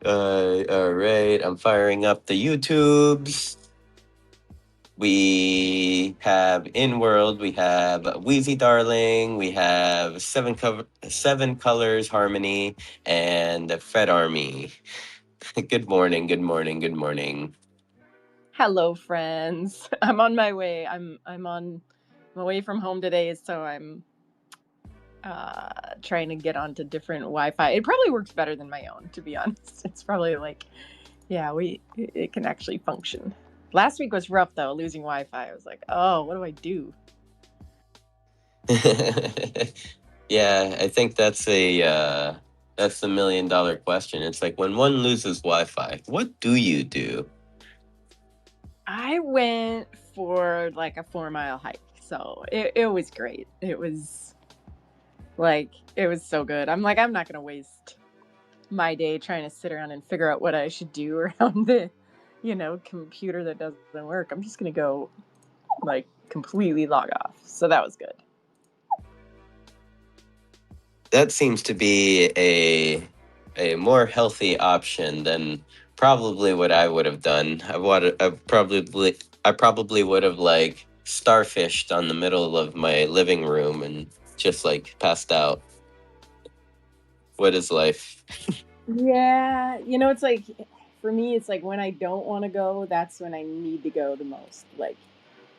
All right, I'm firing up the YouTubes. We have In World, we have Wheezy Darling, we have Seven Colors Harmony, and Fred Army. Good morning, good morning, good morning. Hello, friends. I'm on my way. I'm away from home today, so I'm trying to get onto different Wi-Fi. It probably works better than my own, to be honest. It's probably like, yeah, it can actually function. Last week was rough though, losing Wi-Fi. I was like, oh, what do I do? Yeah, I think that's the $1 million question. It's like when one loses Wi-Fi, what do you do? I went for like a 4 mile hike, so it was great. It was so good. I'm like, I'm not gonna waste my day trying to sit around and figure out what I should do around the, computer that doesn't work. I'm just gonna go like completely log off. So that was good. That seems to be a more healthy option than probably what I would have done. I probably would have like starfished on the middle of my living room and just like passed out. What is life? Yeah, it's like for me, it's like when I don't want to go, that's when I need to go the most. Like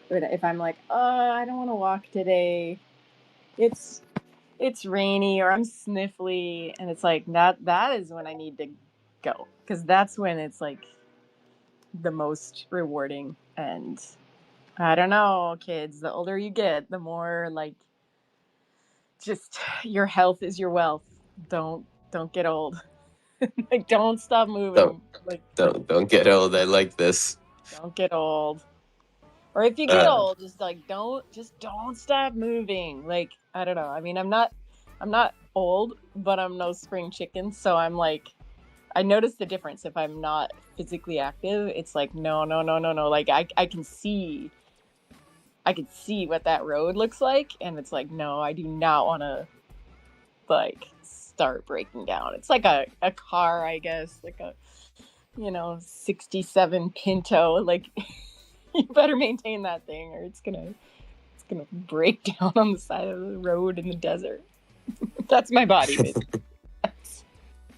if I'm like, oh, I don't want to walk today. It's it's rainy or I'm sniffly, and it's like that is when I need to go because that's when it's like the most rewarding. And I don't know, kids, the older you get, the more like just your health is your wealth. Don't get old. Like don't stop Don't moving. Like don't get old. I like this. don't get old. Or if you get Uh, old, just don't stop moving. Like I don't know. I mean, I'm not old, but I'm no spring chicken, so I'm like I notice the difference if I'm not physically active. It's like no, no, no, no, no. Like I can see what that road looks like, and it's like no, I do not want to like start breaking down. It's like a car, I guess, like a 67 Pinto. Like you better maintain that thing, or it's gonna break down on the side of the road in the desert. That's my body, basically.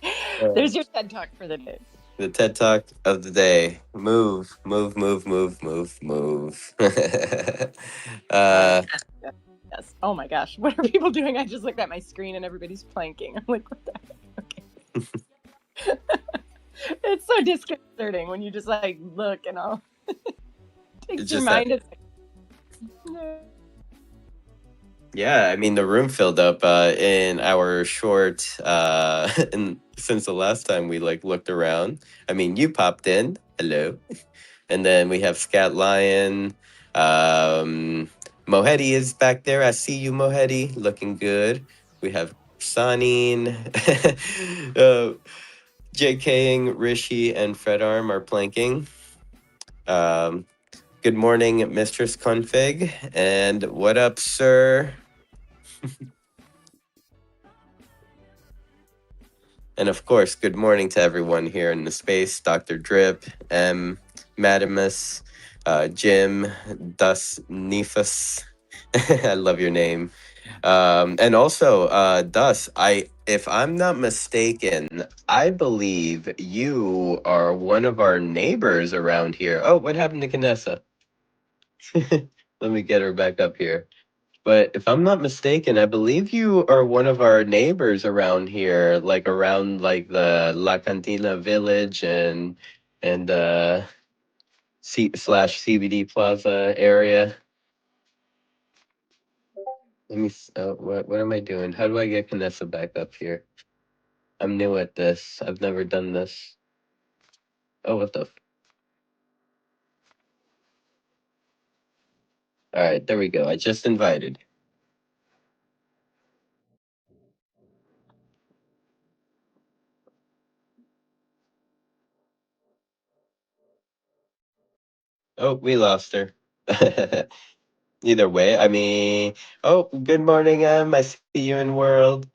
uh, There's your TED talk for the day. the TED Talk of the day. Move, move, move, move, move, move. Uh, uh, yes. Oh my gosh, what are people doing? I just looked at my screen and everybody's planking. I'm like, what the heck? Okay. It's so disconcerting when you just like look and all. it's Takes your just that. mind. It's like, Yeah, I mean the room filled up in our short and since the last time we like looked around. I mean, you popped in. Hello. And then we have Scat Lion. Um Mohedi is back there. I see you, Mohedi, looking good. We have Sanin, JKing, Rishi, and Fred Arm are planking. Um, Good morning, Mistress Config. And what up, sir? And of course, good morning to everyone here in the space. Dr. Drip, M, Madamus, Jim, Dus Nefus. I love your name. And also, Dus, if I'm not mistaken, I believe you are one of our neighbors around here. Oh, what happened to Canessa? Let me get her back up here. But if I'm not mistaken, I believe you are one of our neighbors around here, like around like the La Cantina Village and slash CBD Plaza area. What am I doing? How do I get Canessa back up here? I'm new at this. I've never done this. Oh, what the? All right, there we go. I just invited. Oh, we lost her. Either way, I mean, oh, good morning, I see you in world.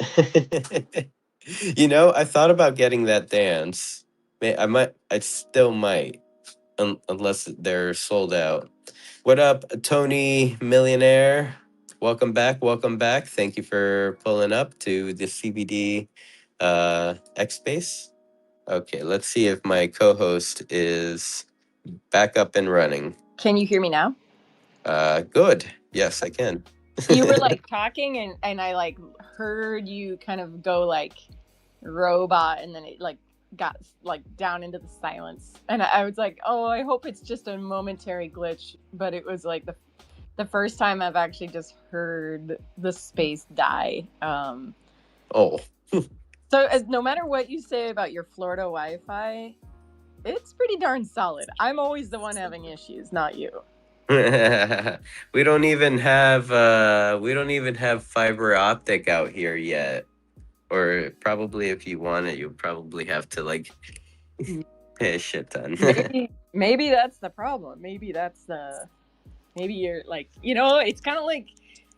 I thought about getting that dance. I still might, unless they're sold out. What up, Tony Millionaire? Welcome back. Welcome back. Thank you for pulling up to the CBD X Space. Okay, let's see if my co-host is back up and running. Can you hear me now? Good. Yes, I can. You were like talking, and I like heard you kind of go like robot, and then it like got like down into the silence, and I was like, oh, I hope it's just a momentary glitch, but it was like the first time I've actually just heard the space die. Oh. So no matter what you say about your Florida Wi-Fi, it's pretty darn solid. I'm always the one having issues, not you. We don't even have fiber optic out here yet. Or probably if you want it, you'll probably have to like pay a shit ton. maybe that's the problem. Maybe you're like, it's kind of like,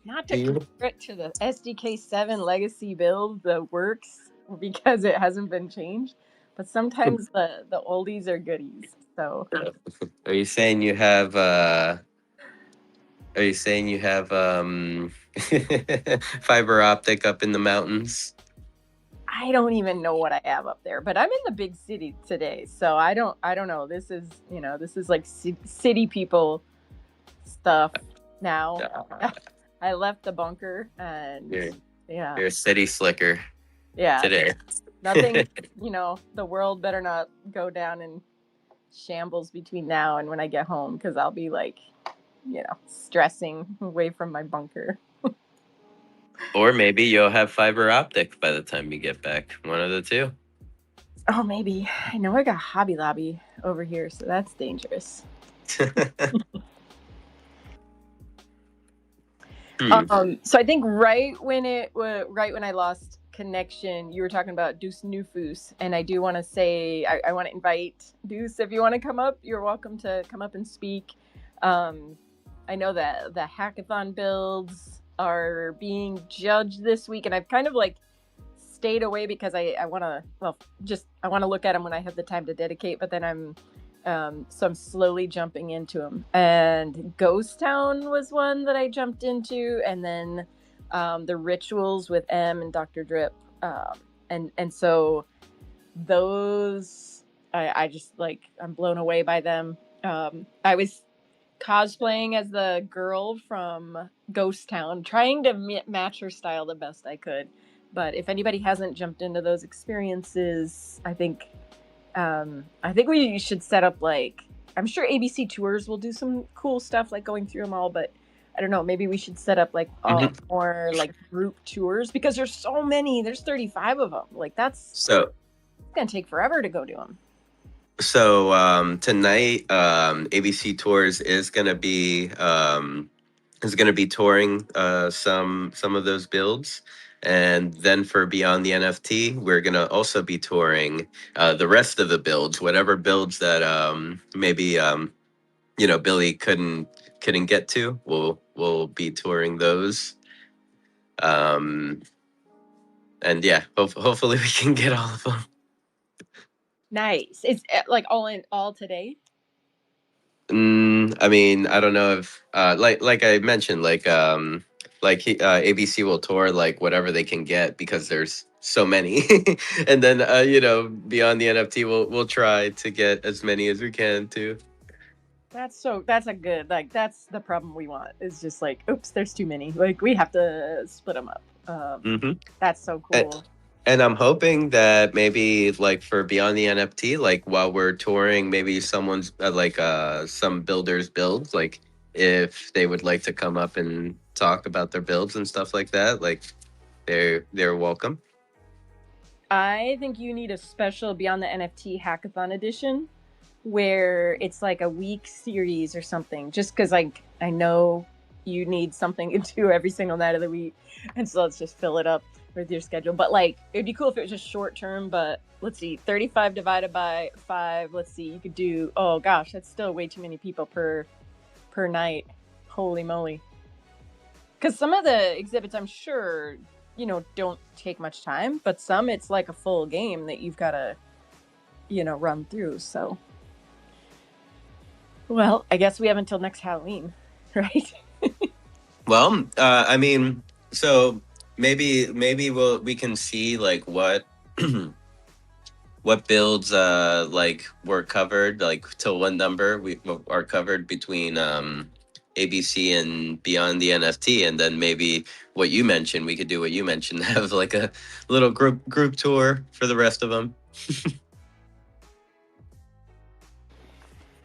not to compare it to the SDK7 legacy build that works because it hasn't been changed, but sometimes the oldies are goodies. So Are you saying you have fiber optic up in the mountains? I don't even know what I have up there, but I'm in the big city today, so I don't know. This is like city people stuff now. I left the bunker, and you're a city slicker. Yeah, today. Nothing. The world better not go down in shambles between now and when I get home, because I'll be like, stressing away from my bunker. Or maybe you'll have fiber optic by the time you get back. One of the two. Oh, maybe. I know I got Hobby Lobby over here, so that's dangerous. So I think right when I lost connection, you were talking about Deuce Newfoos, and I do want to say I want to invite Deuce. If you want to come up, you're welcome to come up and speak. I know that the hackathon builds are being judged this week, and I've kind of like stayed away because I want to look at them when I have the time to dedicate, but then I'm slowly jumping into them. And Ghost Town was one that I jumped into, and then the Rituals with M and Dr. Drip, and so those I just like, I'm blown away by them. I was cosplaying as the girl from Ghost Town, trying to match her style the best I could. But if anybody hasn't jumped into those experiences, I think we should set up, like, I'm sure ABC Tours will do some cool stuff, like going through them all, but I don't know, maybe we should set up like more like group tours, because there's so many. There's 35 of them. Like, it's gonna take forever to go do them. So tonight, ABC Tours is gonna be touring some of those builds. And then for Beyond the NFT, we're gonna also be touring the rest of the builds, whatever builds that maybe Billy couldn't get to. We'll be touring those. And yeah, hopefully we can get all of them. Nice. It's like all today. I mean, I don't know if like I mentioned, ABC will tour like whatever they can get, because there's so many. And then Beyond the NFT, we'll try to get as many as we can too. That's a good, like, that's the problem we want, is just like, oops, there's too many. Like, we have to split them up. That's so cool. And I'm hoping that maybe, like, for Beyond the NFT, like, while we're touring, maybe someone's some builders builds, like, if they would like to come up and talk about their builds and stuff like that, like, they're welcome. I think you need a special Beyond the NFT Hackathon edition, where it's like a week series or something, just because, like, I know you need something to do every single night of the week, and so let's just fill it up with your schedule. But like, it'd be cool if it was just short term. But let's see, 35 divided by 5, let's see, you could do, oh gosh, that's still way too many people per night. Holy moly. Because some of the exhibits, I'm sure don't take much time, but some it's like a full game that you've got to, run through. So, well, I guess we have until next Halloween, right? Well, I mean, so maybe we can see like what builds like were covered, like till what number we are covered between ABC and beyond the NFT, and then maybe what you mentioned, we could do what you mentioned, have like a little group tour for the rest of them.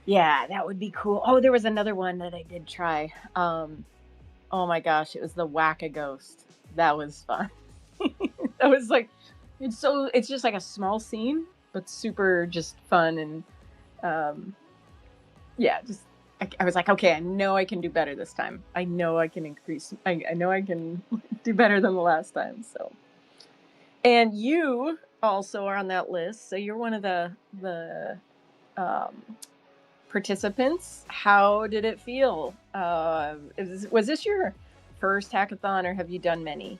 Yeah, that would be cool. Oh, there was another one that I did try. Oh my gosh, it was the Whack a Ghost. That was fun. That was like, it's just like a small scene, but super just fun and um, yeah, just I was like, okay, I know I can do better this time. I know I can increase. I know I can do better than the last time. So, and you also are on that list. So you're one of the um, participants. How did it feel? Was this your first hackathon, or have you done many?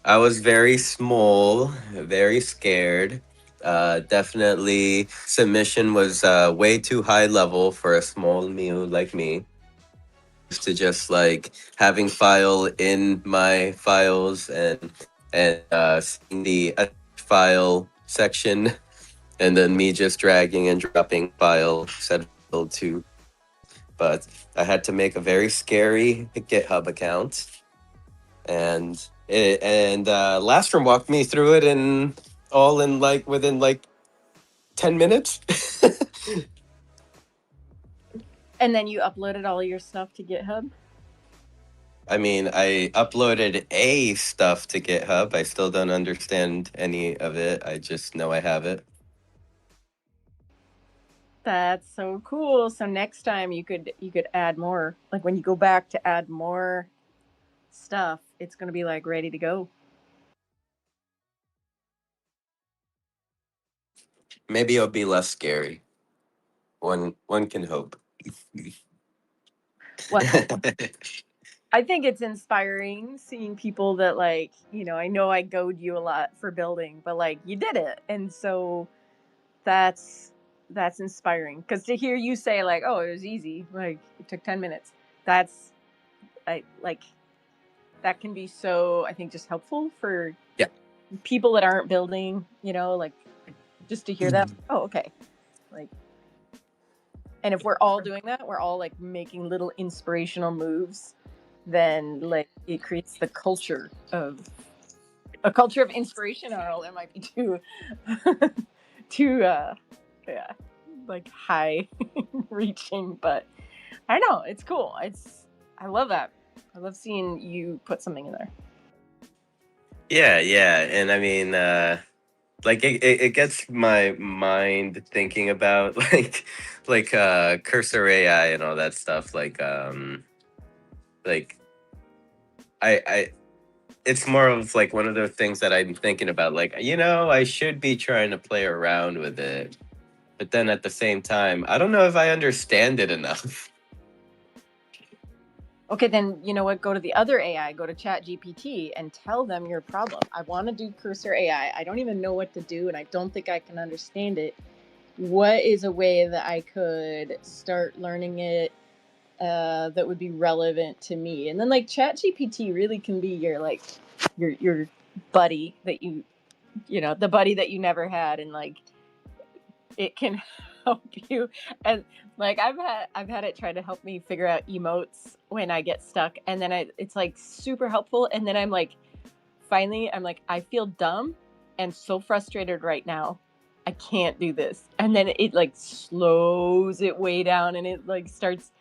I was very small, very scared. Definitely, submission was way too high level for a small mule like me. To just like having file in my files and seeing the file section, and then me just dragging and dropping file set file to. But I had to make a very scary GitHub account, and Lastrom walked me through it in all in like within like 10 minutes. And then you uploaded all your stuff to GitHub? I mean, I uploaded a stuff to GitHub. I still don't understand any of it. I just know I have it. That's so cool. So next time you could add more. Like when you go back to add more stuff, it's going to be like ready to go. Maybe it'll be less scary. One can hope. Well, I think it's inspiring seeing people that like, I know I goad you a lot for building, but like you did it. And so that's that's inspiring cuz to hear you say like, "Oh, it was easy. Like it took 10 minutes." That's I like that can be so I think just helpful for Yeah. people that aren't building, like just to hear that. Oh, okay. Like and if we're all doing that, we're all like making little inspirational moves, then like it creates the culture of a culture of inspiration. I don't know, that might be too too yeah, like high reaching, but I don't know, it's cool. I love that. I love seeing you put something in there. Yeah, yeah. And I mean, like it gets my mind thinking about like cursor AI and all that stuff. Like I it's more of like one of those things that I'm thinking about. Like, I should be trying to play around with it, but then at the same time, I don't know if I understand it enough. Okay, then you know what? Go to the other AI, go to Chat GPT and tell them your problem. I want to do cursor AI. I don't even know what to do and I don't think I can understand it. What is a way that I could start learning it that would be relevant to me? And then like Chat GPT really can be your like your buddy that the buddy that you never had, and like it can help you. And like I've had it try to help me figure out emotes when I get stuck, and then it's like super helpful, and then I'm like finally I'm like I feel dumb and so frustrated right now, I can't do this, and then it like slows it way down and it like starts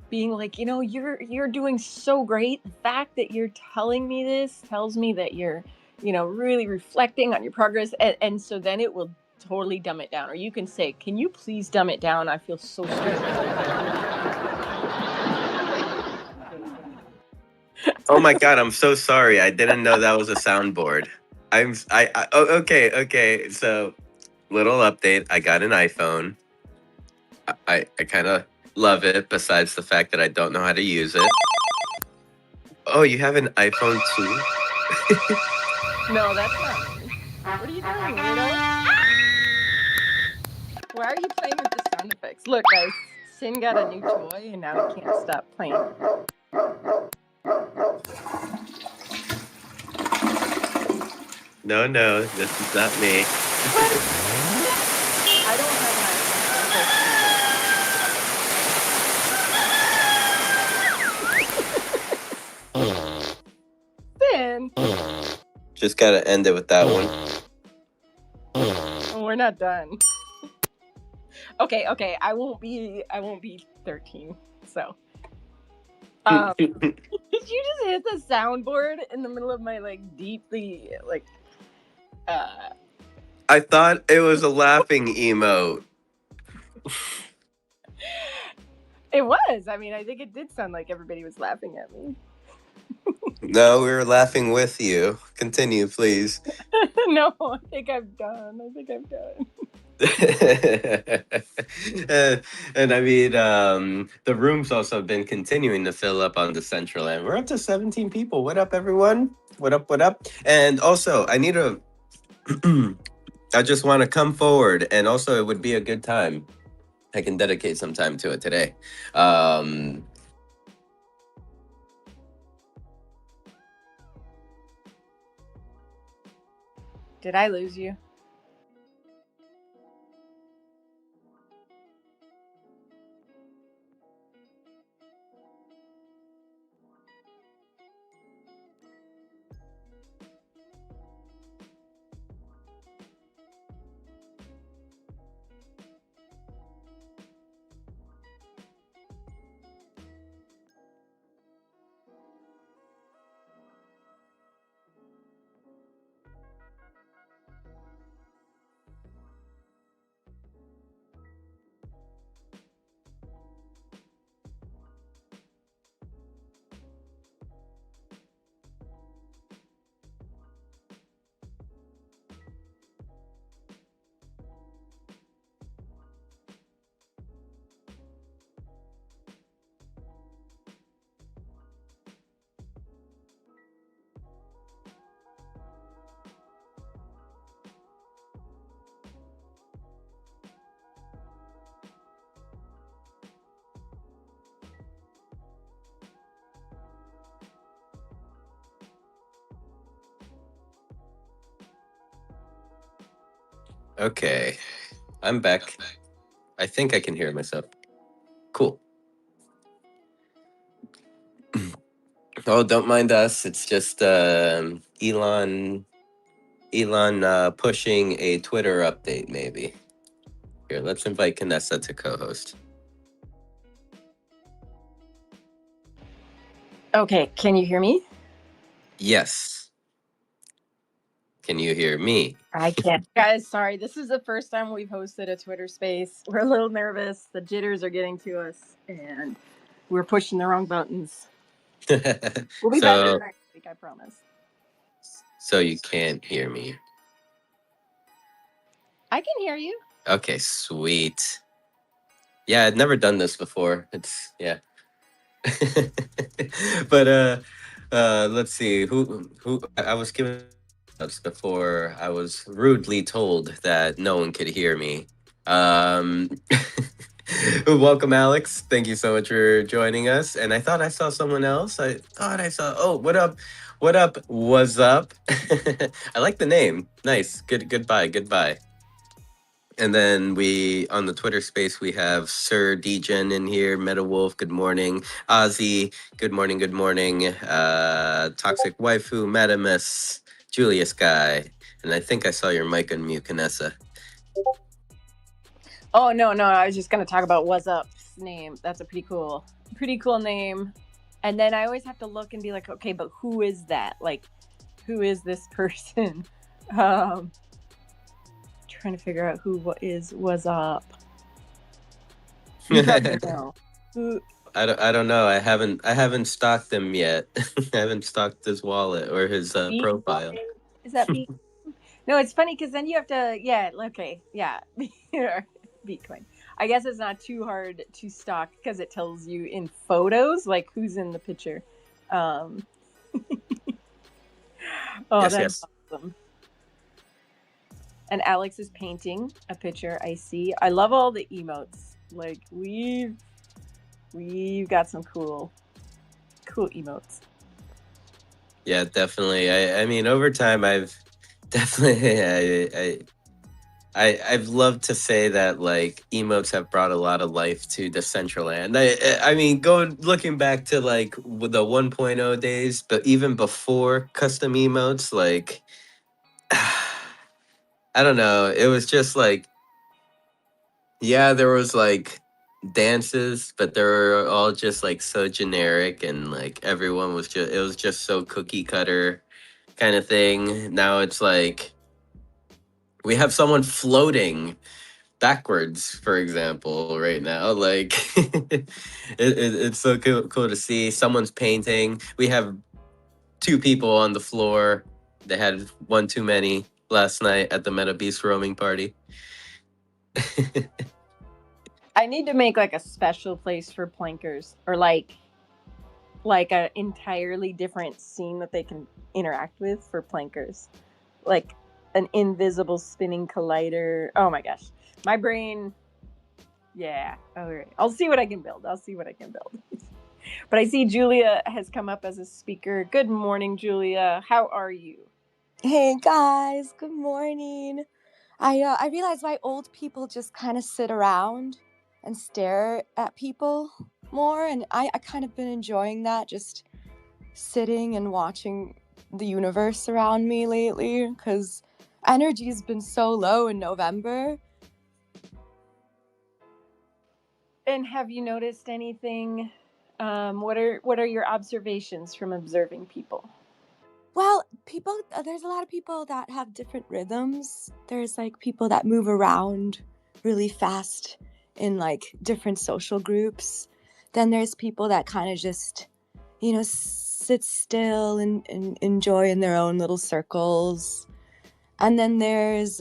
being like, you're doing so great. The fact that you're telling me this tells me that you're really reflecting on your progress, and so then it will totally dumb it down. Or you can say, can you please dumb it down, I feel so stressed. Oh my god, I'm so sorry. I didn't know that was a soundboard. Oh, okay. So, little update. I got an iPhone. I kind of love it. Besides the fact that I don't know how to use it. Oh, you have an iPhone too? No, that's not me. What are you doing, weirdo? Why are you playing with the sound effects? Look, guys, Sin got a new toy and now he can't stop playing. No, no, this is not me. I don't have an iPhone. Sin, Just gotta end it with that one. we're not done. Okay. I won't be 13. So, did you just hit the soundboard in the middle of my deeply I thought it was a laughing emote. It was. I mean, I think it did sound like everybody was laughing at me. No, we were laughing with you. Continue, please. No, I think I'm done. And I mean, the room's also been continuing to fill up on Decentraland. We're up to 17 people. What up, everyone? What up? What up? And also, I need a. I just want to come forward, and also, it would be a good time. I can dedicate some time to it today. Did I lose you? Okay, I'm back. I think I can hear myself. Cool. Oh, don't mind us. It's just Elon pushing a Twitter update, maybe. Here, let's invite Kanessa to co-host. Okay, can you hear me? Yes. Can you hear me? I can't. Guys, sorry. This is the first time we've hosted a Twitter space. We're a little nervous. The jitters are getting to us, and we're pushing the wrong buttons. We'll be better next week, I promise. So you can't hear me. I can hear you. Okay, sweet. Yeah, I'd never done this before. It's yeah. But let's see. Who I was given before I was rudely told that no one could hear me. Welcome, Alex. Thank you so much for joining us. And I thought I saw someone else. I thought I saw. Oh, what up? What up? What's up? I like the name. Nice. Goodbye. Goodbye. And then we on the Twitter space we have Sir Degen in here, Meta Wolf, good morning. Ozzy, good morning, good morning. Toxic Waifu, Madamus, Julius Guy. And I think I saw your mic unmute, Kanessa. Oh no, I was just gonna talk about What's Up's name. That's a pretty cool name. And then I always have to look and be like, okay, but who is that? Like, who is this person? Trying to figure out who was up. You probably know. Who? I don't know. I haven't stalked him yet. I haven't stalked his wallet or his profile. Is that Beat? No, it's funny because then you have to. Yeah. Okay. Yeah. Bitcoin. I guess it's not too hard to stalk because it tells you in photos like who's in the picture. Oh, Yes, that's yes. awesome. And Alex is painting a picture. I see. I love all the emotes. Like we've got some cool emotes. Yeah, definitely. I mean, over time, I've definitely, I've loved to say that like emotes have brought a lot of life to Decentraland. I mean, looking back to like the 1.0 days, but even before custom emotes, like I don't know, it was just like yeah, there was like dances, but they were all just like so generic and like everyone was just it was just so cookie cutter kind of thing. Now it's like we have someone floating backwards, for example, right now. Like it's so cool to see. Someone's painting. We have two people on the floor. They had one too many last night at the Meta Beast roaming party. I need to make like a special place for plankers, or like an entirely different scene that they can interact with for plankers, like an invisible spinning collider. Oh my gosh, my brain. Yeah, all right. I'll see what I can build. I'll see what I can build. But I see Julia has come up as a speaker. Good morning, Julia. How are you? Hey guys, good morning. I realize why old people just kind of sit around and stare at people more, and I kind of been enjoying that, just sitting and watching the universe around me lately, because energy's been so low in November. And have you noticed anything? What are your observations from observing people? Well, there's a lot of people that have different rhythms. There's like people that move around really fast in like different social groups. Then there's people that kind of just, sit still and enjoy in their own little circles. And then there's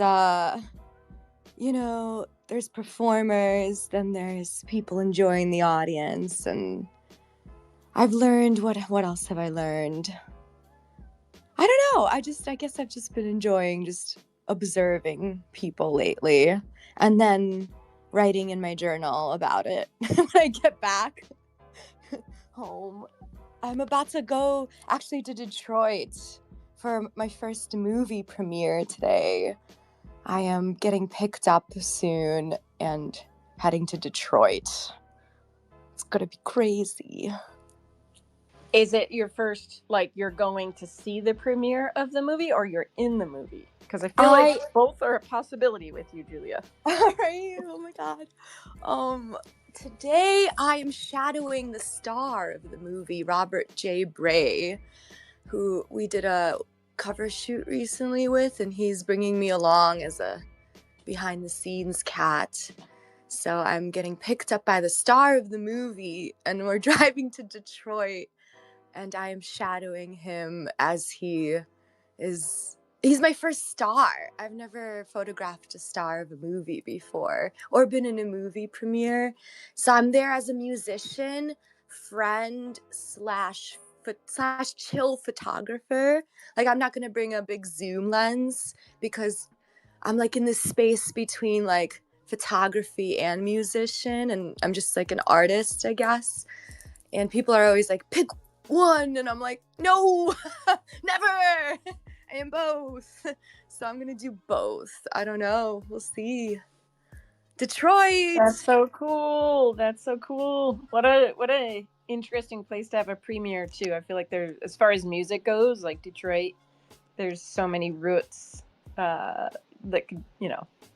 performers, then there's people enjoying the audience. And I've learned, what else have I learned? I don't know. I guess I've just been enjoying just observing people lately and then writing in my journal about it when I get back home. I'm about to go actually to Detroit for my first movie premiere today. I am getting picked up soon and heading to Detroit. It's gonna be crazy. Is it your first, like, you're going to see the premiere of the movie, or you're in the movie? Because I feel like I both are a possibility with you, Julia. Right? Oh my god. Today I am shadowing the star of the movie, Robert J. Bray, who we did a cover shoot recently with, and he's bringing me along as a behind the scenes cat. So I'm getting picked up by the star of the movie, and we're driving to Detroit, and I am shadowing him as he's my first star. I've never photographed a star of a movie before or been in a movie premiere. So I'm there as a musician, friend slash chill photographer. Like, I'm not gonna bring a big zoom lens because I'm like in this space between like photography and musician, and I'm just like an artist, I guess. And people are always like, pick one, and I'm like, no, never. I am both. So I'm gonna do both. I don't know. We'll see. Detroit. That's so cool. That's so cool. What a interesting place to have a premiere too. I feel like there, as far as music goes, like Detroit, there's so many roots. That could,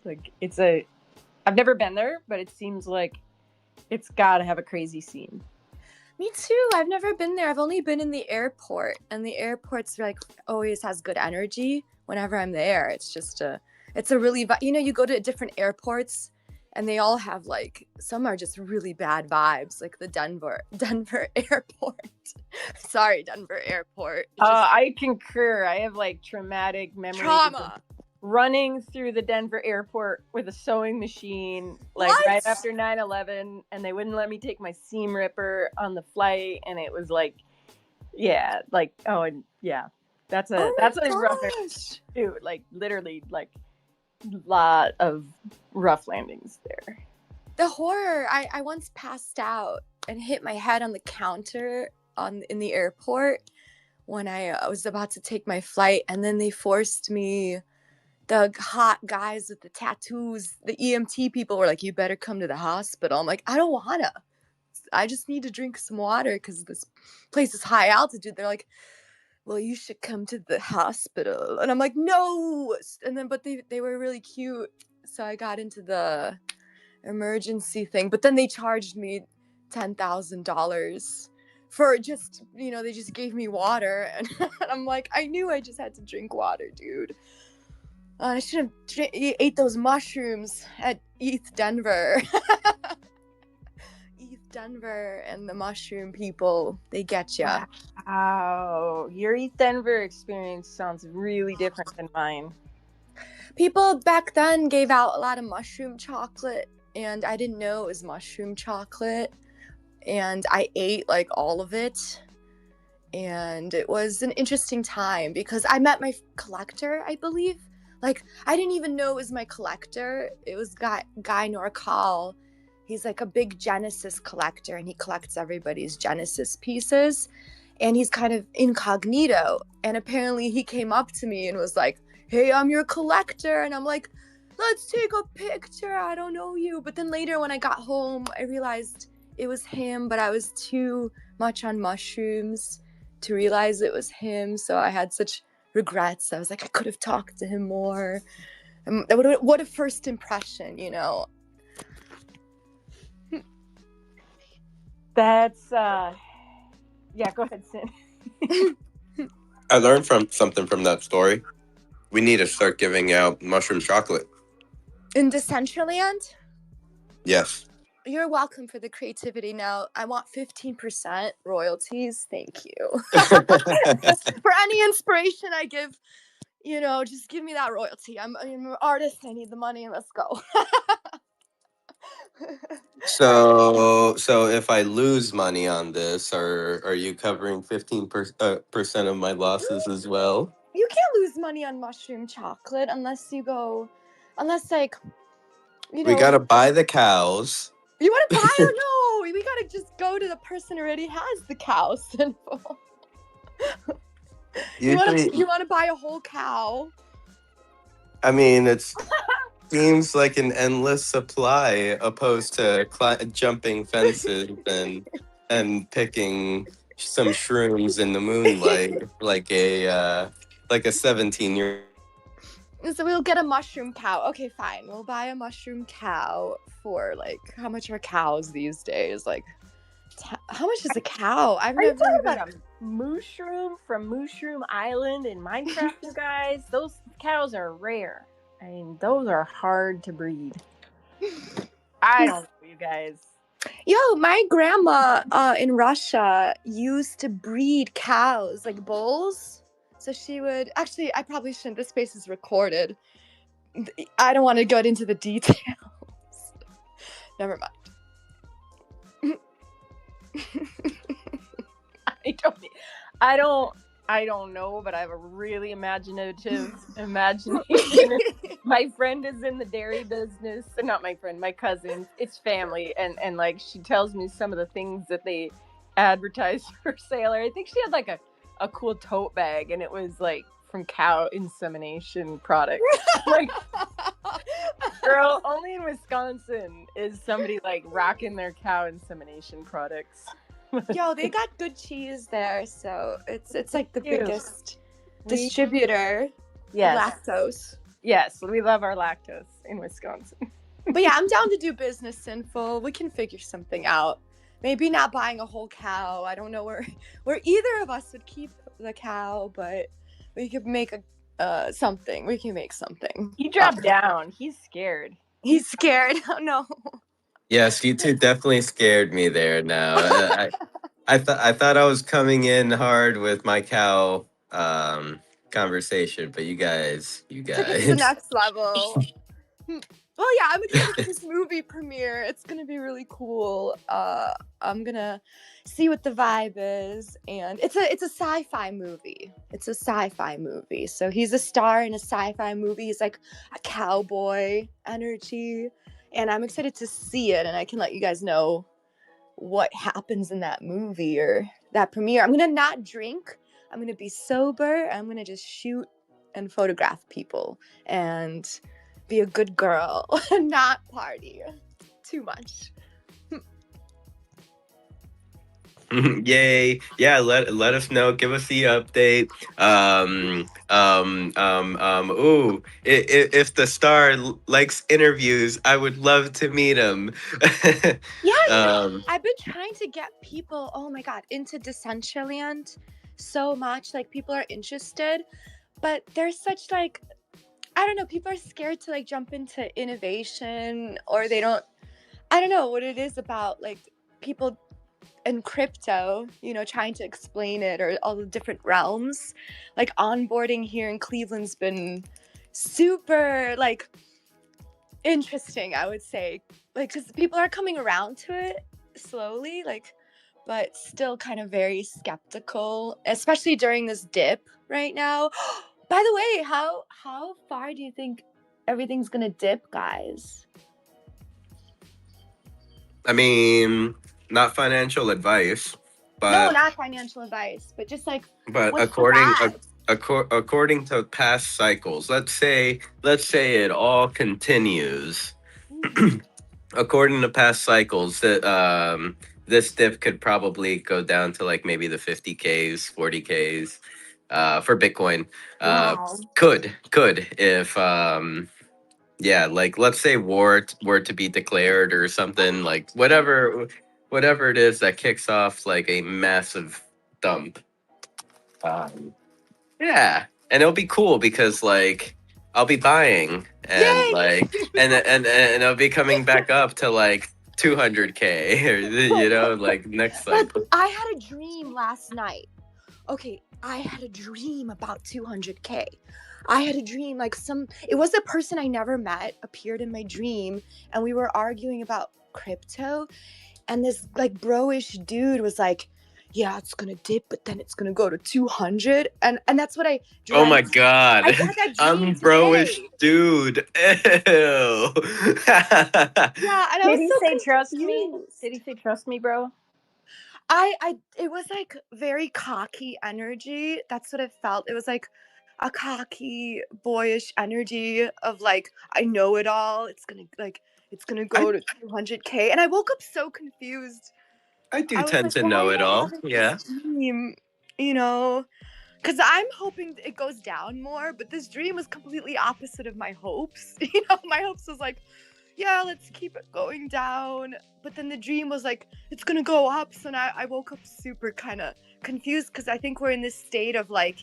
like it's a. I've never been there, but it seems like it's got to have a crazy scene. Me too. I've never been there. I've only been in the airport, and the airport's like always has good energy whenever I'm there. It's a really, you go to different airports, and they all have like, some are just really bad vibes, like the Denver airport. Sorry, Denver airport. I concur. I have like traumatic memories. Trauma. Running through the Denver airport with a sewing machine, like What? right after 9/11, and they wouldn't let me take my seam ripper on the flight, and it was like, yeah, like, oh, and yeah. That's Oh a my rough gosh. too. Like literally, like lot of rough landings there. The horror. I once passed out and hit my head on the counter in the airport when I was about to take my flight, and then they forced me. The hot guys with the tattoos, the EMT people were like, "You better come to the hospital." I'm like, "I don't wanna. I just need to drink some water because this place is high altitude." They're like, "Well, you should come to the hospital," and I'm like, "No." And then, but they were really cute, so I got into the emergency thing. But then they charged me $10,000 for just, they just gave me water, and I'm like, I knew I just had to drink water, dude. I should have ate those mushrooms at ETH Denver. ETH Denver and the mushroom people, they get ya. Wow. Your East Denver experience sounds really different than mine. People back then gave out a lot of mushroom chocolate, and I didn't know it was mushroom chocolate. And I ate like all of it. And it was an interesting time because I met my collector, I believe. Like, I didn't even know it was my collector. It was Guy Norcal. He's like a big Genesis collector, and he collects everybody's Genesis pieces. And he's kind of incognito. And apparently he came up to me and was like, "Hey, I'm your collector." And I'm like, "Let's take a picture. I don't know you." But then later when I got home, I realized it was him, but I was too much on mushrooms to realize it was him. So I had such regrets. I was like, I could have talked to him more. What a first impression, That's yeah, go ahead, Sin. I learned something from that story. We need to start giving out mushroom chocolate. In Decentraland? Yes. You're welcome for the creativity. Now, I want 15% royalties. Thank you. For any inspiration I give, just give me that royalty. I'm an artist. I need the money. Let's go. So if I lose money on this, are you covering 15% of my losses as well? You can't lose money on mushroom chocolate unless like, We gotta buy the cows. You want to buy or no? We gotta just go to the person who already has the cow. Simple. You want to buy a whole cow? I mean, it seems like an endless supply, opposed to jumping fences and picking some shrooms in the moonlight like a 17-year. So we'll get a mushroom cow. Okay, fine. We'll buy a mushroom cow for like, how much are cows these days? Like, how much is a cow? I've Are you never talking even. about a mushroom from Mushroom Island in Minecraft, you guys? Those cows are rare. I mean, those are hard to breed. I don't know, you guys. Yo, my grandma in Russia used to breed cows, like bulls. So she would actually. I probably shouldn't. This space is recorded. I don't want to go into the details. Never mind. I don't know, but I have a really imaginative imagination. My friend is in the dairy business. Not my friend, my cousin. It's family, and like she tells me some of the things that they advertise for sale. I think she had like a cool tote bag, and it was like from cow insemination products. Like, girl, only in Wisconsin is somebody like rocking their cow insemination products. Yo, they got good cheese there, so it's like the biggest distributor. Yes. Lactose. Yes, we love our lactose in Wisconsin. But yeah, I'm down to do business, Sinful. We can figure something out. Maybe not buying a whole cow. I don't know where either of us would keep the cow, but we could make something. We can make something. He dropped down. He's scared. He's scared. Oh no. Yes, you two definitely scared me there. Now, I thought I was coming in hard with my cow conversation, but you guys, Took it to the next level. Well, yeah, I'm excited for this movie premiere. It's gonna be really cool. I'm gonna see what the vibe is, and it's a sci-fi movie. It's a sci-fi movie. So he's a star in a sci-fi movie. He's like a cowboy energy, and I'm excited to see it. And I can let you guys know what happens in that movie or that premiere. I'm gonna not drink. I'm gonna be sober. I'm gonna just shoot and photograph people and be a good girl and not party too much. Yay! Yeah, let us know. Give us the update. Ooh, if the star likes interviews, I would love to meet him. Yeah, um, I've been trying to get people, oh my god, into Decentraland so much. Like people are interested, but there's such like I don't know, people are scared to like jump into innovation or they don't I don't know what it is about like people in crypto, trying to explain it or all the different realms. Like onboarding here in Cleveland's been super like interesting, I would say. Like cuz people are coming around to it slowly, like but still kind of very skeptical, especially during this dip right now. By the way, how far do you think everything's going to dip, guys? I mean, not financial advice, No, but not financial advice, but just like but what's the vibe? according to past cycles, let's say it all continues. According to past cycles, that this dip could probably go down to like maybe the 50Ks, 40Ks, for Bitcoin. Wow. Could if yeah, like let's say were to be declared or something, like whatever it is that kicks off like a massive dump. Um, yeah, and it'll be cool because like I'll be buying and Yay! like and I'll be coming back up to like 200K or like next But cycle. I had a dream last night. Okay, I had a dream about 200K. I had a dream like it was a person I never met appeared in my dream and we were arguing about crypto and this like bro-ish dude was like, yeah, it's gonna dip, but then it's gonna go to 200, and that's what I Oh my dreamt. god, I had that I'm dream bro-ish today. dude. Ew. Yeah, and I Did was he so say trust me? Did confused. he say trust me, bro? It was like very cocky energy. That's what it felt. It was like a cocky, boyish energy of like I know it all. It's gonna I go to 200K, and I woke up so confused. I do I was tend like, to why know am it I all. having this Yeah. dream? You know, because I'm hoping it goes down more, but this dream was completely opposite of my hopes. My hopes was like, yeah, let's keep it going down. But then the dream was like, it's gonna go up. So now I woke up super kind of confused because I think we're in this state of like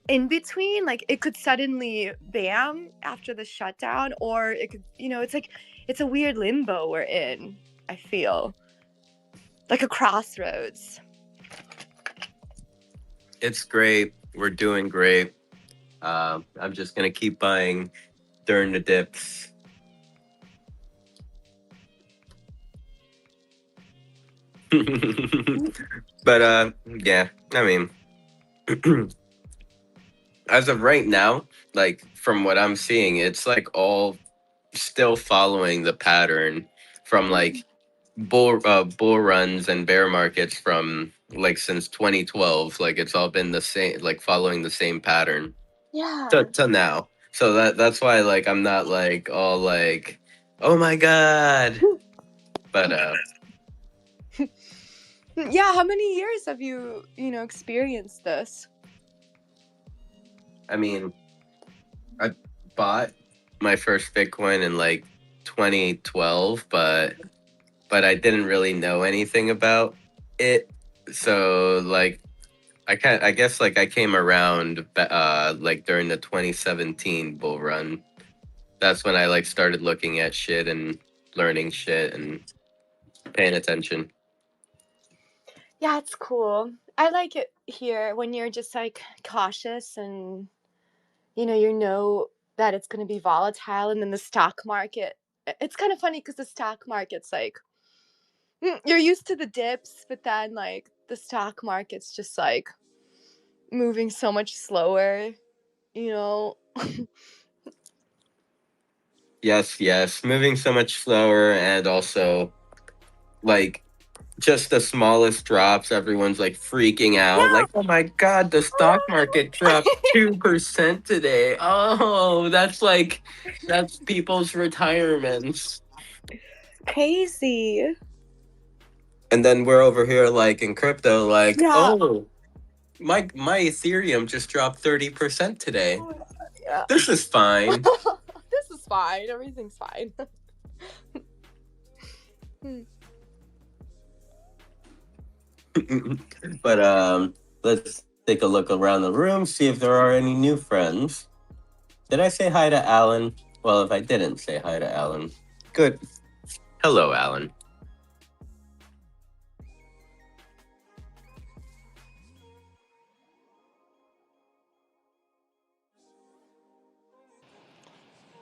in between. Like it could suddenly bam after the shutdown, or it could, it's like it's a weird limbo we're in. I feel like a crossroads. It's great. We're doing great. I'm just gonna keep buying during the dips. But yeah, I mean, as of right now, like from what I'm seeing, it's like all still following the pattern from like bull runs and bear markets from like since 2012. Like it's all been the same, like following the same pattern Yeah. to now. So that's why like I'm not like all like, oh my god. But Yeah, how many years have you, experienced this? I mean, I bought my first Bitcoin in like 2012, but I didn't really know anything about it. So like I guess like I came around like during the 2017 bull run. That's when I like started looking at shit and learning shit and paying attention. Yeah, it's cool. I like it here when you're just like cautious and you know that it's going to be volatile, and then the stock market, it's kind of funny because the stock market's like, you're used to the dips, but then like the stock market's just like moving so much slower, you know. Yes, moving so much slower, and also like just the smallest drops, everyone's like freaking out, Yeah. like, oh my god, the stock market dropped 2% today. Oh, that's people's retirements. Crazy. And then we're over here like in crypto, like, Yeah. oh, my Ethereum just dropped 30% today. Yeah. This is fine. This is fine. Everything's fine. But let's take a look around the room, see if there are any new friends. Did I say hi to Alan? Well, if I didn't say hi to Alan, good. Hello, Alan.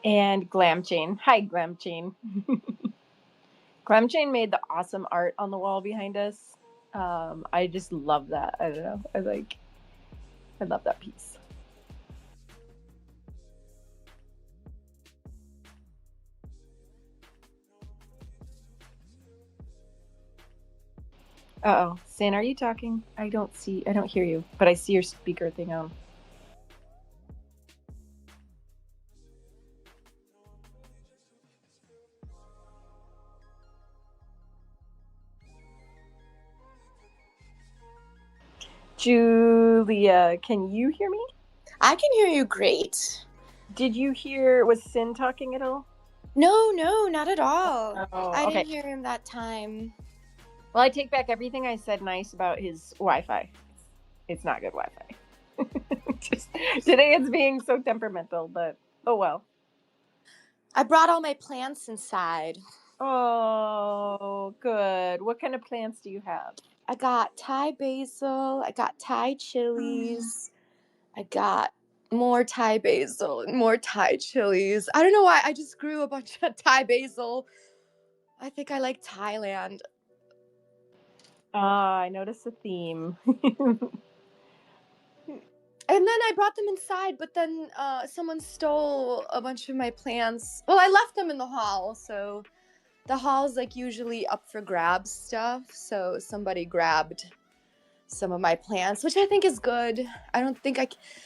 And Glam Chain. Hi, Glam Chain. Glam Chain made the awesome art on the wall behind us. I just love that. I don't know. I love that piece. Uh-oh. Sin, are you talking? I don't hear you, but I see your speaker thing on. Julia, can you hear me? I can hear you great. Was Sin talking at all? No, not at all. Oh, I okay. didn't hear him that time. Well, I take back everything I said nice about his Wi-Fi. It's not good Wi-Fi. Today it's being so temperamental, but oh well. I brought all my plants inside. Oh, good. What kind of plants do you have? I got Thai basil. I got Thai chilies. I got more Thai basil and more Thai chilies. I don't know why. I just grew a bunch of Thai basil. I think I like Thailand. I noticed a theme. And then I brought them inside, but then someone stole a bunch of my plants. Well, I left them in the hall, so the hall's like usually up for grabs stuff. So somebody grabbed some of my plants, which I think is good. I don't think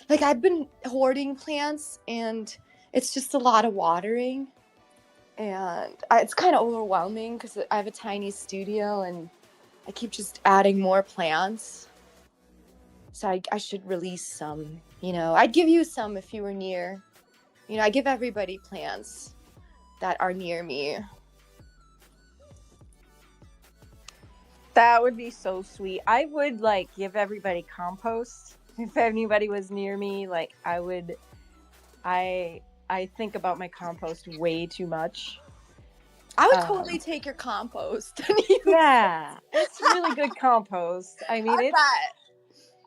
I've been hoarding plants, and it's just a lot of watering, and it's kind of overwhelming because I have a tiny studio and I keep just adding more plants. So I should release some, I'd give you some if you were near. I give everybody plants that are near me. That would be so sweet. I would give everybody compost if anybody was near me. I think about my compost way too much. I would totally take your compost. Yeah, it's really good compost. I mean,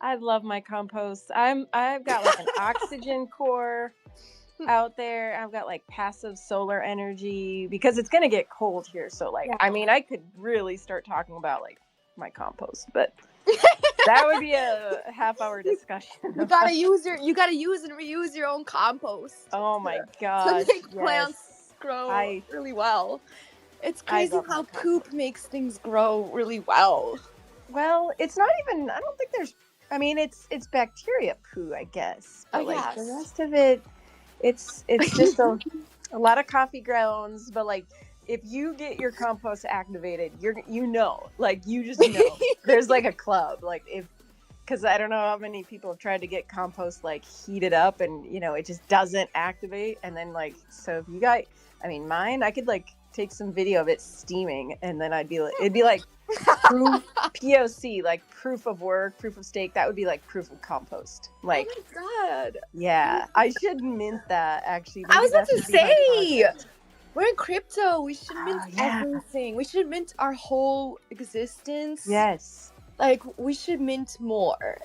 I love my compost. I've got an oxygen core out there. I've got passive solar energy because it's gonna get cold here. So I mean, I could really start talking about my compost, but that would be a half-hour discussion. You gotta use and reuse your own compost. Oh my god! To make plants grow really well. It's crazy how poop makes things grow really well. Well, it's not even. I don't think there's. I mean, it's bacteria poo, I guess. But the rest of it, it's just a lot of coffee grounds. But if you get your compost activated, you just know. There's a club. Because I don't know how many people have tried to get compost heated up, and it just doesn't activate. And then so if you got, I mean, mine, I could take some video of it steaming, and then it'd be proof POC, proof of work, proof of stake. That would be proof of compost. Oh my god! Yeah, I should mint that actually. I was about to say, we're in crypto. We should mint everything. We should mint our whole existence. Yes. We should mint more.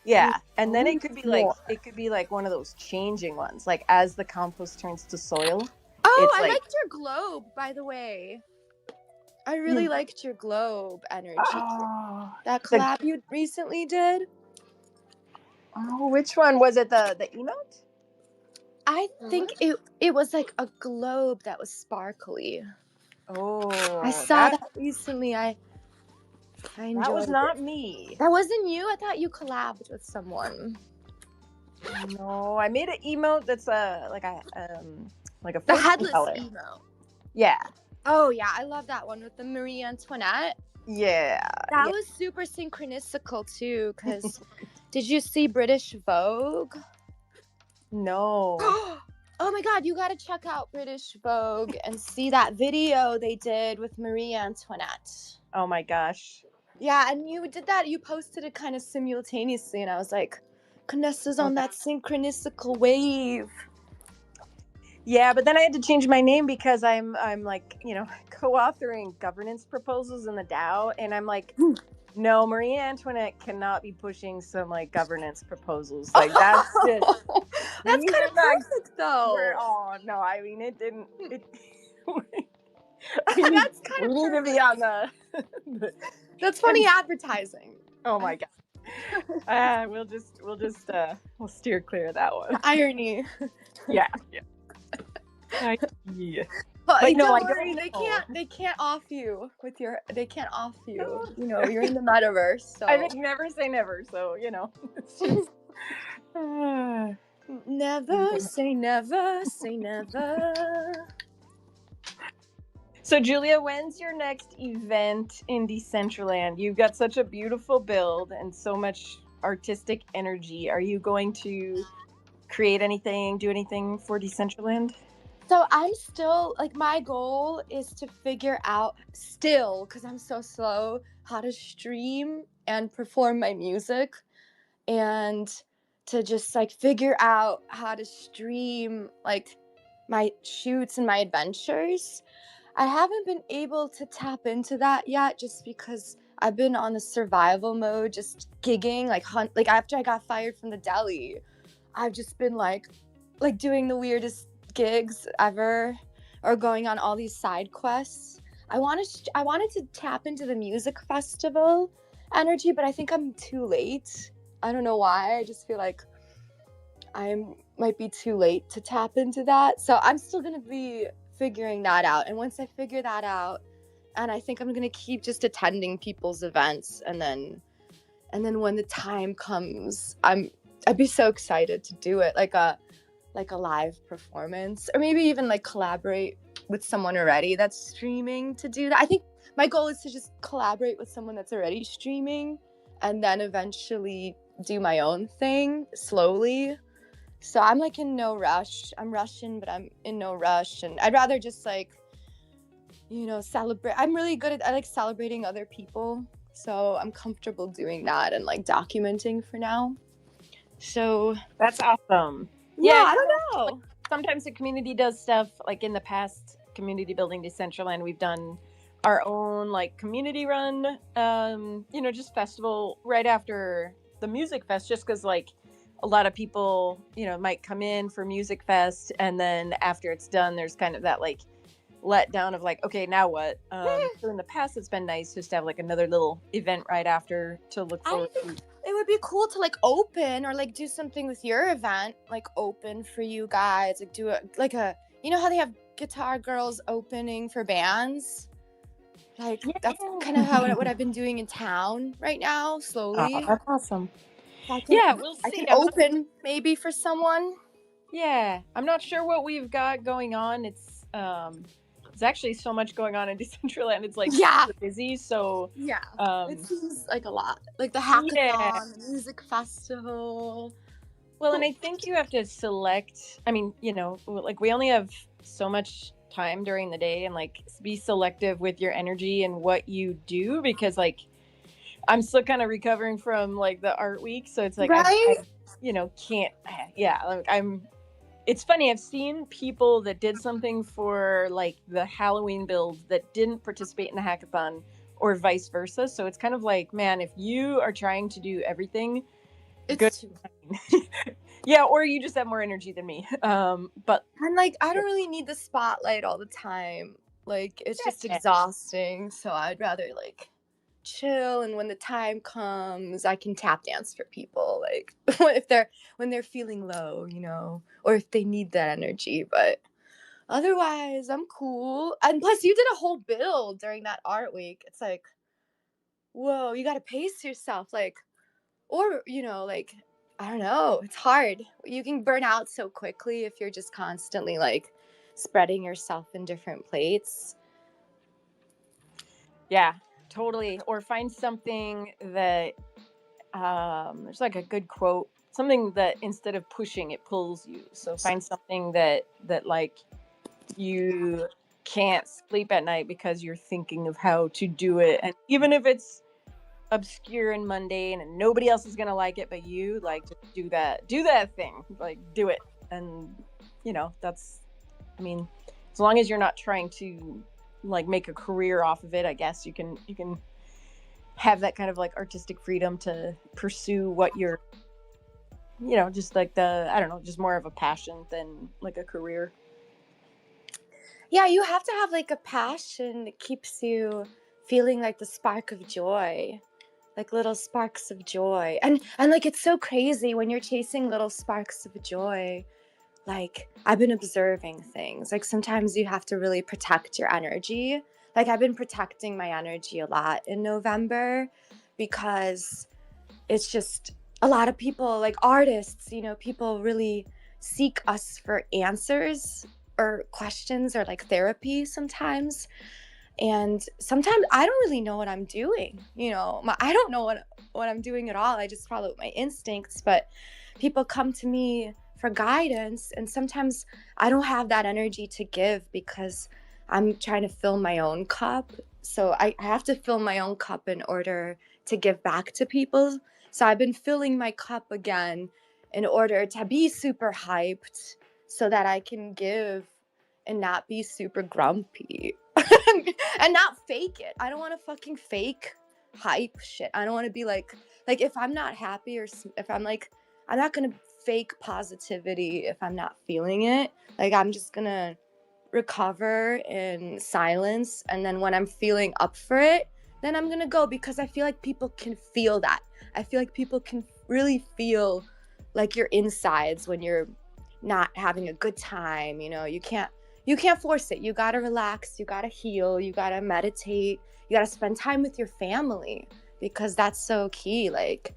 Yeah, and then Ooh, more. it could be like one of those changing ones. Like as the compost turns to soil, Oh, it's I like liked your globe, by the way. I really you. liked your globe energy. Oh, That the collab you recently did. which one was it? The emote? I Or think what? it was like a globe that was sparkly. I Oh, saw that recently. I that was enjoyed it. not me. That wasn't you? I thought you collabed with someone. No, I made an emote that's like a The fortune headless teller. emo. Yeah, Oh yeah, I love that one with the Marie Antoinette. yeah, That yeah. was super synchronicical too, because did you see British Vogue? No. Oh my god, you gotta check out British Vogue and see that video they did with Marie Antoinette. Oh my gosh. Yeah, and you did that, you posted it kind of simultaneously, and I was like, Canessa's on that synchronicical wave. Yeah, but then I had to change my name because I'm like, co-authoring governance proposals in the DAO, and I'm like, no, Marie Antoinette cannot be pushing some like governance proposals. Like that's just That's we kind are of not perfect we're though. oh no, I mean it didn't it That's kind we of need to perfect. be on the That's funny advertising. oh my god. We'll steer clear of that one. The irony. Yeah. Yeah. But But no, I don't don't worry, know. they can't off you with your they can't off you. You know, you're in the metaverse, so I think never say never, so it's just never say never, say never. So Julia, when's your next event in Decentraland? You've got such a beautiful build and so much artistic energy. Are you going to create anything, do anything for Decentraland? So I'm still like my goal is to figure out still because I'm so slow how to stream and perform my music and to just like figure out how to stream like my shoots and my adventures. I haven't been able to tap into that yet just because I've been on the survival mode, just gigging, like after I got fired from the deli, I've just been like doing the weirdest gigs ever or going on all these side quests. I wanted to tap into the music festival energy, but I think I'm too late. I don't know why. I just feel like I might be too late to tap into that. So I'm still going to be figuring that out. And once I figure that out, and I think I'm going to keep just attending people's events and then when the time comes, I'd be so excited to do it like a live performance or maybe even like collaborate with someone already that's streaming to do that. I think my goal is to just collaborate with someone that's already streaming and then eventually do my own thing slowly. So I'm like in no rush. I'm rushing, but I'm in no rush. And I'd rather just like, celebrate. I'm really good at, I like celebrating other people. So I'm comfortable doing that and like documenting for now. So That's awesome. yeah, I don't know. Like, sometimes the community does stuff like in the past community building Decentraland. We've done our own like community run, just festival right after the music fest, just because like a lot of people, might come in for music fest, and then after it's done, there's kind of that like let down of like, okay, now what? So in the past, it's been nice just to have like another little event right after to look forward to. It would be cool to like open or like do something with your event, like open for you guys, like do you know how they have Guitar Girls opening for bands? Like that's kind of what I've been doing in town right now, slowly. Oh, that's awesome. We'll see. I can open maybe for someone. Yeah, I'm not sure what we've got going on. It's actually so much going on in Decentraland. It's like super busy. So it seems like a lot. Like the hackathon, the music festival. Well, and I think you have to select. I mean, like we only have so much time during the day, and like be selective with your energy and what you do, because like I'm still kind of recovering from like the art week, so it's like I can't. Yeah, like it's funny, I've seen people that did something for like the Halloween build that didn't participate in the hackathon or vice versa. So it's kind of like, man, if you are trying to do everything, It's too yeah, or you just have more energy than me. But and like I don't really need the spotlight all the time. Like it's just exhausting. So I'd rather like chill, and when the time comes I can tap dance for people, like if they're when they're feeling low, you know, or if they need that energy. But otherwise I'm cool. And plus you did a whole build during that art week. It's like, whoa, you got to pace yourself, like, or you know, like, I don't know, it's hard. You can burn out so quickly if you're just constantly like spreading yourself in different plates. yeah, totally. Or find something that there's like a good quote, something that instead of pushing it pulls you. So find something that like you can't sleep at night because you're thinking of how to do it, and even if it's obscure and mundane and nobody else is gonna like it but you, like, just do that thing, like, do it. And you know, that's, I mean, as long as you're not trying to like make a career off of it, I guess you can have that kind of like artistic freedom to pursue what you're, you know, just like the, I don't know, just more of a passion than like a career. Yeah, you have to have like a passion that keeps you feeling like the spark of joy, like little sparks of joy. And like it's so crazy when you're chasing little sparks of joy. Like I've been observing things. Like sometimes you have to really protect your energy. Like I've been protecting my energy a lot in November because it's just a lot of people, like artists, you know, people really seek us for answers or questions or like therapy sometimes. And sometimes I don't really know what I'm doing, you know. I don't know what I'm doing at all. I just follow my instincts, but people come to me for guidance, and sometimes I don't have that energy to give because I'm trying to fill my own cup. So I have to fill my own cup in order to give back to people. So I've been filling my cup again in order to be super hyped so that I can give and not be super grumpy. And not fake it. I don't want to fucking fake hype shit. I don't want to be like if I'm not happy, or if I'm like, I'm not going to fake positivity if I'm not feeling it. Like I'm just going to recover in silence, and then when I'm feeling up for it, then I'm going to go, because I feel like people can feel that. I feel like people can really feel like your insides when you're not having a good time, you know. You can't force it. You gotta relax, you gotta heal, you gotta meditate, you gotta spend time with your family, because that's so key. Like,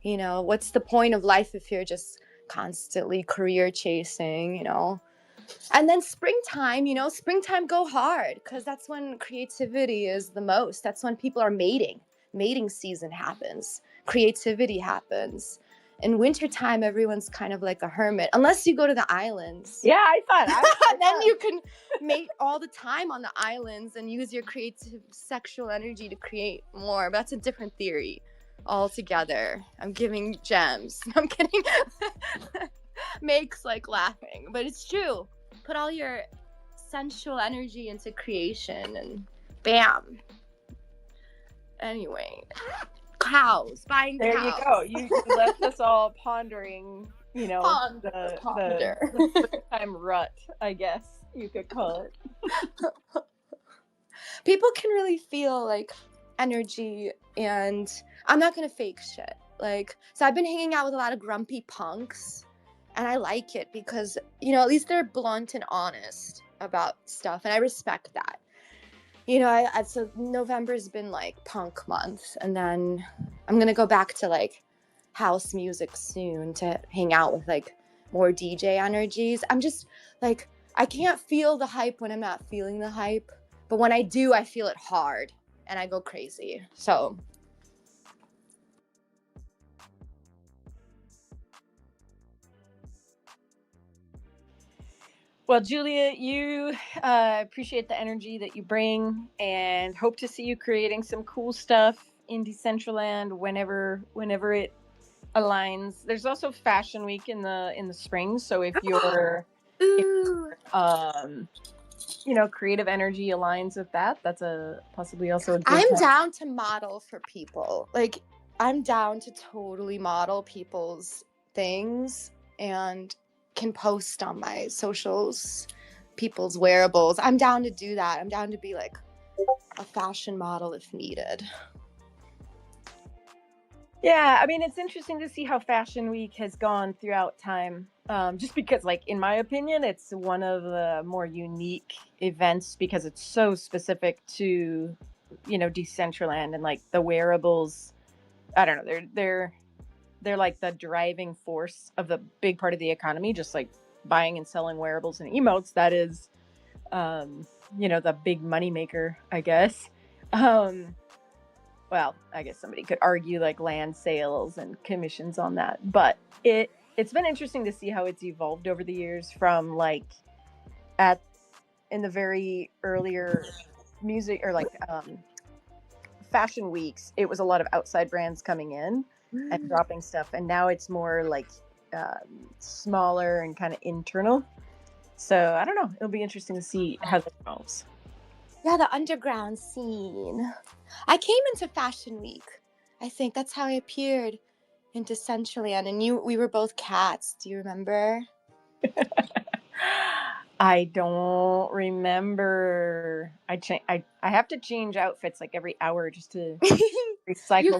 you know, what's the point of life if you're just constantly career chasing, you know? And then springtime, you know, springtime, go hard, because that's when creativity is the most. That's when people are mating season happens, creativity happens. In wintertime, everyone's kind of like a hermit, unless you go to the islands. Yeah, I thought then you can mate all the time on the islands and use your creative sexual energy to create more. But that's a different theory altogether. I'm giving gems. I'm kidding. Makes like laughing, but it's true. Put all your sensual energy into creation and bam. Anyway, buying there cows. you go. You left us all pondering, you know, Ponder. the springtime rut, I guess you could call it. People can really feel like energy, and I'm not gonna fake shit. Like, so I've been hanging out with a lot of grumpy punks, and I like it because, you know, at least they're blunt and honest about stuff, and I respect that. You know, so November's been like punk month, and then I'm gonna go back to like house music soon to hang out with like more DJ energies. I'm just like, I can't feel the hype when I'm not feeling the hype, but when I do, I feel it hard and I go crazy. So Well, Julia, you appreciate the energy that you bring, and hope to see you creating some cool stuff in Decentraland whenever it aligns. There's also Fashion Week in the spring, so if your you know, creative energy aligns with that, that's a possibly also a good I'm time. down to model for people. Like, I'm down to totally model people's things and can post on my socials people's wearables. I'm down to do that. I'm down to be like a fashion model if needed. Yeah, I mean, it's interesting to see how Fashion Week has gone throughout time. Just because, like, in my opinion, it's one of the more unique events because it's so specific to, Decentraland and like the wearables. I don't know. They're like the driving force of the big part of the economy, just like buying and selling wearables and emotes. That is, the big money maker, I guess. Um, well, I guess somebody could argue like land sales and commissions on that, but it's been interesting to see how it's evolved over the years from like at in the very earlier music or like fashion weeks, it was a lot of outside brands coming in and dropping stuff, and now it's more like smaller and kind of internal. So I don't know. It'll be interesting to see how that evolves. Yeah, the underground scene. I came into Fashion Week. I think that's how I appeared into Decentraland, and we were both cats. Do you remember? I don't remember. I have to change outfits like every hour just to recycle.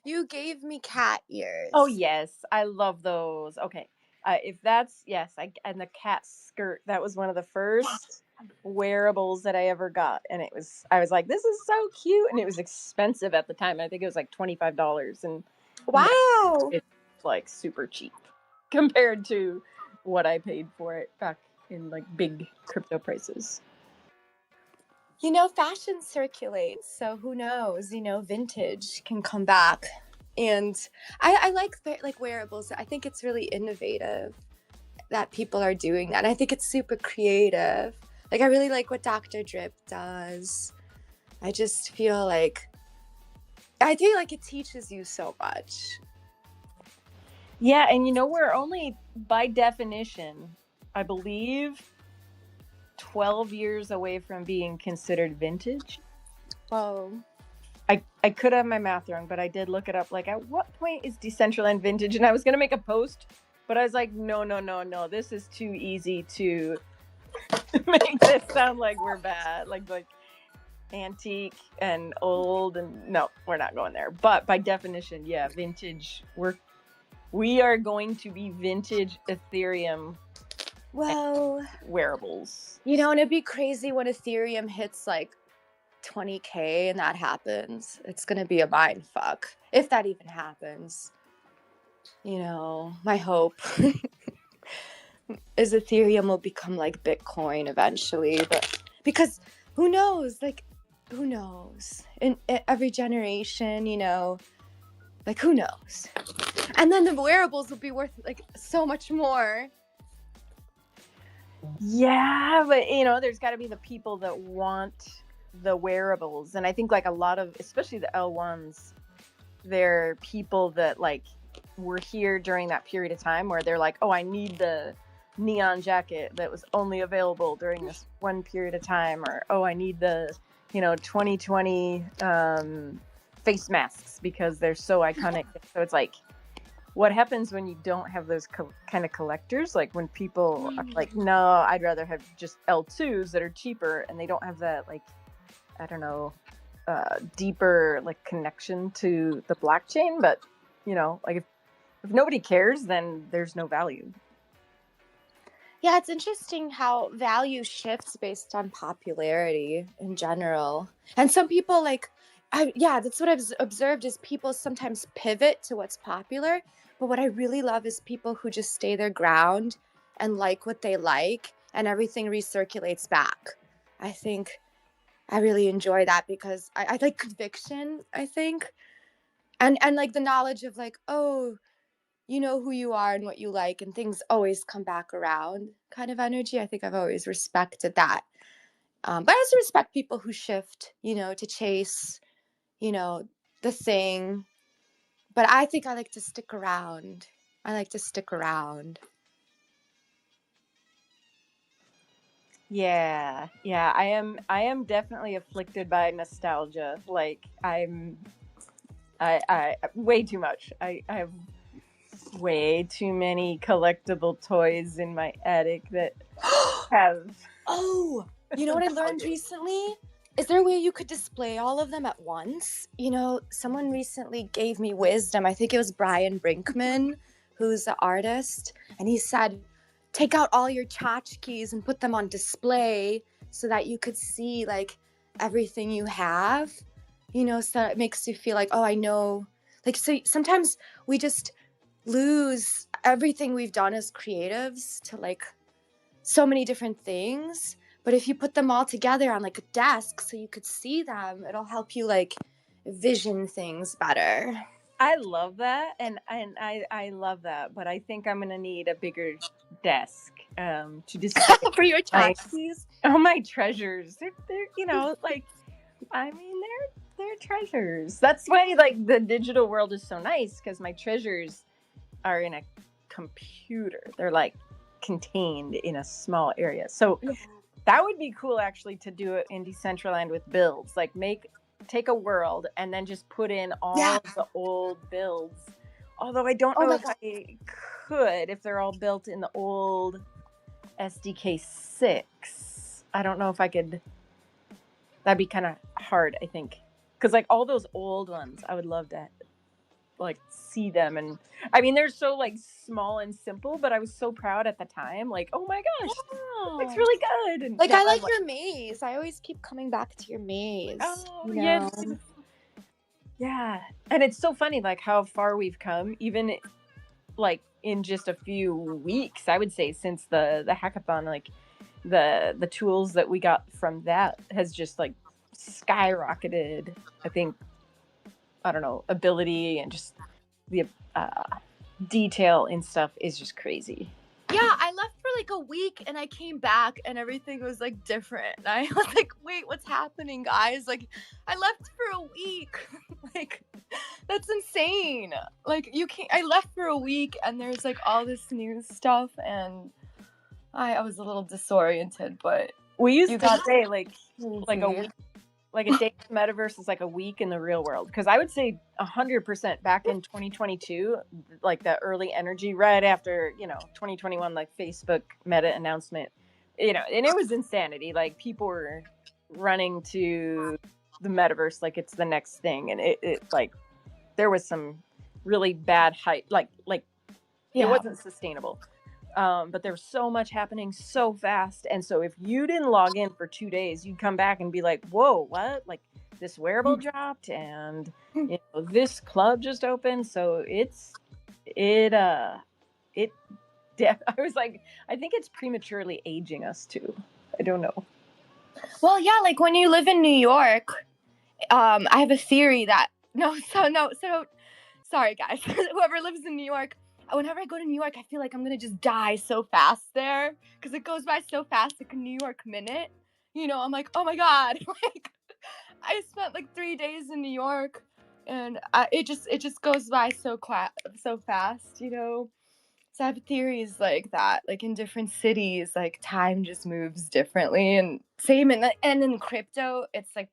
You gave me cat ears. Oh yes, I love those. Okay, if that's yes, and the cat skirt, that was one of the first wearables that I ever got, and I was like, this is so cute, and it was expensive at the time. I think it was like $25, and wow, it's like super cheap compared to what I paid for it back in like big crypto prices. Fashion circulates, so who knows? Vintage can come back, and I like wearables. I think it's really innovative that people are doing that. And I think it's super creative. Like I really like what Dr. Drip does. I just feel like it teaches you so much. Yeah, and we're only by definition, I believe, 12 years away from being considered vintage. Whoa. I could have my math wrong, but I did look it up. Like, at what point is Decentraland vintage? And I was going to make a post, but I was like, no. This is too easy to make this sound like we're bad. Like antique and old. And no, we're not going there. But by definition, yeah, vintage. We are going to be vintage Ethereum. Well, wearables. And it'd be crazy when Ethereum hits like 20K and that happens. It's going to be a mind fuck if that even happens. My hope is Ethereum will become like Bitcoin eventually, but because who knows? Like, who knows? In every generation, like who knows? And then the wearables will be worth like so much more. Yeah, but there's got to be the people that want the wearables, and I think like a lot of, especially the L1s, they're people that like were here during that period of time where they're like, oh, I need the neon jacket that was only available during this one period of time, or oh, I need the 2020 face masks because they're so iconic. So it's like, what happens when you don't have those kind of collectors? Like when people are like, no, I'd rather have just L2s that are cheaper, and they don't have that, like, I don't know, deeper like connection to the blockchain. But like if nobody cares, then there's no value. Yeah, it's interesting how value shifts based on popularity in general. And some people that's what I've observed is people sometimes pivot to what's popular. But what I really love is people who just stay their ground and like what they like, and everything recirculates back. I think I really enjoy that because I like conviction, I think. And like the knowledge of like, oh, you know who you are and what you like, and things always come back around kind of energy. I think I've always respected that. But I also respect people who shift, to chase, the thing. But I think I like to stick around. Yeah, I am definitely afflicted by nostalgia. Like I way too much. I have way too many collectible toys in my attic that have. Oh, you know what I learned recently? Is there a way you could display all of them at once? You know, someone recently gave me wisdom. I think it was Brian Brinkman, who's an artist, and he said, take out all your tchotchkes and put them on display so that you could see like everything you have. You know, so it makes you feel like, oh, I know. Like, so sometimes we just lose everything we've done as creatives to like so many different things, but if you put them all together on like a desk so you could see them, it'll help you like vision things better. I love that, and I love that, but I think I'm gonna need a bigger desk to display For your my tchotchkes. my treasures. They're you know like I mean they're treasures. That's why like the digital world is so nice because my treasures are in a computer. They're like contained in a small area. So that would be cool actually to do it in Decentraland with builds. Like take a world and then just put in all of the old builds. Although I don't know if I could if they're all built in the old SDK 6. I don't know if I could. That'd be kind of hard, I think. Because like all those old ones, I would love to like see them, and I mean they're so like small and simple, but I was so proud at the time, like, oh my gosh, it's really good. And like I like your maze. I always keep coming back to your maze. Oh yeah, and it's so funny like how far we've come, even like in just a few weeks, I would say, since the hackathon. Like the tools that we got from that has just like skyrocketed. I think, I don't know, ability and just the detail and stuff is just crazy. Yeah, I left for like a week and I came back and everything was like different. And I was like, wait, what's happening, guys? Like, I left for a week. Like, that's insane. Like, I left for a week and there's like all this new stuff, and I was a little disoriented, but we used to say like a week. Like a day in the metaverse is like a week in the real world. Because I would say 100% back in 2022, like the early energy right after, 2021, like Facebook Meta announcement, and it was insanity. Like people were running to the metaverse like it's the next thing. And it like, there was some really bad hype, like it wasn't sustainable. But there was so much happening so fast. And so if you didn't log in for 2 days, you'd come back and be like, whoa, what? Like this wearable dropped and this club just opened. So I was like, I think it's prematurely aging us too. I don't know. Well, yeah, like when you live in New York, I have a theory that, sorry guys, whoever lives in New York, whenever I go to New York, I feel like I'm gonna just die so fast there because it goes by so fast, like a New York minute. I'm like, oh my god, like I spent like 3 days in New York, and it just goes by so fast, So I have theories like that, like in different cities, like time just moves differently, and same in crypto, it's like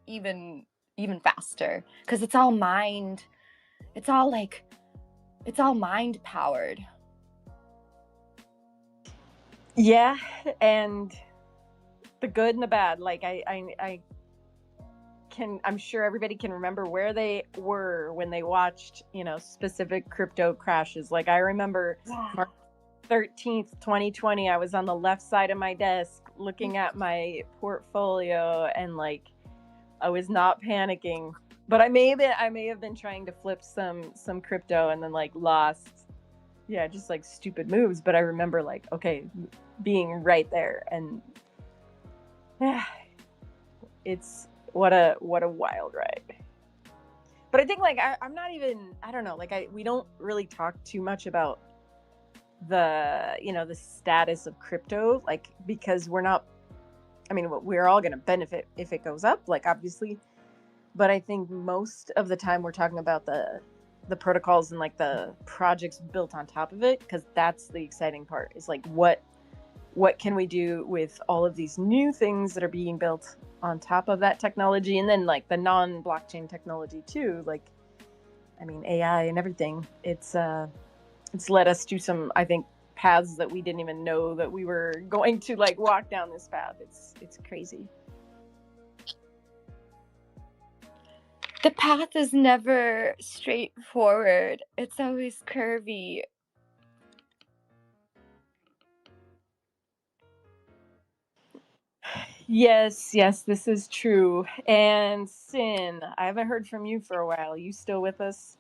even faster because it's all mind. It's all mind powered. Yeah, and the good and the bad. Like I'm sure everybody can remember where they were when they watched, specific crypto crashes. Like I remember March 13th, 2020, I was on the left side of my desk looking at my portfolio and like I was not panicking. But I may have been trying to flip some crypto and then like lost, just like stupid moves. But I remember like, okay, being right there, and it's what a wild ride. But I think like I'm not even, I don't know, like we don't really talk too much about the the status of crypto, like because we're all going to benefit if it goes up, like obviously. But I think most of the time we're talking about the protocols and like the projects built on top of it, because that's the exciting part, is like what can we do with all of these new things that are being built on top of that technology, and then like the non-blockchain technology too. Like I mean, AI and everything. It's led us to some, I think, paths that we didn't even know that we were going to like walk down this path. It's crazy. The path is never straightforward. It's always curvy. Yes, yes, this is true. And Sin, I haven't heard from you for a while. You still with us?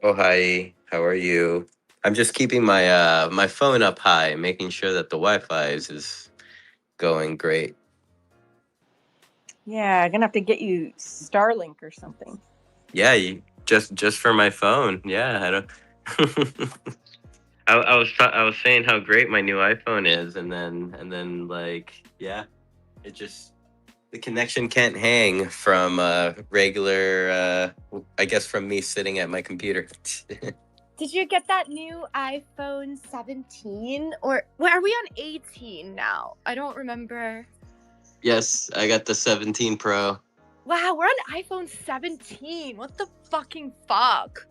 Oh hi, how are you? I'm just keeping my phone up high, making sure that the Wi-Fi is going great. Yeah, I'm gonna have to get you Starlink or something. Yeah, just for my phone. Yeah, I don't. I was saying how great my new iPhone is, and then like yeah, it just the connection can't hang from regular. I guess from me sitting at my computer. Did you get that new iPhone 17? Or well, are we on 18 now? I don't remember. Yes, I got the 17 Pro. Wow, we're on iPhone 17. What the fucking fuck?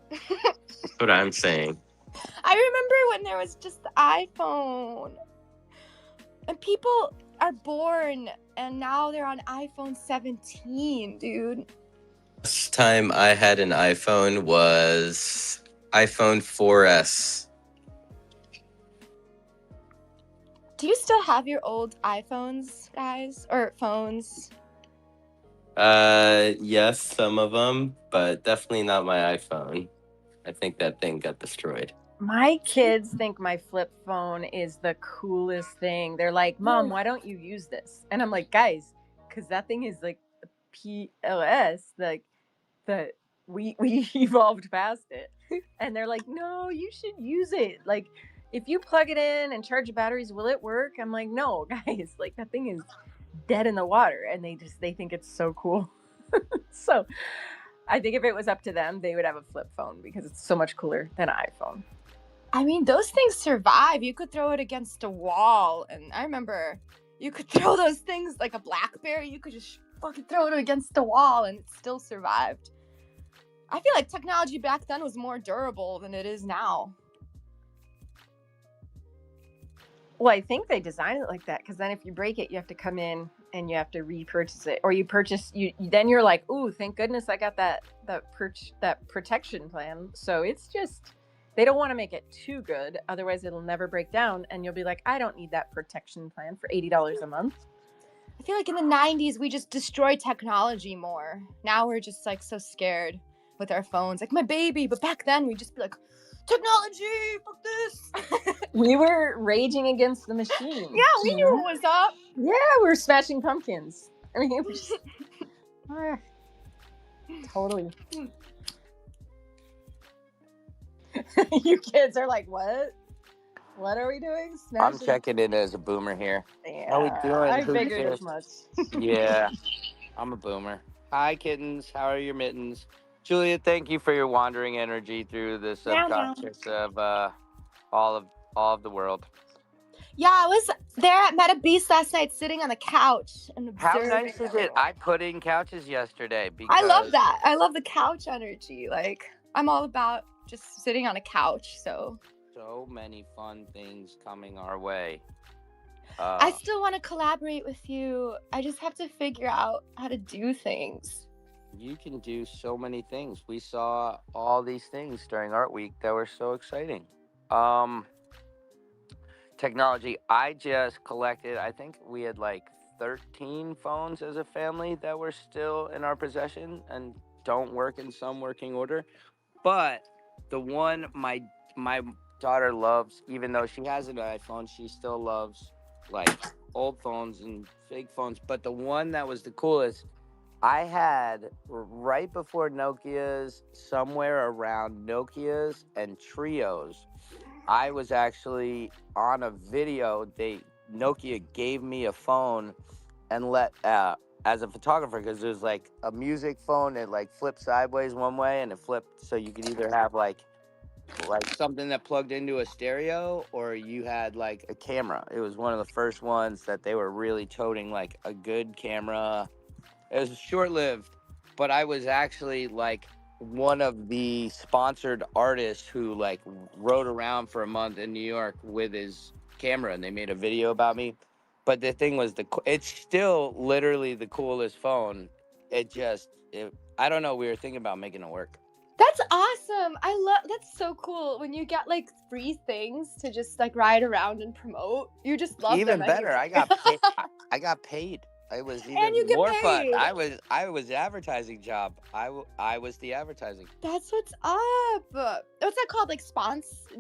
That's what I'm saying. I remember when there was just the iPhone. And people are born and now they're on iPhone 17, dude. Last time I had an iPhone was iPhone 4S. Do you still have your old iPhones, guys? Or phones? Yes, some of them, but definitely not my iPhone. I think that thing got destroyed. My kids think my flip phone is the coolest thing. They're like, "Mom, why don't you use this?" And I'm like, "Guys, because that thing is like PLS, like that we evolved past it." And they're like, "No, you should use it. Like, if you plug it in and charge the batteries, will it work?" I'm like, "No, guys, like that thing is dead in the water," and they think it's so cool. So I think if it was up to them, they would have a flip phone because it's so much cooler than an iPhone. I mean, those things survive. You could throw it against a wall. And I remember you could throw those things like a Blackberry. You could just fucking throw it against the wall and it still survived. I feel like technology back then was more durable than it is now. Well, I think they designed it like that because then if you break it, you have to come in and you have to repurchase it, or you purchase you. Then you're like, "Ooh, thank goodness I got that protection plan." So it's just they don't want to make it too good, otherwise it'll never break down, and you'll be like, "I don't need that protection plan for $80 a month." I feel like in the 90s, we just destroyed technology more. Now we're just like so scared with our phones. Like my baby. But back then, we'd just be like, technology, fuck this. We were raging against the machine. Yeah, we knew what was up. Yeah, we were smashing pumpkins. I mean, it was just, totally. You kids are like, what? What are we doing? I'm checking in as a boomer here. Yeah, How we doing? I Who figured cares? as much. Yeah, I'm a boomer. Hi, kittens. How are your mittens? Julia, thank you for your wandering energy through the subconscious of all of the world. Yeah, I was there at Meta Beast last night sitting on the couch and observing. How nice is it? I put in couches yesterday because I love that. I love the couch energy. Like, I'm all about just sitting on a couch, so many fun things coming our way. I still want to collaborate with you. I just have to figure out how to do things. You can do so many things. We saw all these things during Art Week that were so exciting. Technology. I just collected, I think we had like 13 phones as a family that were still in our possession and don't work in some working order. But the one my daughter loves, even though she has an iPhone, she still loves like old phones and fake phones. But the one that was the coolest, I had right before Nokia's, somewhere around Nokia's and Trios. I was actually on a video. Nokia gave me a phone and let as a photographer, because it was like a music phone. It like flipped sideways one way and it flipped so you could either have like something that plugged into a stereo, or you had like a camera. It was one of the first ones that they were really toting like a good camera. It was short-lived, but I was actually like one of the sponsored artists who like rode around for a month in New York with his camera, and they made a video about me. But the thing was, it's still literally the coolest phone. I don't know. We were thinking about making it work. That's awesome. That's so cool when you get like free things to just like ride around and promote. You just love them Even better, anyway. I got paid. I got paid. It was And you even get more fun. paid. I was advertising job. I was the advertising. That's what's up. What's that called? Like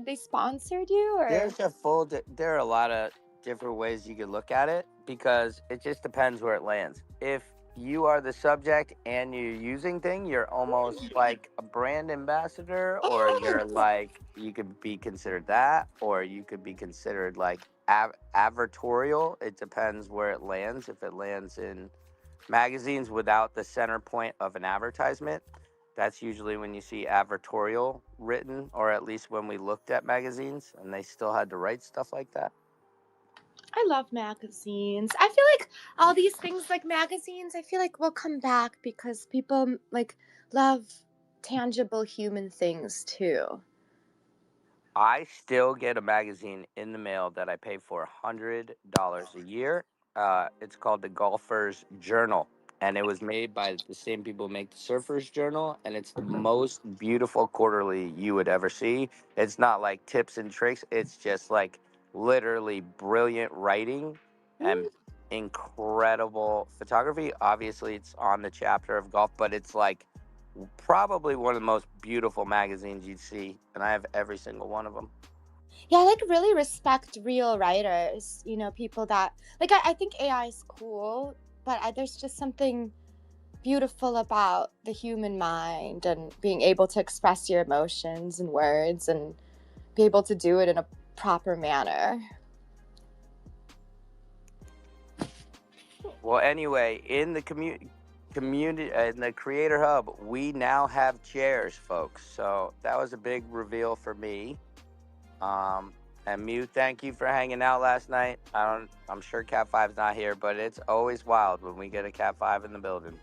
they sponsored you or? There are a lot of different ways you could look at it because it just depends where it lands. If you are the subject and you're using thing, you're almost like a brand ambassador, or you're like, you could be considered that, or you could be considered like advertorial. It depends where it lands. If it lands in magazines without the center point of an advertisement, that's usually when you see advertorial written, or at least when we looked at magazines and they still had to write stuff like that. I love magazines. I feel like all these things like magazines, I feel like will come back because people like love tangible human things too. I still get a magazine in the mail that I pay for $100 a year. It's called the Golfer's Journal, and it was made by the same people who make the Surfer's Journal, and it's the most beautiful quarterly you would ever see. It's not like tips and tricks. It's just like literally brilliant writing and incredible photography. Obviously, it's on the chapter of golf, but it's like probably one of the most beautiful magazines you'd see, and I have every single one of them. Yeah, I like really respect real writers, you know, people that like I think AI is cool, but there's just something beautiful about the human mind and being able to express your emotions in words and be able to do it in a proper manner. Well, anyway, in the community in the creator hub, we now have chairs, folks, so that was a big reveal for me. And Mew, thank you for hanging out last night. I'm sure Cat 5's not here, but it's always wild when we get a Cat 5 in the building.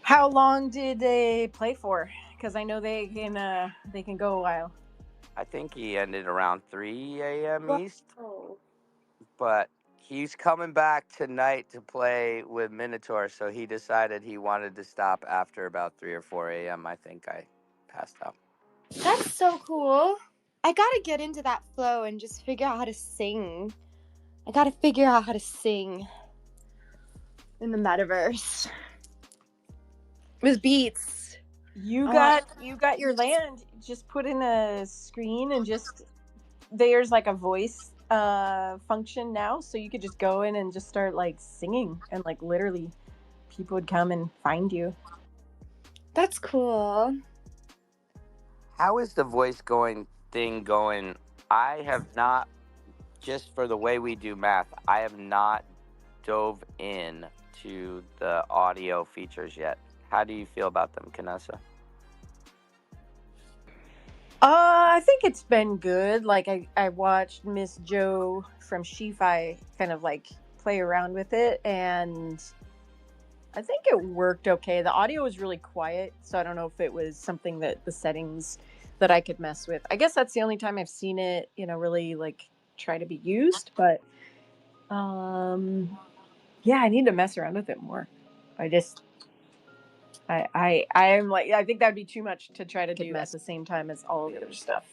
How long did they play for? Because I know they can go a while. I think he ended around 3 a.m. East, Oh. but he's coming back tonight to play with Minotaur, so he decided he wanted to stop after about 3 or 4 a.m. I think I passed out. That's so cool. I gotta get into that flow and just figure out how to sing. I gotta figure out how to sing in the metaverse with beats. You got your land. Just put in a screen and just there's like a voice function now, so you could just go in and just start like singing, and like literally people would come and find you. That's cool. How is the voice thing going? I have not, just for the way we do math, I have not dove in to the audio features yet. How do you feel about them, Kanessa? I think it's been good. Like I watched Miss Joe from Shi-Fi kind of like play around with it, and I think it worked okay. The audio was really quiet, so I don't know if it was something that the settings that I could mess with. I guess that's the only time I've seen it, really like try to be used, but yeah, I need to mess around with it more. I'm like, I think that'd be too much to try to do at the same time as all of the other stuff.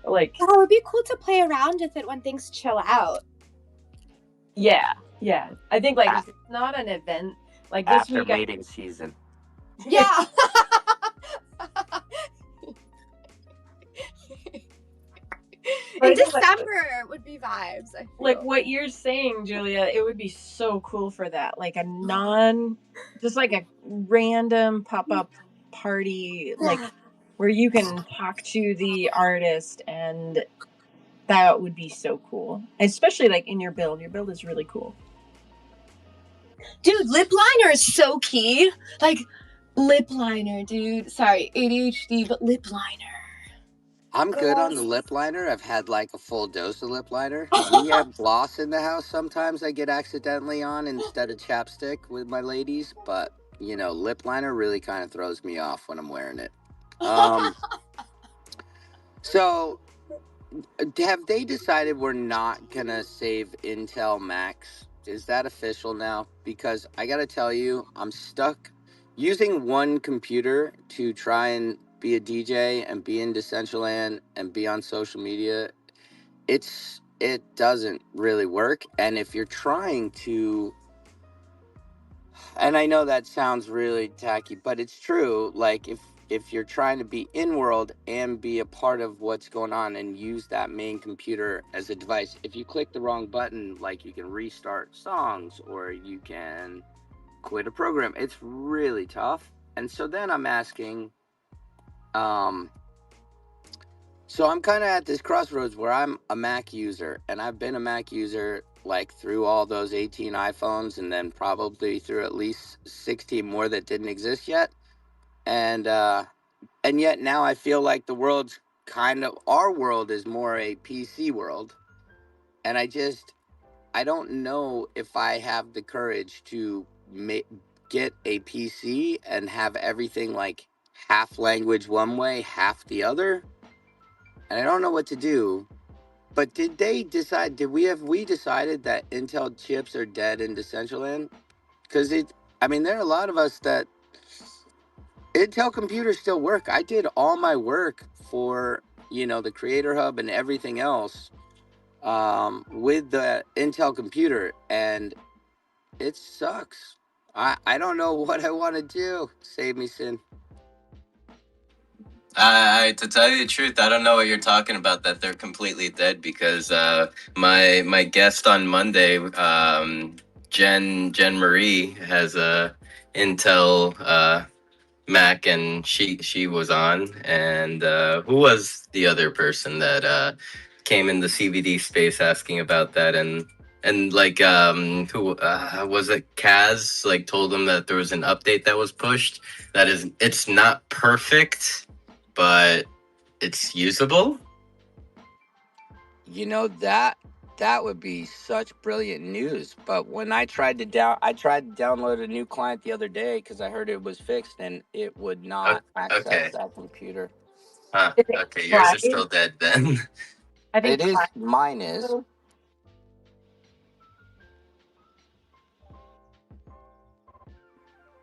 Like, oh, it would be cool to play around with it when things chill out. Yeah. I think like if it's not an event like this after week, mating season. Yeah. In December would be vibes. I feel. Like what you're saying, Julia, it would be so cool for that. Like just like a random pop-up party, like where you can talk to the artist, and that would be so cool. Especially like in your build. Your build is really cool. Dude, lip liner is so key. Like lip liner, dude. Sorry, ADHD, but lip liner. I'm good on the lip liner. I've had like a full dose of lip liner. We have gloss in the house. Sometimes I get accidentally on instead of chapstick with my ladies, but lip liner really kind of throws me off when I'm wearing it. Um, so have they decided we're not gonna save Intel Max? Is that official now? Because I gotta tell you, I'm stuck using one computer to try and be a DJ and be in Decentraland and be on social media. It doesn't really work. And if you're trying to, and I know that sounds really tacky, but it's true. Like if you're trying to be in world and be a part of what's going on and use that main computer as a device, if you click the wrong button, like you can restart songs or you can quit a program. It's really tough. And so then I'm asking, um, so I'm kind of at this crossroads where I'm a Mac user, and I've been a Mac user like through all those 18 iPhones, and then probably through at least 16 more that didn't exist yet. And yet now I feel like the world's kind of our world is more a PC world, and I don't know if I have the courage to get a PC and have everything like half language one way, half the other, and I don't know what to do. But did they decide? Have we decided that Intel chips are dead in Decentraland? Because I mean, there are a lot of us that Intel computers still work. I did all my work for the Creator Hub and everything else with the Intel computer, and it sucks. I don't know what I want to do. Save me, Sin. To tell you the truth, I don't know what you're talking about. That they're completely dead because my guest on Monday, Jen Marie, has a Intel Mac, and she was on. And who was the other person that came in the CBD space asking about that? And like who was it? Kaz like told him that there was an update that was pushed. It's not perfect, but it's usable. That would be such brilliant news. But when I tried to download a new client the other day because I heard it was fixed and it would not access Okay. that computer. Huh. Okay, yours is still dead then. I think Mine is.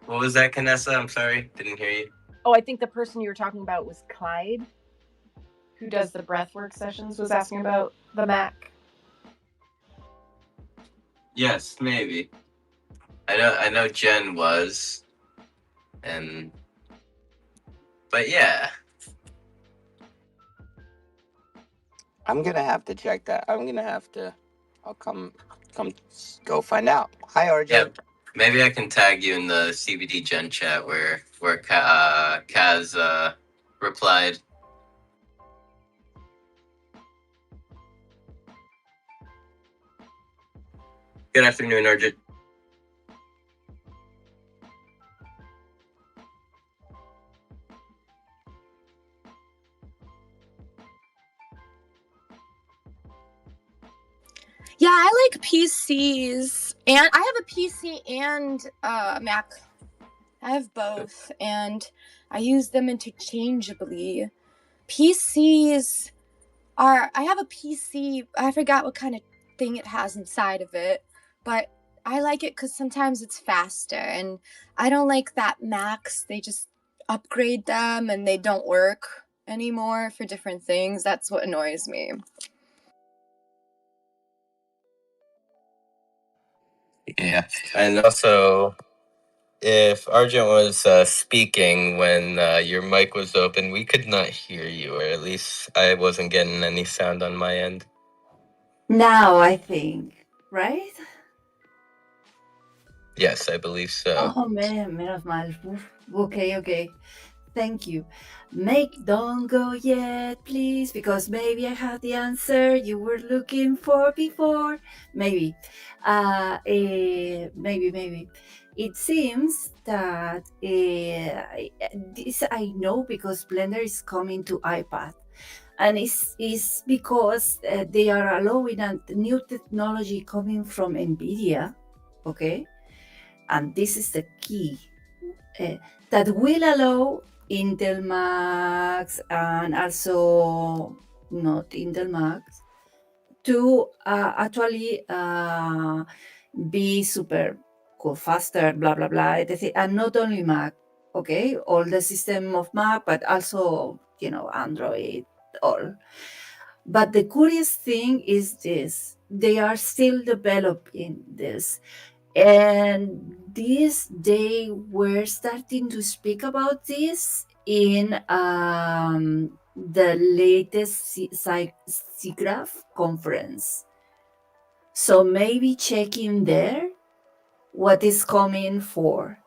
What was that, Canessa? I'm sorry, didn't hear you. Oh, I think the person you were talking about was Clyde, who does the breathwork sessions, was asking about the Mac. Yes, maybe. I know Jen was, but yeah. I'm gonna have to check that. I'll come go find out. Hi, RJ. Yeah, maybe I can tag you in the CBD Gen chat where Kaz replied. Good afternoon, Arjun. Yeah, I like PCs, and I have a PC and Mac. I have both, and I use them interchangeably. PCs I have a PC. I forgot what kind of thing it has inside of it, but I like it because sometimes it's faster, and I don't like that Macs. They just upgrade them and they don't work anymore for different things. That's what annoys me. Yeah, and also, if Argent was speaking when your mic was open, we could not hear you, or at least I wasn't getting any sound on my end. Now I think, right? Yes, I believe so. Oh man, menos mal. Oof. Okay. Thank you. Don't go yet, please, because maybe I have the answer you were looking for before. Maybe. Maybe. It seems that this I know because Blender is coming to iPad. And it's because they are allowing a new technology coming from NVIDIA, okay? And this is the key, that will allow Intel Max and also not Intel Max to actually be super cool, faster, blah blah blah, etc. And not only Mac, okay, all the system of Mac, but also Android, all. But the curious thing is this: they are still developing this, and this they were starting to speak about this in the latest SIGGRAPH conference. So maybe check in there what is coming for.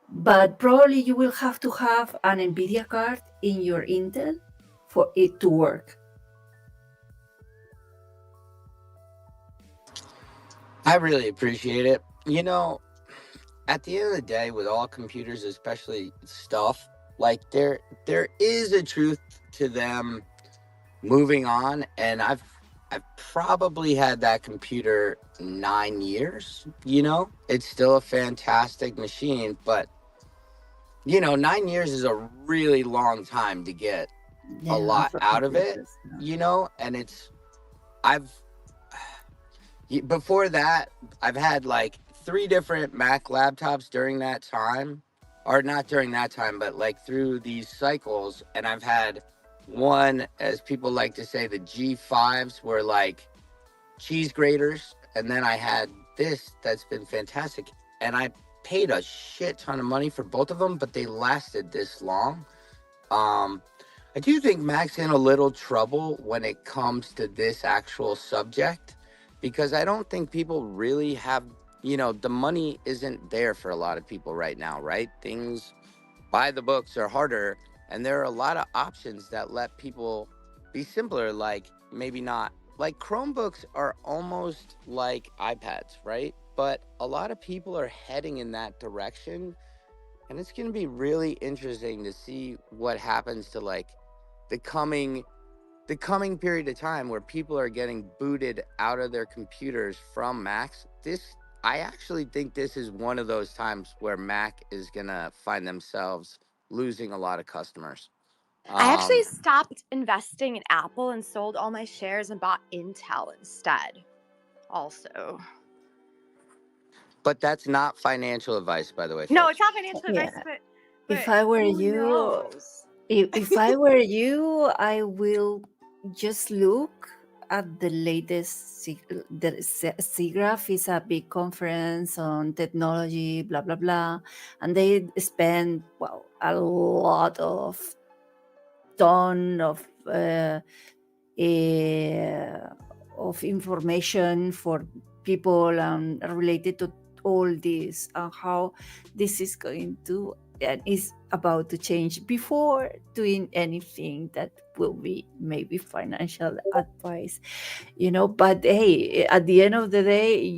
But probably you will have to have an NVIDIA card in your Intel for it to work. I really appreciate it. At the end of the day, with all computers, especially stuff, like there is a truth to them moving on, and I've probably had that computer 9 years. It's still a fantastic machine, but 9 years is a really long time to get a Yeah, lot for out of it. computers. Yeah. And I've before that, I've had like three different Mac laptops during that time, or not during that time, but like through these cycles. And I've had one, as people like to say, the G5s were like cheese graters. And then I had this that's been fantastic. And I paid a shit ton of money for both of them, but they lasted this long. Um, I do think Mac's in a little trouble when it comes to this actual subject, because I don't think people really have, the money isn't there for a lot of people right now, right? Things by the books are harder, and there are a lot of options that let people be simpler, like maybe not. Like Chromebooks are almost like iPads, right? But a lot of people are heading in that direction, and it's going to be really interesting to see what happens to like the coming the coming period of time where people are getting booted out of their computers from Macs. I actually think this is one of those times where Mac is going to find themselves losing a lot of customers. I actually um stopped investing in Apple and sold all my shares and bought Intel instead. Also, but that's not financial advice, by the way, no, it's folks. not financial advice, Yeah. If but I were who you, knows? if I were you, I will just look at the latest. The SIGGRAPH is a big conference on technology, blah blah blah, and they spend a lot of ton uh, of information for people related to all this and how this is going to and is about to change before doing anything that will be maybe financial advice. But hey, at the end of the day,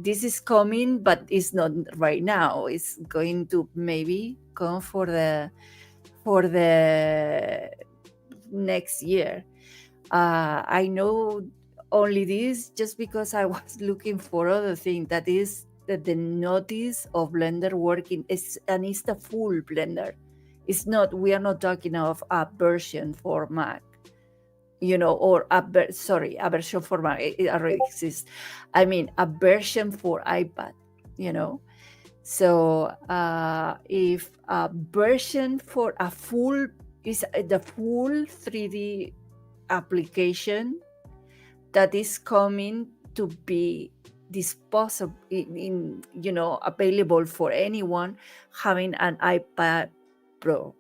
this is coming, but it's not right now. It's going to maybe come for the next year. I know only this just because I was looking for other thing, that is that the notice of Blender working is, and it's the full Blender. It's not, we are not talking of a version for Mac, or a version for Mac. It already exists. I mean, a version for iPad, you know. So if a version for a full is the full 3D application that is coming to be disposable available for anyone having an iPad Pro,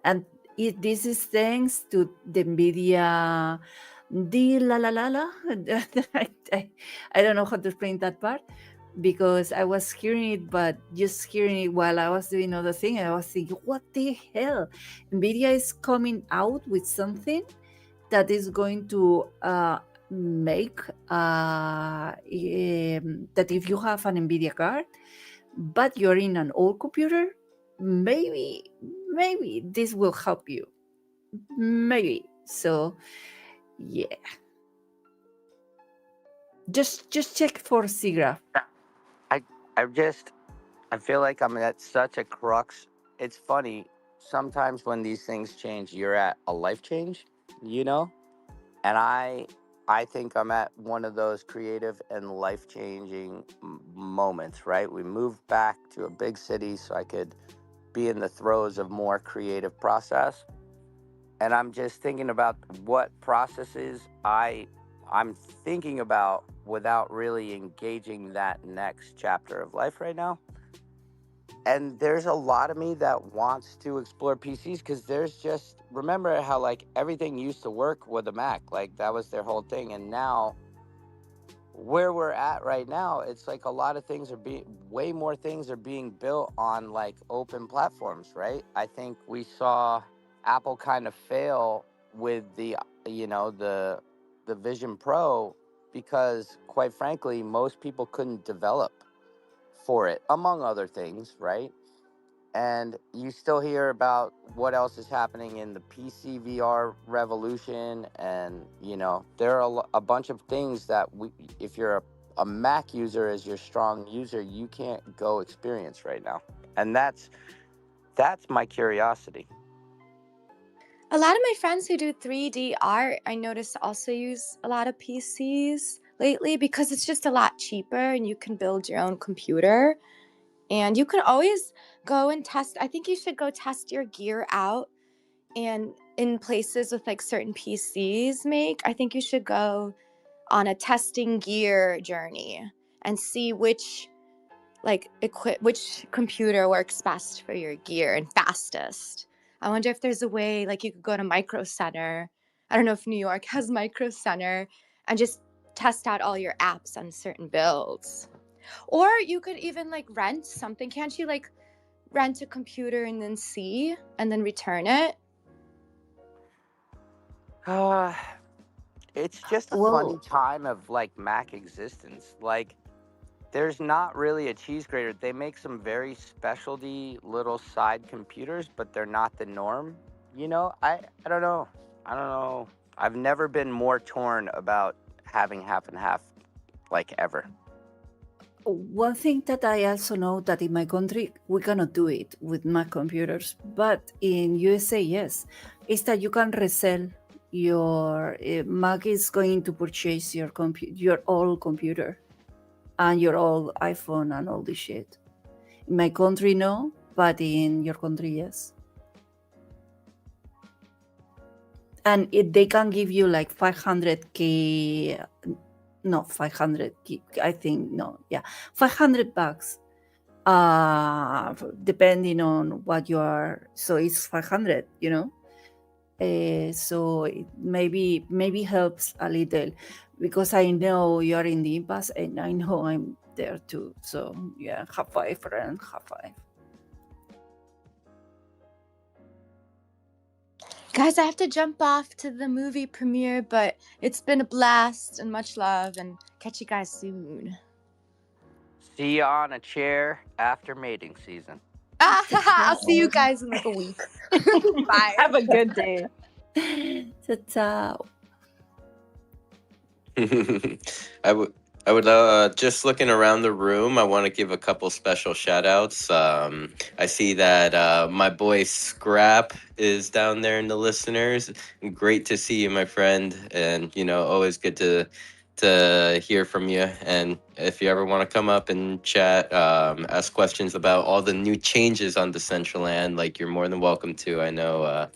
and this is thanks to the NVIDIA la. I don't know how to explain that part, because I was hearing it, but just hearing it while I was doing other thing, I was thinking, what the hell? NVIDIA is coming out with something that is going to make that if you have an NVIDIA card, but you're in an old computer, maybe this will help you. maybe. So yeah, just check for SIGGRAPH. I I just I feel like I'm at such a crux. It's funny sometimes when these things change, you're at a life change, you know, and I think I'm at one of those creative and life changing moments. Right, we moved back to a big city so I could be in the throes of more creative process, and I'm just thinking about what processes I'm thinking about without really engaging that next chapter of life right now. And there's a lot of me that wants to explore PCs because there's just remember how like everything used to work with a Mac, like that was their whole thing, and now where we're at right now, it's like a lot of things are being way more things are being built on like open platforms, right? I think we saw Apple kind of fail with the the Vision Pro because quite frankly, most people couldn't develop for it, among other things, right? And you still hear about what else is happening in the PC VR revolution, and there are a bunch of things that if you're a Mac user as your strong user, you can't go experience right now, and that's my curiosity. A lot of my friends who do 3D art, I notice also use a lot of PCs lately because it's just a lot cheaper and you can build your own computer. And you can always go and test. I think you should go test your gear out and in places with like certain PCs make. I think you should go on a testing gear journey and see which computer works best for your gear and fastest. I wonder if there's a way like you could go to Micro Center. I don't know if New York has Micro Center and just test out all your apps on certain builds. Or you could even like rent something. Can't you like rent a computer and then see and then return it? uh, it's just a funny Well, time of like Mac existence. Like there's not really a cheese grater. They make some very specialty little side computers, but they're not the norm. I don't know. I don't know. I've never been more torn about having half and half like ever. one thing that I also know that in my country we cannot do it with Mac computers, but in USA, yes, is that you can resell your Mac is going to purchase your old computer and your old iPhone and all this shit. In my country, no, but in your country, yes. And they can give you like 500K, no, 500, I think, no, yeah, $500 depending on what you are. So it's 500, so it maybe helps a little because I know you're in the impasse and I know I'm there too. So yeah, high five, friend, high five. Guys, I have to jump off to the movie premiere, but it's been a blast and much love and catch you guys soon. See you on a chair after mating season. I'll see you guys in like a week. Bye. Have a good day. Ta-ta. I would just looking around the room, I want to give a couple special shout outs. I see that my boy Scrap is down there in the listeners. Great to see you, my friend, and always good to hear from you. And if you ever want to come up and chat, ask questions about all the new changes on Decentraland, like you're more than welcome to. I know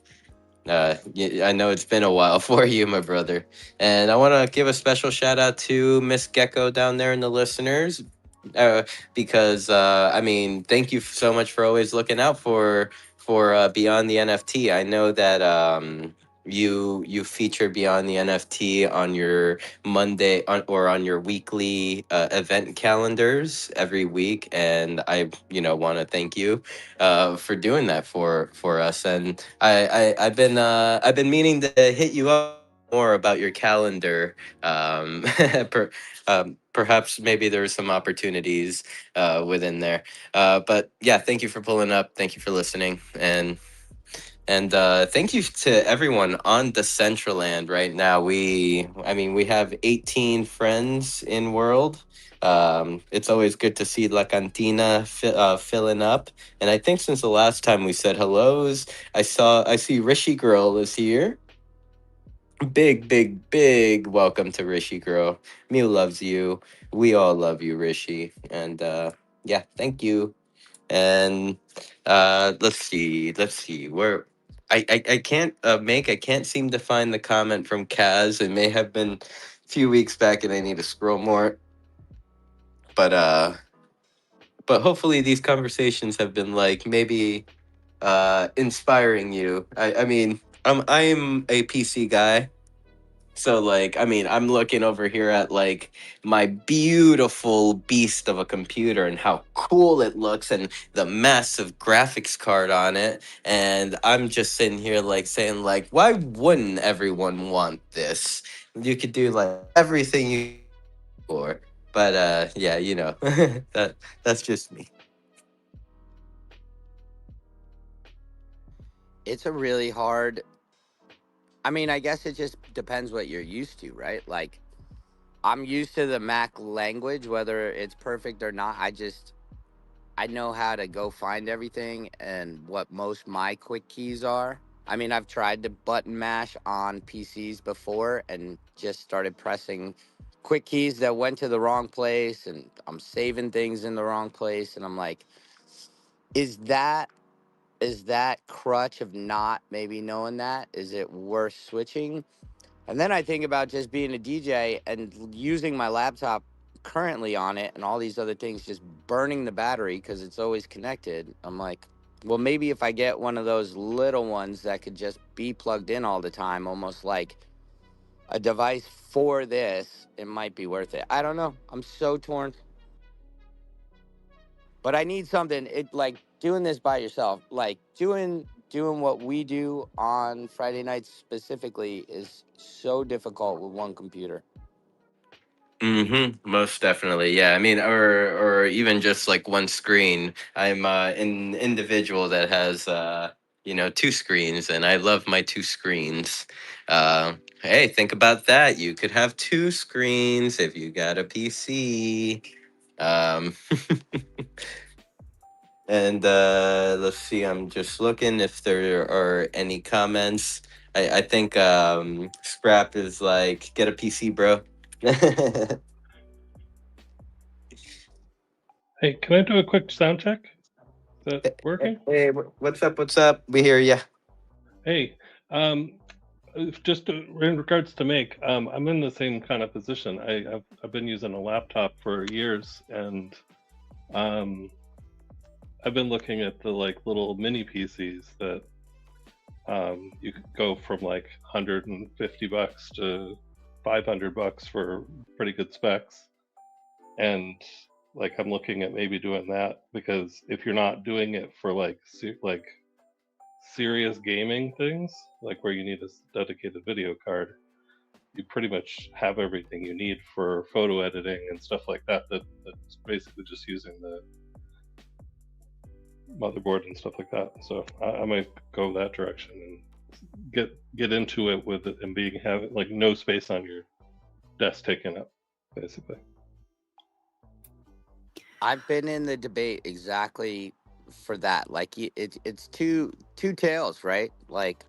it's been a while for you, my brother. And I want to give a special shout out to Miss Gecko down there and the listeners. Because I mean, thank you so much for always looking out for Beyond the NFT. I know that you feature Beyond the NFT on your or on your weekly event calendars every week, and I want to thank you for doing that for us. And I've been meaning to hit you up more about your calendar. Per, Perhaps maybe there's some opportunities within there. But yeah, thank you for pulling up. Thank you for listening. And And thank you to everyone on Decentraland right now. We have 18 friends in world. It's always good to see La Cantina filling up. And I think since the last time we said hellos, I see Rishi Girl is here. Big, big, big welcome to Rishi Girl. Mew loves you. We all love you, Rishi. And yeah, thank you. And let's see where I can't seem to find the comment from Kaz. It may have been a few weeks back and I need to scroll more, but hopefully these conversations have been like maybe inspiring you. I'm a PC guy. So like, I'm looking over here at like my beautiful beast of a computer and how cool it looks and the massive graphics card on it, and I'm just sitting here like saying like, why wouldn't everyone want this? You could do like everything you could ask for. But yeah, that's just me. It's a really hard. I mean, I guess it just depends what you're used to, right? Like, I'm used to the Mac language, whether it's perfect or not. I know how to go find everything and what most my quick keys are. I mean, I've tried to button mash on PCs before and just started pressing quick keys that went to the wrong place, and I'm saving things in the wrong place, and I'm like, is that is that crutch of not maybe knowing that, is it worth switching? And then I think about just being a DJ and using my laptop currently on it and all these other things just burning the battery because it's always connected. I'm like, well, maybe if I get one of those little ones that could just be plugged in all the time, almost like a device for this, it might be worth it. I don't know. I'm so torn. But I need something. It like doing this by yourself, like doing what we do on Friday nights specifically is so difficult with one computer. Mm-hmm. Most definitely. Yeah. Or even just like one screen. I'm an individual that has two screens, and I love my two screens. Hey, think about that. You could have two screens if you got a PC. Um, and let's see. I'm just looking if there are any comments. I think Scrap is like, get a PC, bro. Hey, can I do a quick sound check? Is that working? Hey, what's up? What's up? We hear ya. Hey, um, just in regards to make, I'm in the same kind of position. I've been using a laptop for years, and um, I've been looking at the like little mini PCs that you could go from like $150 to $500 for pretty good specs, and like I'm looking at maybe doing that because if you're not doing it for like like serious gaming things, like where you need a dedicated video card, you pretty much have everything you need for photo editing and stuff like that. That's basically just using the motherboard and stuff like that. So I might go that direction and get into it with it and being having like no space on your desk taken up, basically. I've been in the debate exactly for that. Like it's two tails, right? Like,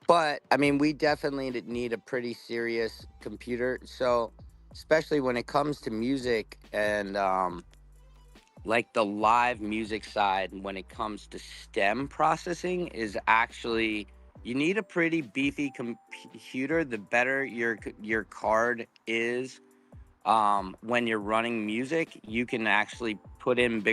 but I mean, we definitely need a pretty serious computer. So, especially when it comes to music and like the live music side, when it comes to stem processing, is actually you need a pretty beefy computer. The better your card is, when you're running music, you can actually put in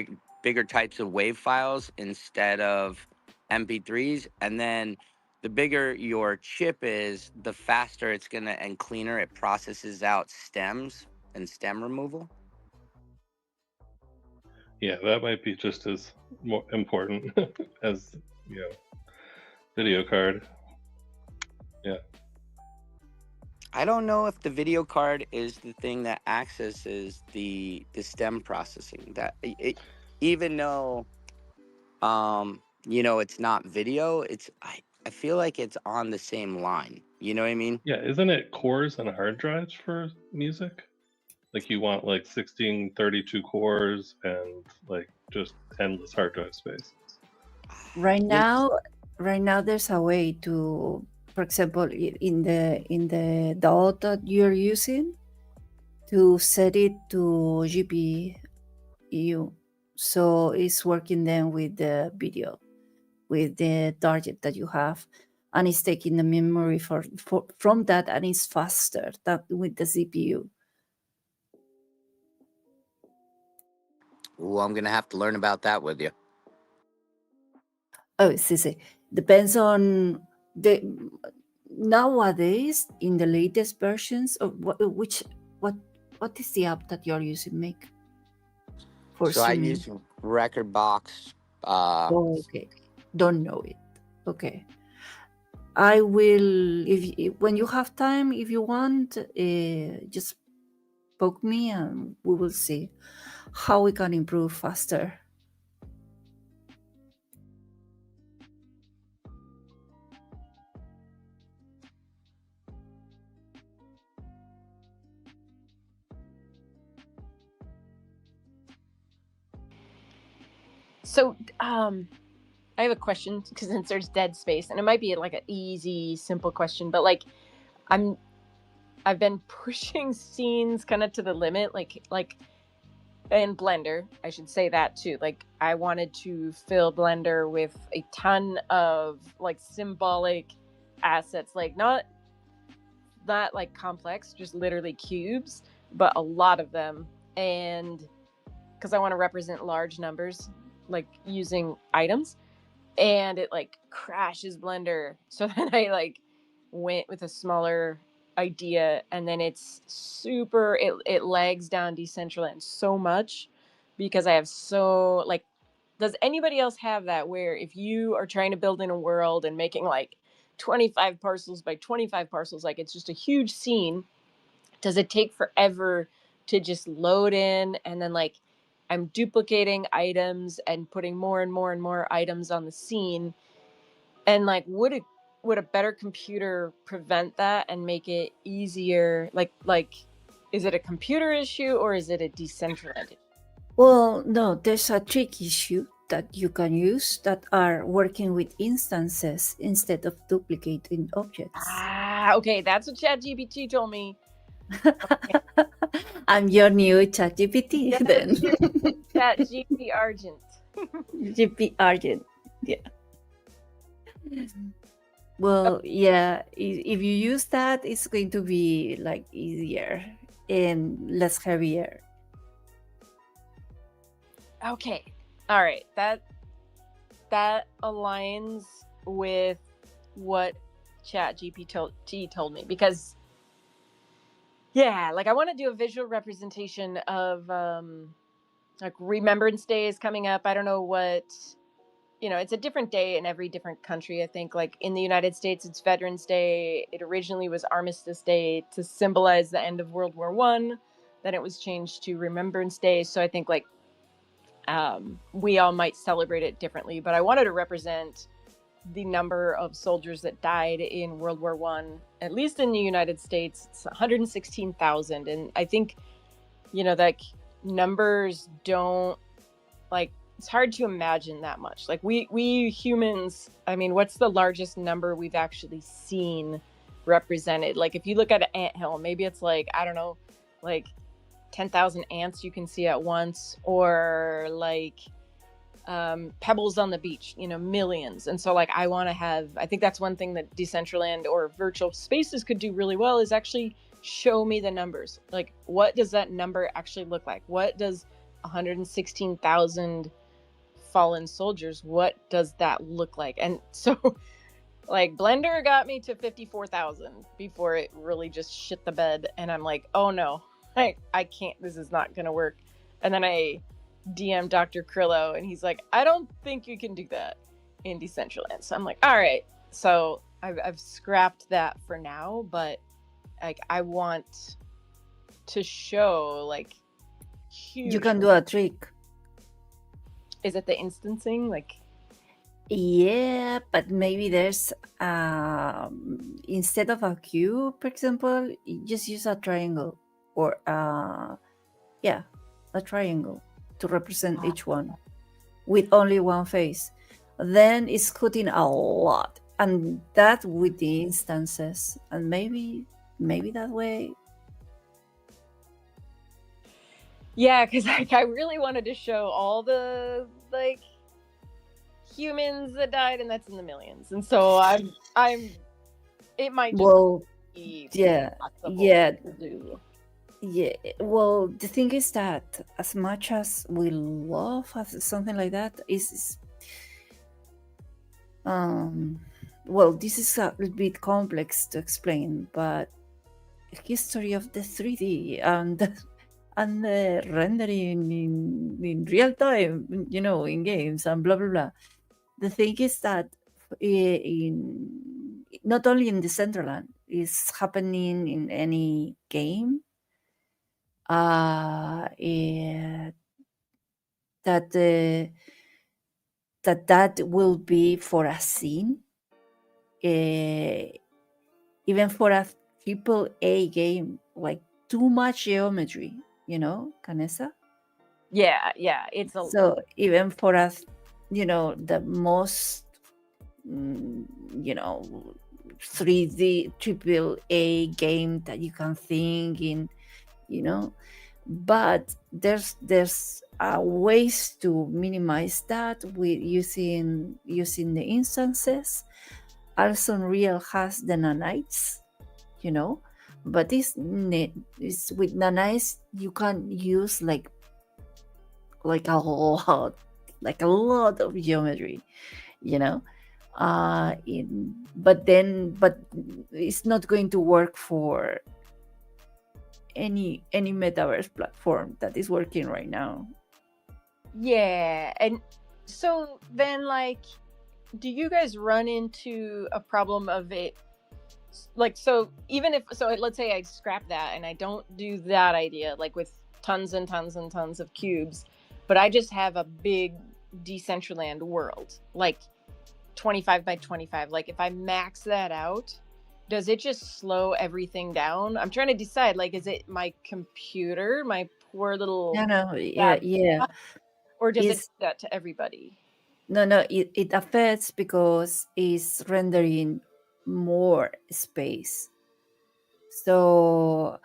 bigger types of wave files instead of MP3s. And then the bigger your chip is, the faster it's going to and cleaner it processes out stems and stem removal. Yeah, that might be just as more important as you know, video card. Yeah. I don't know if the video card is the thing that accesses the stem processing. That it, even though it's not video. I feel like it's on the same line. You know what I mean? Yeah, isn't it cores and hard drives for music? Like you want like 1632 cores and like just endless hard drive space. Right You know, now there's a way to, for example, in the DAW that you're using, to set it to GPU, so it's working then with the video, with the target that you have, and it's taking the memory from that, and it's faster than with the CPU. ooh, I'm gonna have to learn about that with you. Oh, see. Depends on the nowadays in the latest versions of what is the app that you're using, Make, for So I streaming? use Record Box. Oh, okay, don't know it. Okay, I will, if when you have time, if you want, just poke me and we will see how we can improve faster. So, I have a question because since there's dead space, and it might be like an easy, simple question, but like I've been pushing scenes kind of to the limit, like in Blender, I should say that too. Like I wanted to fill Blender with a ton of like symbolic assets, like not like complex, just literally cubes, but a lot of them, and because I want to represent large numbers, like using items, and it like crashes Blender. So then I like went with a smaller idea, and then it's super. It lags down Decentraland so much because I have so like. Does anybody else have that where if you are trying to build in a world and making like 25 parcels by 25 parcels, like it's just a huge scene, does it take forever to just load in, and then like I'm duplicating items and putting more and more and more items on the scene, and like would a better computer prevent that and make it easier, like is it a computer issue or is it a Decentraland issue? Well, no, there's a trick issue that you can use that are working with instances instead of duplicating objects. Okay, that's what ChatGPT told me. I'm your new ChatGPT Yeah, then. ChatGPT Argent. GP Argent. Yeah. Well, yeah, if you use that, it's going to be like easier and less heavier. Okay. All right. That aligns with what ChatGPT told me, because yeah, like I want to do a visual representation of like Remembrance Day is coming up. I don't know what, it's a different day in every different country. I think like in the United States it's Veterans Day. It originally was Armistice Day to symbolize the end of World War One. Then it was changed to Remembrance Day. So I think like we all might celebrate it differently, but I wanted to represent the number of soldiers that died in World War One. At least in the United States, it's 116,000, and I think like numbers don't like. It's hard to imagine that much. Like we humans, I mean, what's the largest number we've actually seen represented? Like if you look at an anthill, maybe it's like, I don't know, like 10,000 ants you can see at once, or like pebbles on the beach, millions. And so like I think that's one thing that Decentraland or virtual spaces could do really well, is actually show me the numbers. Like what does that number actually look like? What does 116,000 fallen soldiers, what does that look like? And so like Blender got me to 54,000 before it really just shit the bed, and I'm like, oh no, I can't, this is not gonna work. And then I DM Dr. Krillo, and he's like, I don't think you can do that in Decentraland. So I'm like, all right. So I've scrapped that for now, but like I want to show like huge. You can do a trick. Is it the instancing? Like Yeah, but maybe there's instead of a cube, for example, you just use a triangle or yeah, a triangle to represent each one with only one face. Then it's cutting a lot, and that with the instances, and maybe that way. Yeah, because like I really wanted to show all the like humans that died, and that's in the millions. And so I'm it might just Well, be yeah, possible yeah, to do. yeah. Well, the thing is that as much as we love something like that, is well, this is a little bit complex to explain, but history of the 3D and the rendering in real time, in games and blah blah blah. The thing is that in not only in Decentraland, is happening in any game. That that will be for a scene, uh, even for a triple A game, like too much geometry, Canessa. Yeah, it's a So even for us, the most, mm, you know, 3D triple A game that you can think in, but there's ways to minimize that with using the instances. Also, Unreal has the nanites, but it's with nanites you can use like a lot, like a lot of geometry, you know. But it's not going to work for any metaverse platform that is working right now. yeah. And so then like do you guys run into a problem of it like so even if so let's say I scrap that and I don't do that idea like with tons and tons and tons of cubes, but I just have a big Decentraland world like 25 by 25. Like if I max that out, does it just slow everything down? I'm trying to decide like is it my computer, my poor little No, yeah, bad, yeah. or does it do It's that to everybody? no, it affects because it's rendering more space. So,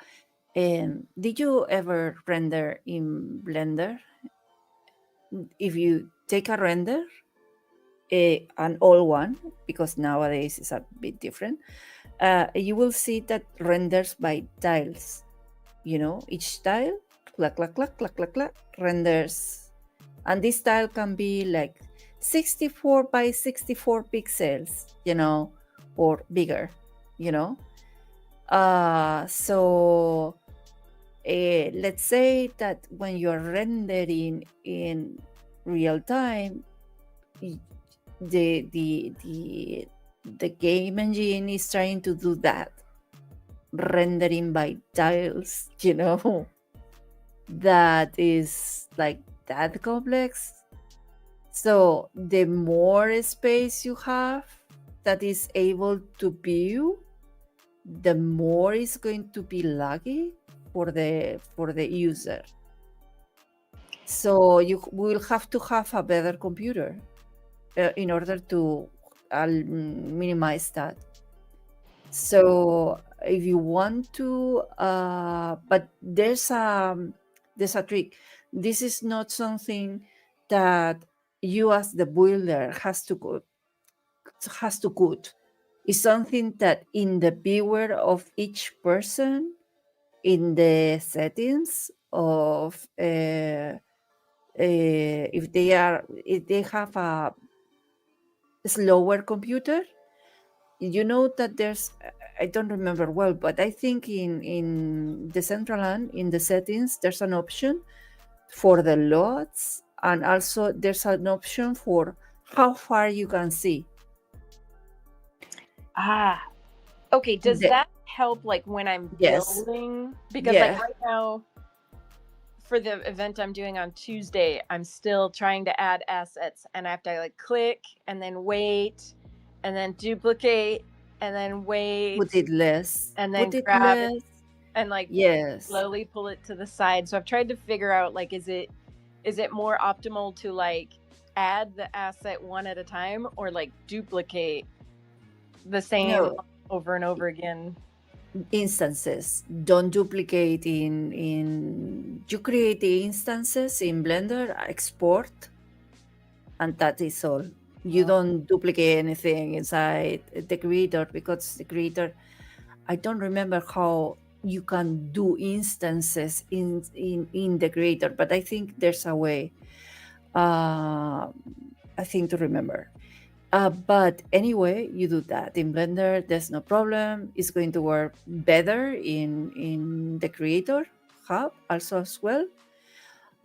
did you ever render in Blender? If you take a render, an old one, because nowadays it's a bit different, you will see that renders by tiles. Each tile, clack, clack, clack, clack, clack, clack, renders. And this tile can be like 64 by 64 pixels, or bigger, you know. So let's say that when you're rendering in real time, the the the the game engine is trying to do that, rendering by tiles, that is like that complex. So the more space you have that is able to view, the more is going to be laggy for the user. So you will have to have a better computer in order to minimize that. So if you want to, but there's a trick. This is not something that you as the builder has to code. It's something that in the viewer of each person, in the settings of if they have a slower computer, that there's, I don't remember well, but I think in Decentraland, in the settings, there's an option for the loads, and also there's an option for how far you can see. Ah, okay. Does The- that help like when I'm yes, building? Because like yeah, right now, for the event I'm doing on Tuesday, I'm still trying to add assets, and I have to like click and then wait and then duplicate and then wait Put it less. and then Put it grab it less. and like Yes. slowly pull it to the side. So I've tried to figure out like is it more optimal to like add the asset one at a time or like duplicate the same No. over and over again? Instances. Don't duplicate in you create the instances in Blender, export, and that is all. You don't duplicate anything inside the creator, because the creator, I don't remember how you can do instances in the creator, but I think there's a way. I think to remember. But anyway, you do that in Blender. There's no problem. It's going to work better in the Creator Hub also as well.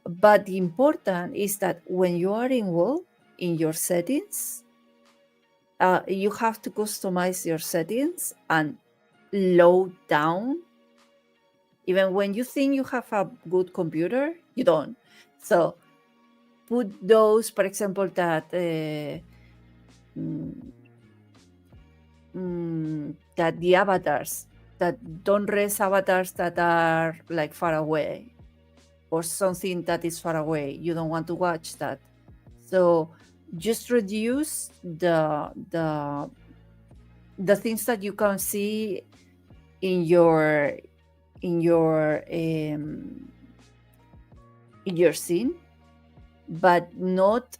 But the important is that when you are involved in your settings, you have to customize your settings and load down. Even when you think you have a good computer, you don't. So put those, for example, that that the avatars, that don't raise avatars that are like far away or something that is far away. You don't want to watch that. So just reduce the things that you can see in your scene, but not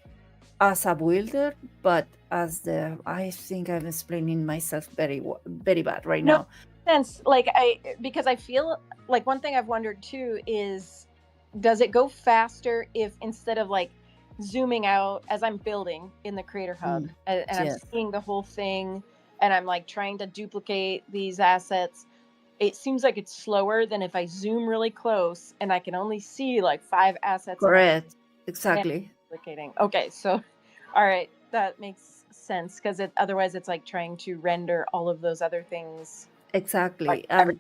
as a builder, but as the, I think I'm explaining myself very bad right now. Sense, like because I feel like one thing I've wondered too is, does it go faster if instead of like zooming out as I'm building in the Creator Hub and I'm seeing the whole thing and I'm like trying to duplicate these assets, it seems like it's slower than if I zoom really close and I can only see like 5 assets. Correct. Exactly. Duplicating. Okay, so all right, that makes sense, because otherwise it's like trying to render all of those other things. Exactly. Like And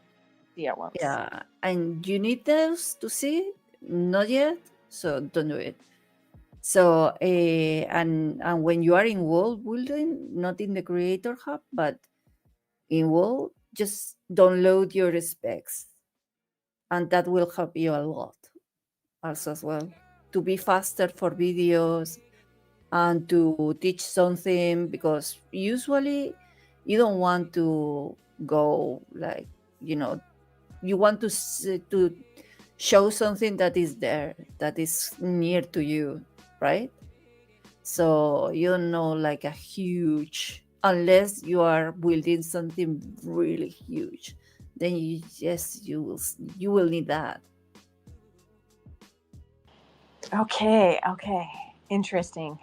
see at once. yeah, and you need those to see? Not yet, so don't do it. So and when you are in world building, not in the Creator Hub, but in world, just download your specs, and that will help you a lot also as well, to be faster for videos and to teach something, because usually you don't want to go like, you want to show something that is there, that is near to you, right? So you don't know like a huge, unless you are building something really huge, then you will need that. Okay, interesting.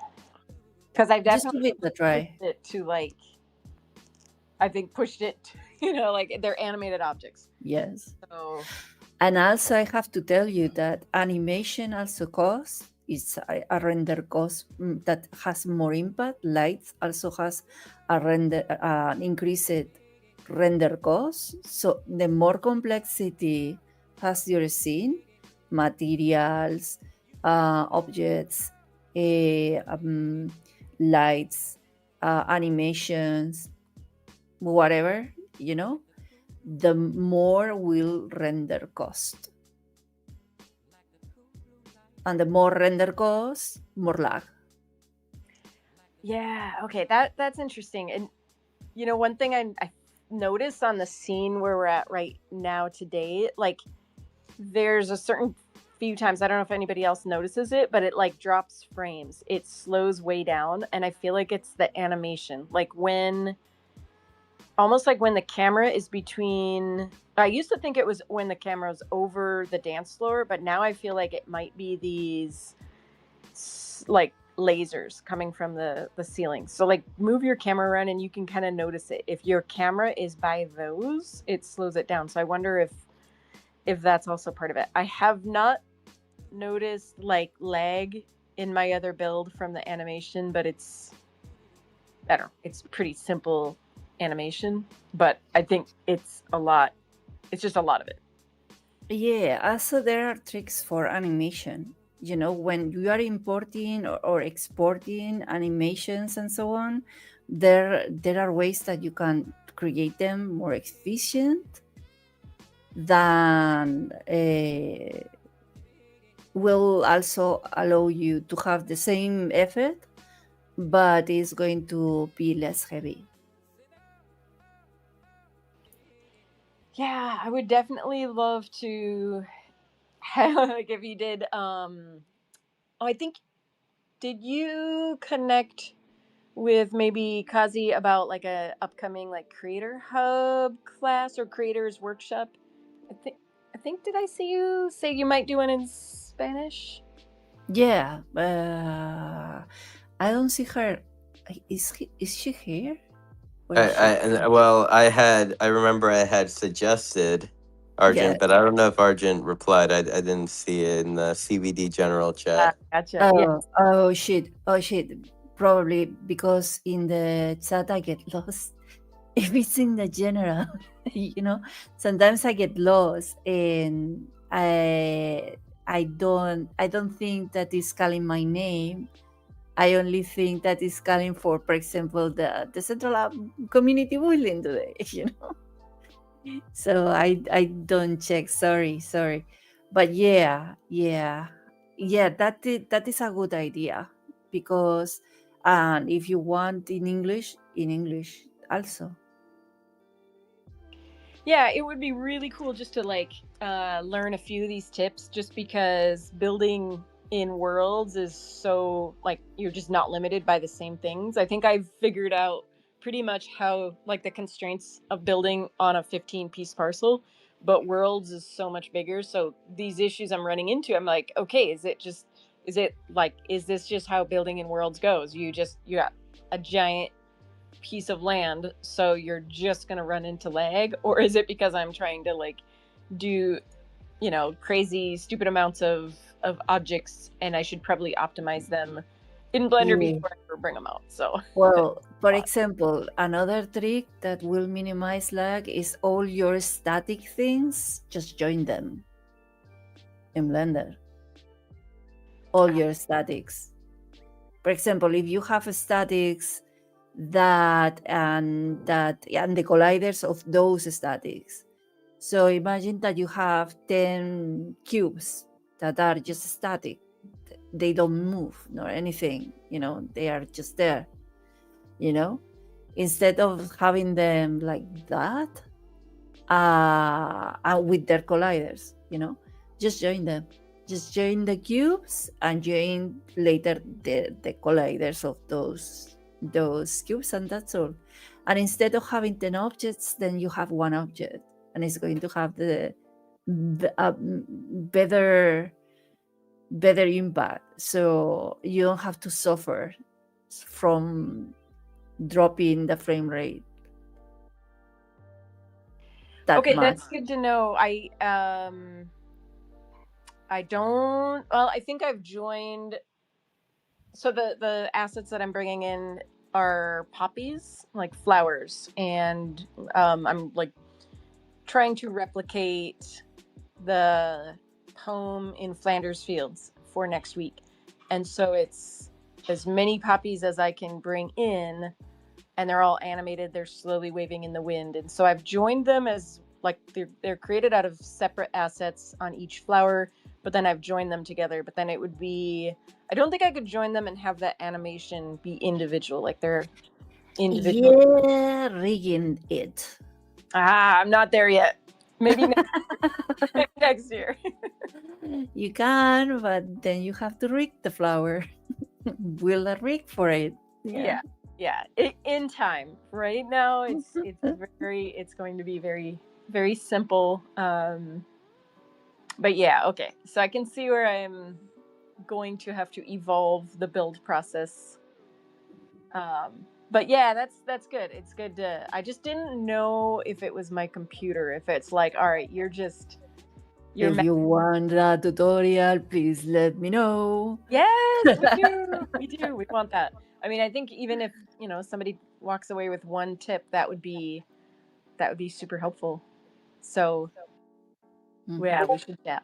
Because I've definitely pushed it to like, I think pushed it, like they're animated objects. Yes. So, and also I have to tell you that animation also costs. It's a render cost that has more impact. Lights also has an increased render cost. So the more complexity has your scene, materials, objects, lights, animations, whatever, the more will render cost. And the more render cost, more lag. Yeah, okay, that's interesting. And one thing I noticed on the scene where we're at right now today, like there's a certain few times, I don't know if anybody else notices it, but it like drops frames. It slows way down, and I feel like it's the animation. Like almost like when the camera is between, I used to think it was when the camera's over the dance floor, but now I feel like it might be these like lasers coming from the ceiling. So like move your camera around and you can kind of notice it. If your camera is by those, it slows it down. So I wonder if that's also part of it. I have not noticed like lag in my other build from the animation, but it's pretty simple animation, but I think it's just a lot of it. Yeah, also there are tricks for animation. You know, when you are importing or exporting animations and so on, there are ways that you can create them more efficient than will also allow you to have the same effect, but it's going to be less heavy. Yeah, I would definitely love to like if you did oh, I think did you connect with maybe Kazi about like a upcoming like creator hub class or creators workshop? I think did I see you say you might do one in Spanish? Yeah, I don't see her. Is she here? Where is she? Well, I remember I had suggested Yeah. Argent, but I don't know if Argent replied. I didn't see it in the CBD general chat. Gotcha. Yeah. Oh shit. Oh shit. Probably because in the chat I get lost. If it's in the general, you know, sometimes I get lost and I don't think that is calling my name. I only think that is calling for example, the Central Community Building today, you know. So I don't check. Sorry. But yeah, that is a good idea because and if you want in English also. Yeah, it would be really cool just to like learn a few of these tips just because building in worlds is so like you're just not limited by the same things. I think I've figured out pretty much how like the constraints of building on a 15-piece parcel, but worlds is so much bigger. So these issues I'm running into, I'm like, okay, is this just how building in worlds goes? You got a giant piece of land, so you're just going to run into lag? Or is it because I'm trying to like do, crazy stupid amounts of objects, and I should probably optimize them in Blender Yeah. before I ever bring them out? So Well, for example, another trick that will minimize lag is all your static things, just join them in Blender. All your statics. For example, if you have statics and the colliders of those statics. So imagine that you have 10 cubes that are just static. They don't move nor anything, they are just there, you know? Instead of having them like that, and with their colliders, just join them. Just join the cubes and join later the colliders of those cubes, and that's all. And instead of having 10 objects, then you have one object, and it's going to have the better impact. So you don't have to suffer from dropping the frame rate that okay, much. that's good to know. I don't, well, I think I've joined, so the assets that I'm bringing in are poppies, like flowers, and I'm like trying to replicate the poem in Flanders Fields for next week. And so it's as many poppies as I can bring in, and they're all animated. They're slowly waving in the wind. And so I've joined them as like they're created out of separate assets on each flower, but then I've joined them together. But then it would be, I don't think I could join them and have that animation be individual, like they're individual. Yeah, rigging it. I'm not there yet. Maybe next year. You can, but then you have to rig the flower. Build a rig for it. Yeah. In time. Right now, it's going to be very, very simple. But yeah, okay. So I can see where I'm going to have to evolve the build process. But yeah, that's good. It's good to. I just didn't know if it was my computer. If it's like, all right, If you want a tutorial, please let me know. Yes, we do. We want that. I mean, I think even if somebody walks away with one tip, that would be super helpful. So Yeah, we should chat.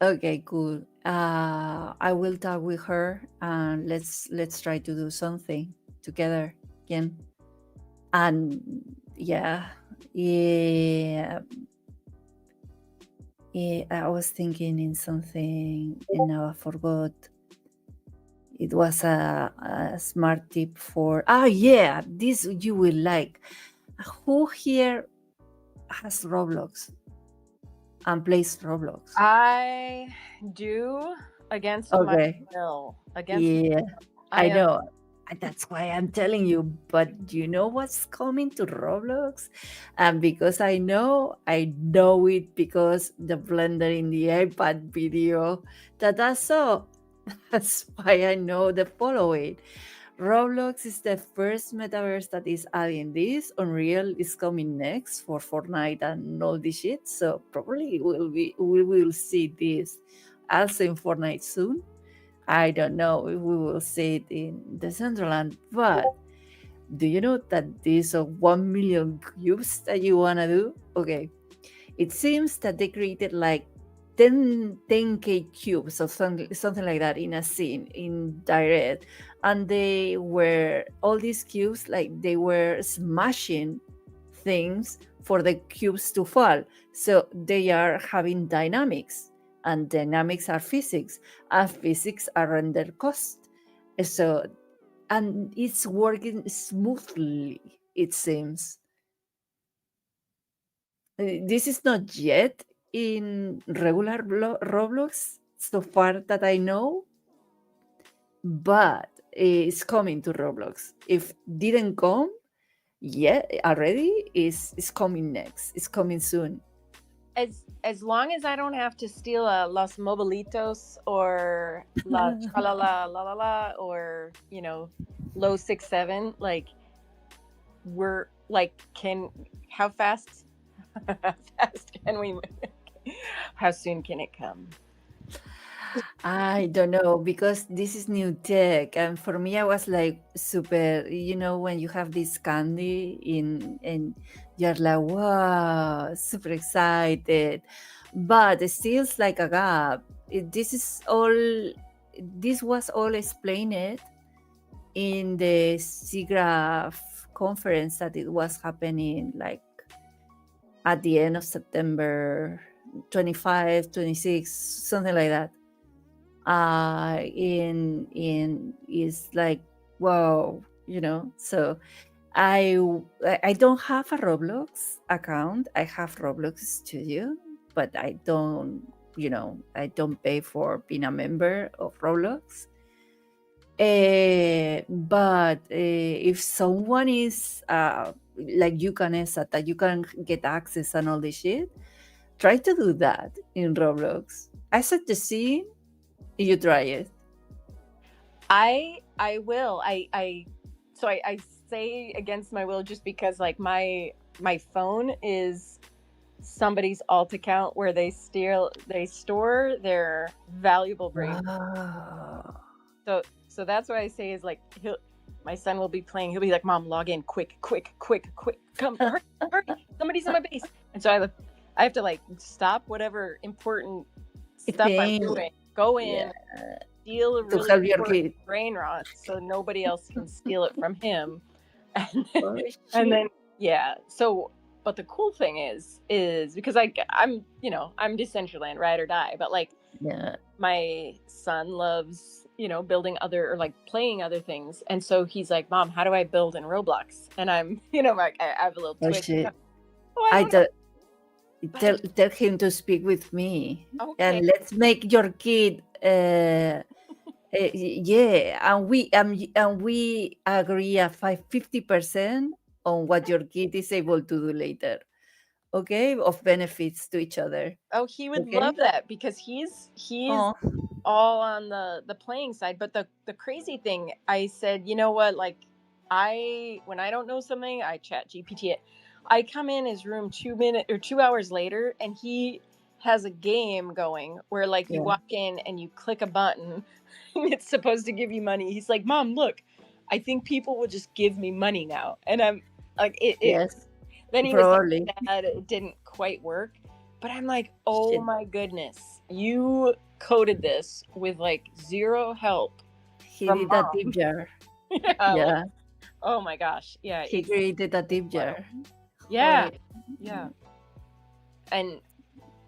Okay, cool. I will talk with her and let's try to do something together again. And yeah, yeah, yeah. I was thinking in something and now I forgot. It was a smart tip for. Ah, yeah, this you will like. Who here has Roblox and plays Roblox? I do against my Okay. will. Against Yeah, I I am. know. That's why I'm telling you. But you know what's coming to Roblox? And because I know it because the Blender in the iPad video that I saw. That's why I know the following. Roblox is the first metaverse that is adding this. Unreal is coming next for Fortnite and all this shit. So probably we will see this also in Fortnite soon. I don't know if we will see it in Decentraland, but do you know that these are 1 million cubes that you wanna do? Okay, it seems that they created like 10k cubes or something like that in a scene in direct, and they were all these cubes like they were smashing things for the cubes to fall, so they are having dynamics, and dynamics are physics, and physics are render cost. So and it's working smoothly, it seems. This is not yet in regular Roblox so far that I know, but it's coming to Roblox. If didn't come yet already, is coming next. It's coming soon. As long as I don't have to steal a Los Mobilitos or La Chalala La La La or low 6-7, like we're like how fast how fast can we how soon can it come? I don't know because this is new tech, and for me, I was like super. When you have this candy in, and you're like, wow, super excited, but it still like a gap. This is all. This was all explained in the SIGGRAPH conference that it was happening like at the end of September 25, 26, something like that. In is like wow, so I don't have a Roblox account. I have Roblox Studio, but I don't pay for being a member of Roblox. But if someone is like you, Canessa, that you can get access and all this shit, try to do that in Roblox. I suggest you try it. I will. So I say against my will just because like my phone is somebody's alt account where they store their valuable brain. Wow. So that's what I say is like my son will be playing. He'll be like, "Mom, log in quick, come, hurry, somebody's in my base." And so I have to like stop whatever important stuff I'm doing, go in, steal a really important brain rot so nobody else can steal it from him, and then So, but the cool thing is because I'm Decentraland, ride or die, but like my son loves building other or like playing other things, and so he's like, "Mom, how do I build in Roblox?" And I'm like I have a little twitch. Tell him to speak with me, okay. and let's make your kid and we agree at 50% on what your kid is able to do later, okay, of benefits to each other. Oh, he would love that because he's all on the playing side. But the crazy thing, I said, you know what, like when I don't know something, I chat GPT it. I come in his room 2 hours later, and he has a game going where like you walk in and you click a button and it's supposed to give you money. He's like, "Mom, look, I think people will just give me money now." And I'm like, then he was like, "Dad, it didn't quite work." But I'm like, oh Shit. my goodness, you coded this with like zero help He from did a tip mom. jar. Yeah, like, Yeah. oh my gosh, yeah, He it's created a tip wild. jar. Yeah, Holy. yeah, and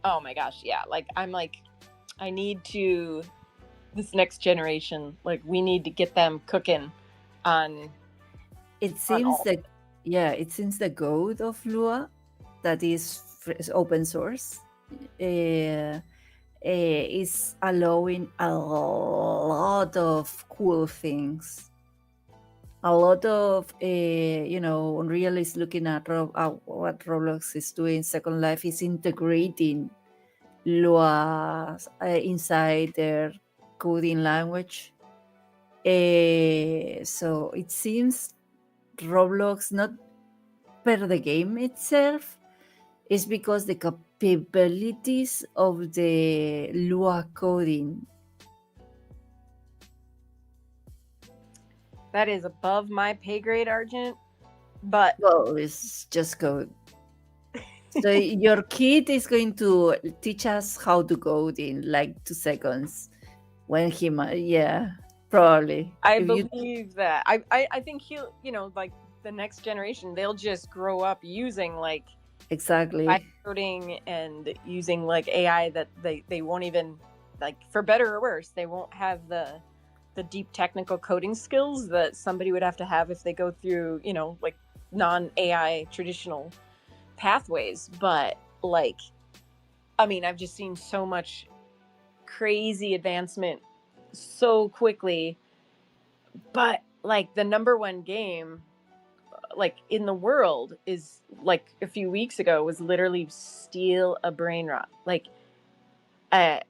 oh my gosh, yeah, like I'm like, I need to this next generation, like we need to get them cooking on It on seems all. that, yeah, it seems the code of Lua that is open source is allowing a lot of cool things. A lot of, Unreal is looking at what Roblox is doing. Second Life is integrating Lua inside their coding language. So it seems Roblox, not per the game itself, is because the capabilities of the Lua coding. That is above my pay grade, Argent. But Well, it's just code. So your kid is going to teach us how to code in like 2 seconds. When he might, yeah, probably. I If you believe that. I think he'll, like the next generation, they'll just grow up using like exactly, coding and using like AI that they won't even, like, for better or worse, they won't have the deep technical coding skills that somebody would have to have if they go through, like non AI traditional pathways. But like, I mean, I've just seen so much crazy advancement so quickly. But like the number one game like in the world is like a few weeks ago was literally steal a brain rot. Like I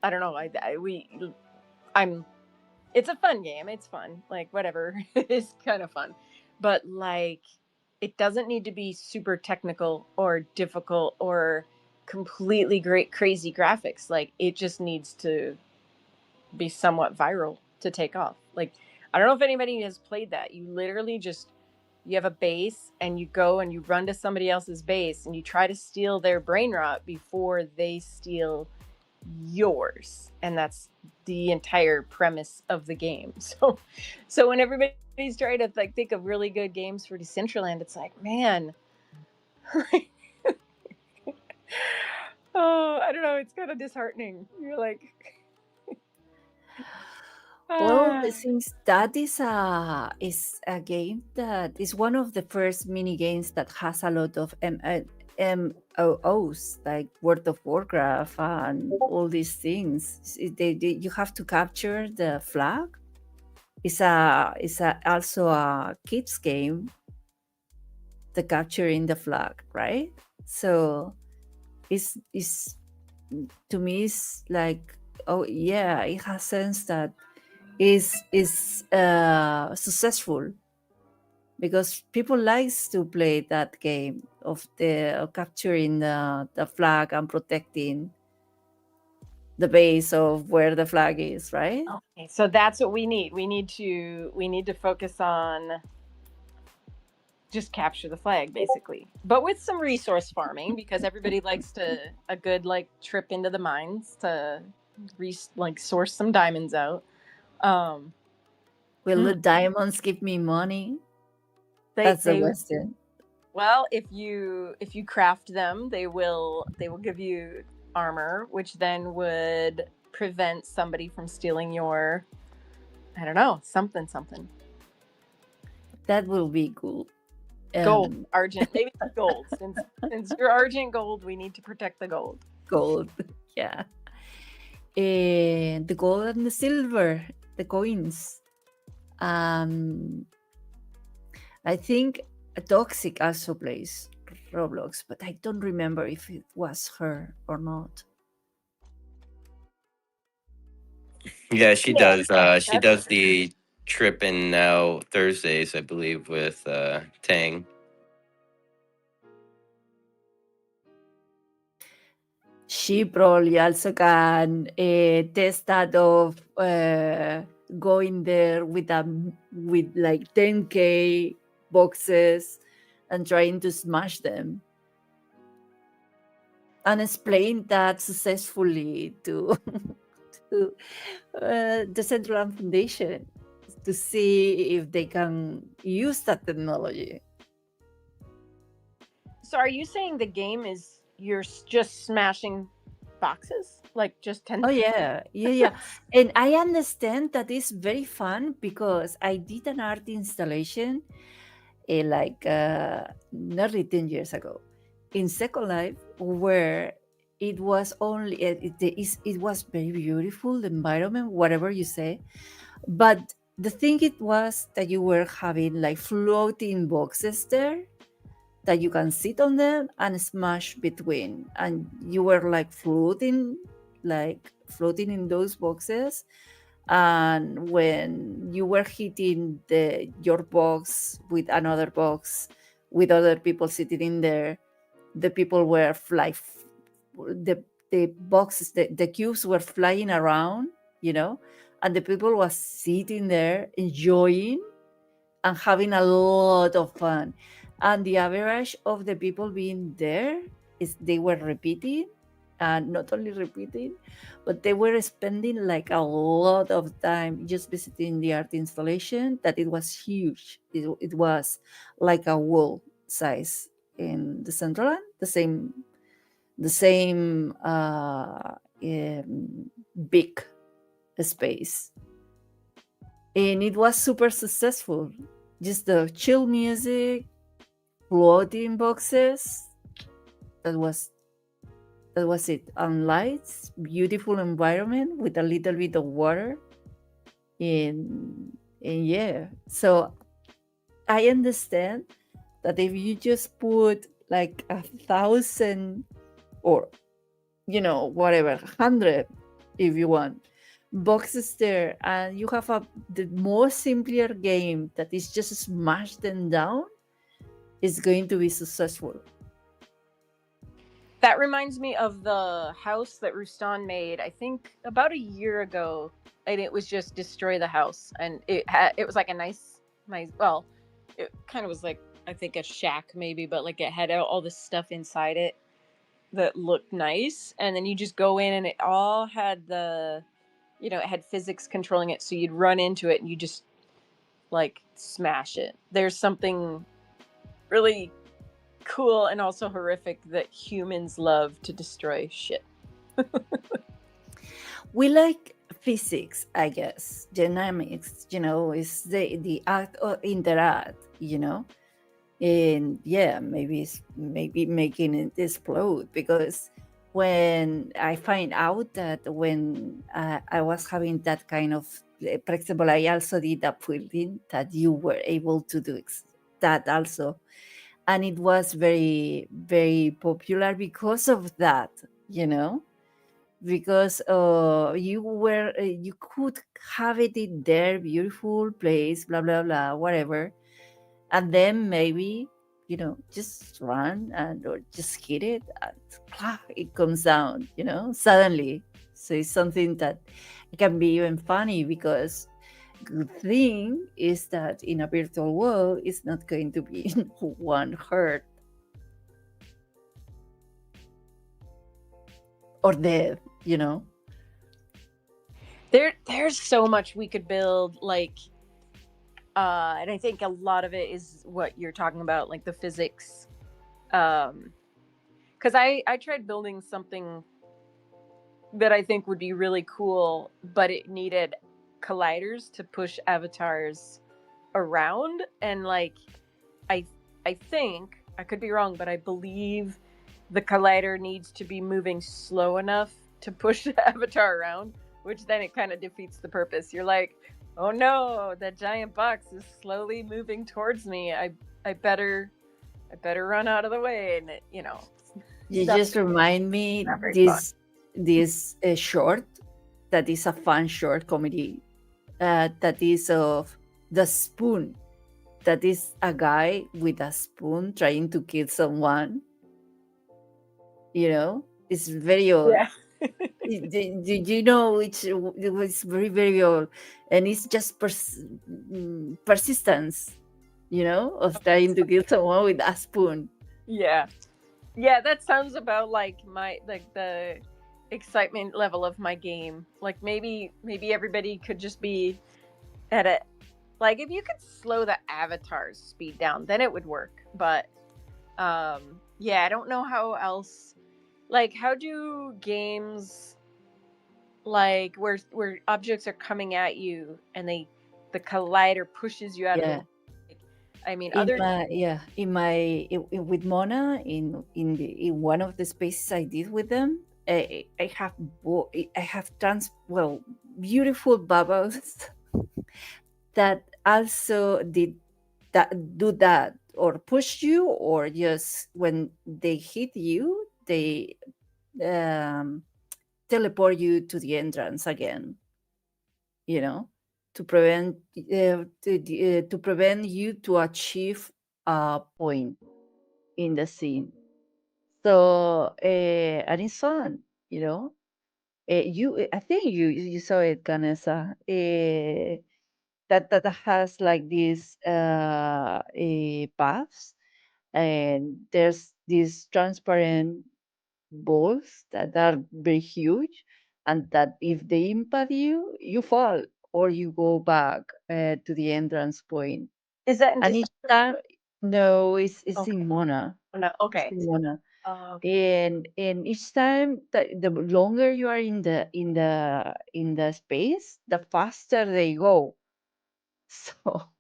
don't know. I'm it's a fun game. It's fun. Like whatever. It's kind of fun. But like it doesn't need to be super technical or difficult or completely great crazy graphics. Like it just needs to be somewhat viral to take off. Like I don't know if anybody has played that. You literally just you have a base and you go and you run to somebody else's base and you try to steal their brain rot before they steal yours, and that's the entire premise of the game. So when everybody's trying to like think of really good games for Decentraland, it's like, man, oh, I don't know, it's kind of disheartening. You're like, well, ah. since that is a game that is one of the first mini games that has a lot of MOOs like World of Warcraft and all these things. You have to capture the flag. It's also a kids game. The capturing the flag, right? So it's to me it's like, oh yeah, it has sense that is successful because people likes to play that game of capturing the flag and protecting the base of where the flag is, right? Okay, so that's what we need. We need to focus on just capture the flag basically, but with some resource farming because everybody likes to a good like trip into the mines to like source some diamonds out. Will the diamonds give me money? That's the They question. well, if you craft them, they will give you armor, which then would prevent somebody from stealing your, I don't know, something. That will be cool. Gold, argent, maybe gold. Since you're argent gold, we need to protect the gold. Gold, yeah. The gold and the silver, the coins. I think Toxic also plays Roblox, but I don't remember if it was her or not. Yeah, she Yeah, does. She that's does the trip in now Thursdays, I believe, with Tang. She probably also can test that of going there with like 10K boxes and trying to smash them. and explain that successfully to to the Decentraland Foundation to see if they can use that technology. So are you saying the game is just smashing boxes? Like just 10? Oh yeah, yeah, yeah. And I understand that it's very fun because I did an art installation like nearly 10 years ago in Second Life, where it was only it was very beautiful, the environment, whatever you say, but the thing it was that you were having like floating boxes there that you can sit on them and smash between, and you were like floating in those boxes, and when you were hitting your box with another box with other people sitting in there, the people were the boxes, the cubes were flying around, and the people was sitting there enjoying and having a lot of fun. And the average of the people being there is they were repeating, and not only repeating, but they were spending like a lot of time just visiting the art installation. That it was huge. It was like a wall size in the Centraland, the same big space, and it was super successful. Just the chill music, floating boxes. That was it. And lights, beautiful environment with a little bit of water. And yeah. So I understand that if you just put like 1,000 or whatever, 100 if you want boxes there, and you have the more simpler game that is just smash them down, is going to be successful. That reminds me of the house that Rustan made, I think about a year ago, and it was just destroy the house, and it was like a nice. Well, it kind of was like, I think, a shack maybe, but like it had all this stuff inside it that looked nice, and then you just go in, and it all had it had physics controlling it, so you'd run into it and you just like smash it. There's something really cool and also horrific that humans love to destroy shit. We like physics, I guess, dynamics, is the act of interact, and yeah, maybe making it explode, because when I find out that when I was having that kind of, for example, I also did a printing that you were able to do that also, and it was very very popular because of that, because you could have it in there, beautiful place, blah blah blah, whatever, and then maybe just run or just hit it, and it comes down, suddenly. So it's something that can be even funny, because good thing is that in a virtual world it's not going to be one hurt or death. There's so much we could build, like and I think a lot of it is what you're talking about, like the physics. Because I tried building something that I think would be really cool, but it needed colliders to push avatars around, and like I I think, I could be wrong, but I believe the collider needs to be moving slow enough to push the avatar around, which then it kind of defeats the purpose. You're like, oh no, that giant box is slowly moving towards me. I better run out of the way, and you just remind me this short that is a fun short comedy that is of The Spoon, that is a guy with a spoon trying to kill someone. It's very old. Yeah. Did you know it was very very old, and it's just persistence, of trying to kill someone with a spoon. Yeah. Yeah, that sounds about like the excitement level of my game. Like maybe everybody could just be at a like if you could slow the avatar's speed down, then it would work. But yeah, I don't know how else. Like, how do games like where objects are coming at you and the collider pushes you out of the Yeah. way? Like, I mean, In other my yeah, in my with Mona in one of the spaces I did with them, I have I have beautiful bubbles that also did that do that or push you or just when they hit you they um, teleport you to the entrance again, you know, to prevent to prevent you to achieve a point in the scene. So and it's fun, you know. I think you saw it, Ganesa. That has like these paths, and there's these transparent balls that are very huge, and that if they impact you, you fall or you go back to the entrance point. is that in And each time, no, it's okay. in Mona. No, It's okay. in Mona. Okay. And each time the longer you are in the space, the faster they go. So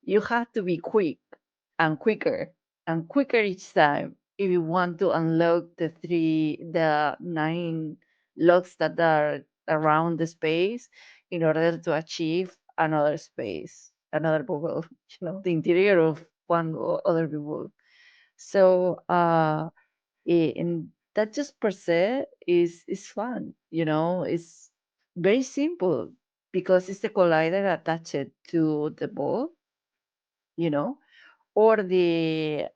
you have to be quick and quicker and quicker each time if you want to unlock the nine locks that are around the space in order to achieve another space, another bubble, the interior of one or other bubble. So and that just per se is fun, it's very simple because it's the collider attached to the ball, you know, or the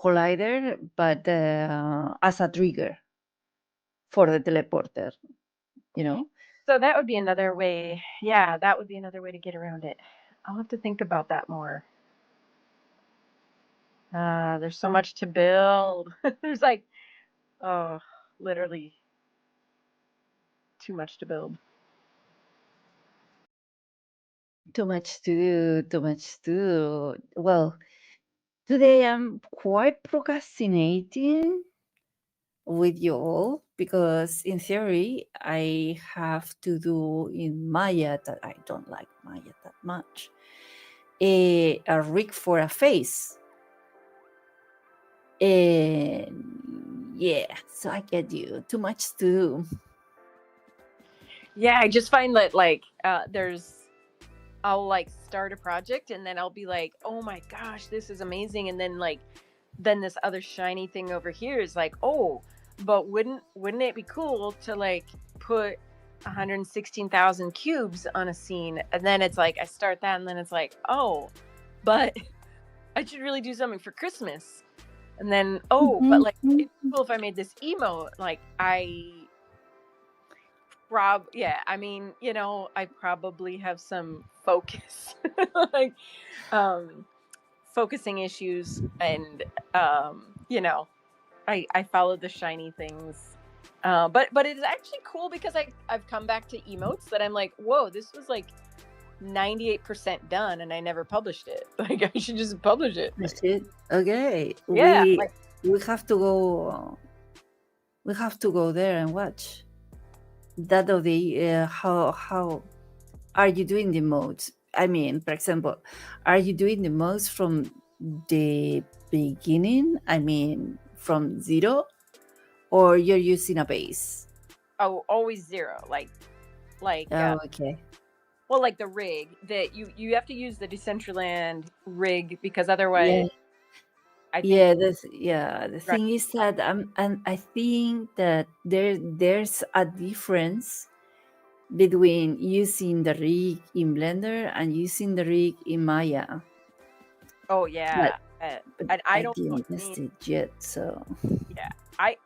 collider, but as a trigger for the teleporter, you know. So that would be another way. Yeah, that would be another way to get around it. I'll have to think about that more. There's so much to build. There's like, oh, literally too much to build. Too much to do, too much to do. Well, today I'm quite procrastinating with you all because in theory I have to do in Maya that I don't like Maya that much. A rig for a face. And yeah, so I get you. Too much to do. Yeah, I just find that like I'll like start a project and then I'll be like, "Oh my gosh, this is amazing." And then this other shiny thing over here is like, "Oh, but wouldn't it be cool to like put 116,000 cubes on a scene?" And then it's like I start that and then it's like, "Oh, but I should really do something for Christmas." And then, "Oh, but like it'd be cool if I made this emote." Like yeah, I mean, I probably have some focus like focusing issues and I follow the shiny things. But it's actually cool because I've come back to emotes that I'm like, whoa, this was like 98% done and I never published it. Like I should just publish it. That's it. Okay. Yeah, We like we have to go. We have to go there and watch that of the how are you doing the modes? I mean, for example, are you doing the modes from the beginning? I mean, from zero, or you're using a base? always zero. Like Oh, okay. well, like the rig that you have to use the Decentraland rig because otherwise Yeah, I think the right. thing is that and I think that there's a difference between using the rig in Blender and using the rig in Maya. Oh But yeah. but And I I don't know. didn't I mean, test it yet, so yeah.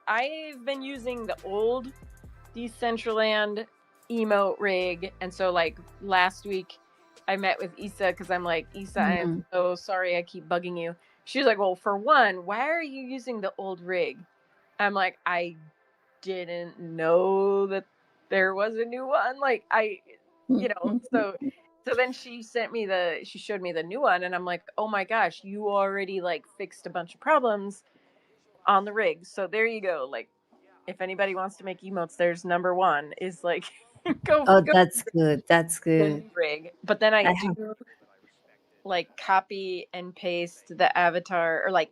I've been using the old Decentraland emote rig, and so like last week I met with Issa because I'm like, Issa, I'm Mhm. so sorry I keep bugging you. she's like, well, for one, why are you using the old rig? I'm like, I didn't know that there was a new one. Like so then she showed me the new one, and I'm like, oh my gosh, you already like fixed a bunch of problems on the rig. So there you go. Like, if anybody wants to make emotes, there's number one is like Oh, go that's good. That's the good. new rig. But then I I do have. like copy and paste the avatar, or like,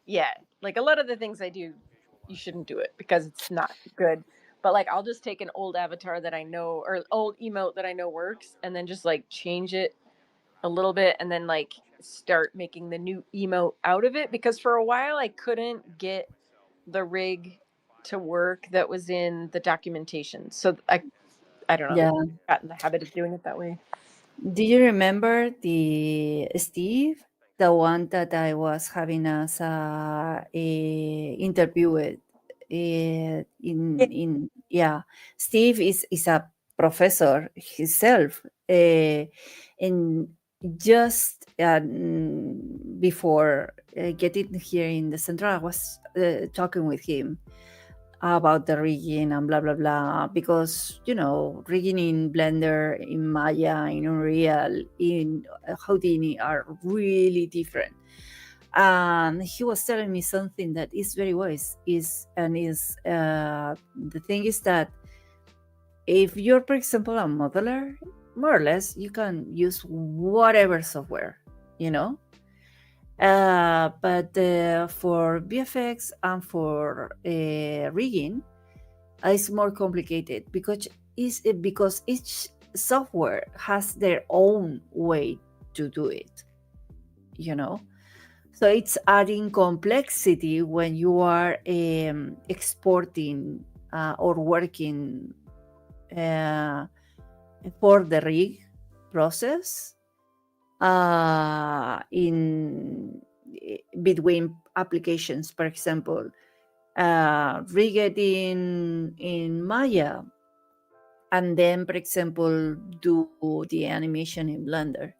yeah, like a lot of the things I do, you shouldn't do it because it's not good. But like, I'll just take an old avatar that I know, or old emote that I know works, and then just like change it a little bit, and then like start making the new emote out of it. Because for a while I couldn't get the rig to work that was in the documentation. So I don't know, Yeah. got in the habit of doing it that way. Do you remember the Steve, the one that I was having as a interview with? In Yeah, Steve is a professor himself, and just before getting here in the center, I was talking with him about the rigging and blah blah blah, because rigging in Blender, in Maya, in Unreal, in Houdini are really different. And he was telling me something that is very wise, is the thing is that if you're, for example, a modeler, more or less you can use whatever software, you know but for VFX and for rigging, it's more complicated because each software has their own way to do it. You know, so it's adding complexity when you are exporting or working uh, for the rig process in between applications. For example, rig it in Maya, and then, for example, do the animation in Blender.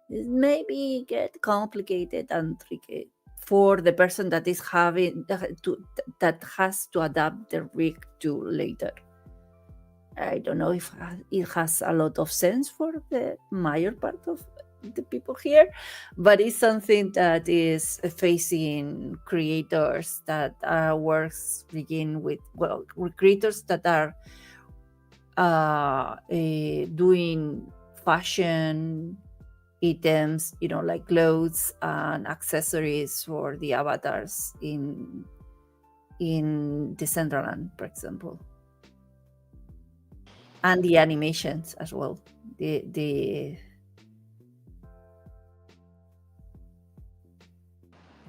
It maybe get complicated and tricky for the person that is having that has to adapt the rig to later. I don't know if it has a lot of sense for the major part of the people here, but it's something that is facing creators that works begin with, well, creators that are doing fashion items, like clothes and accessories for the avatars in Decentraland, for example, and the animations as well. The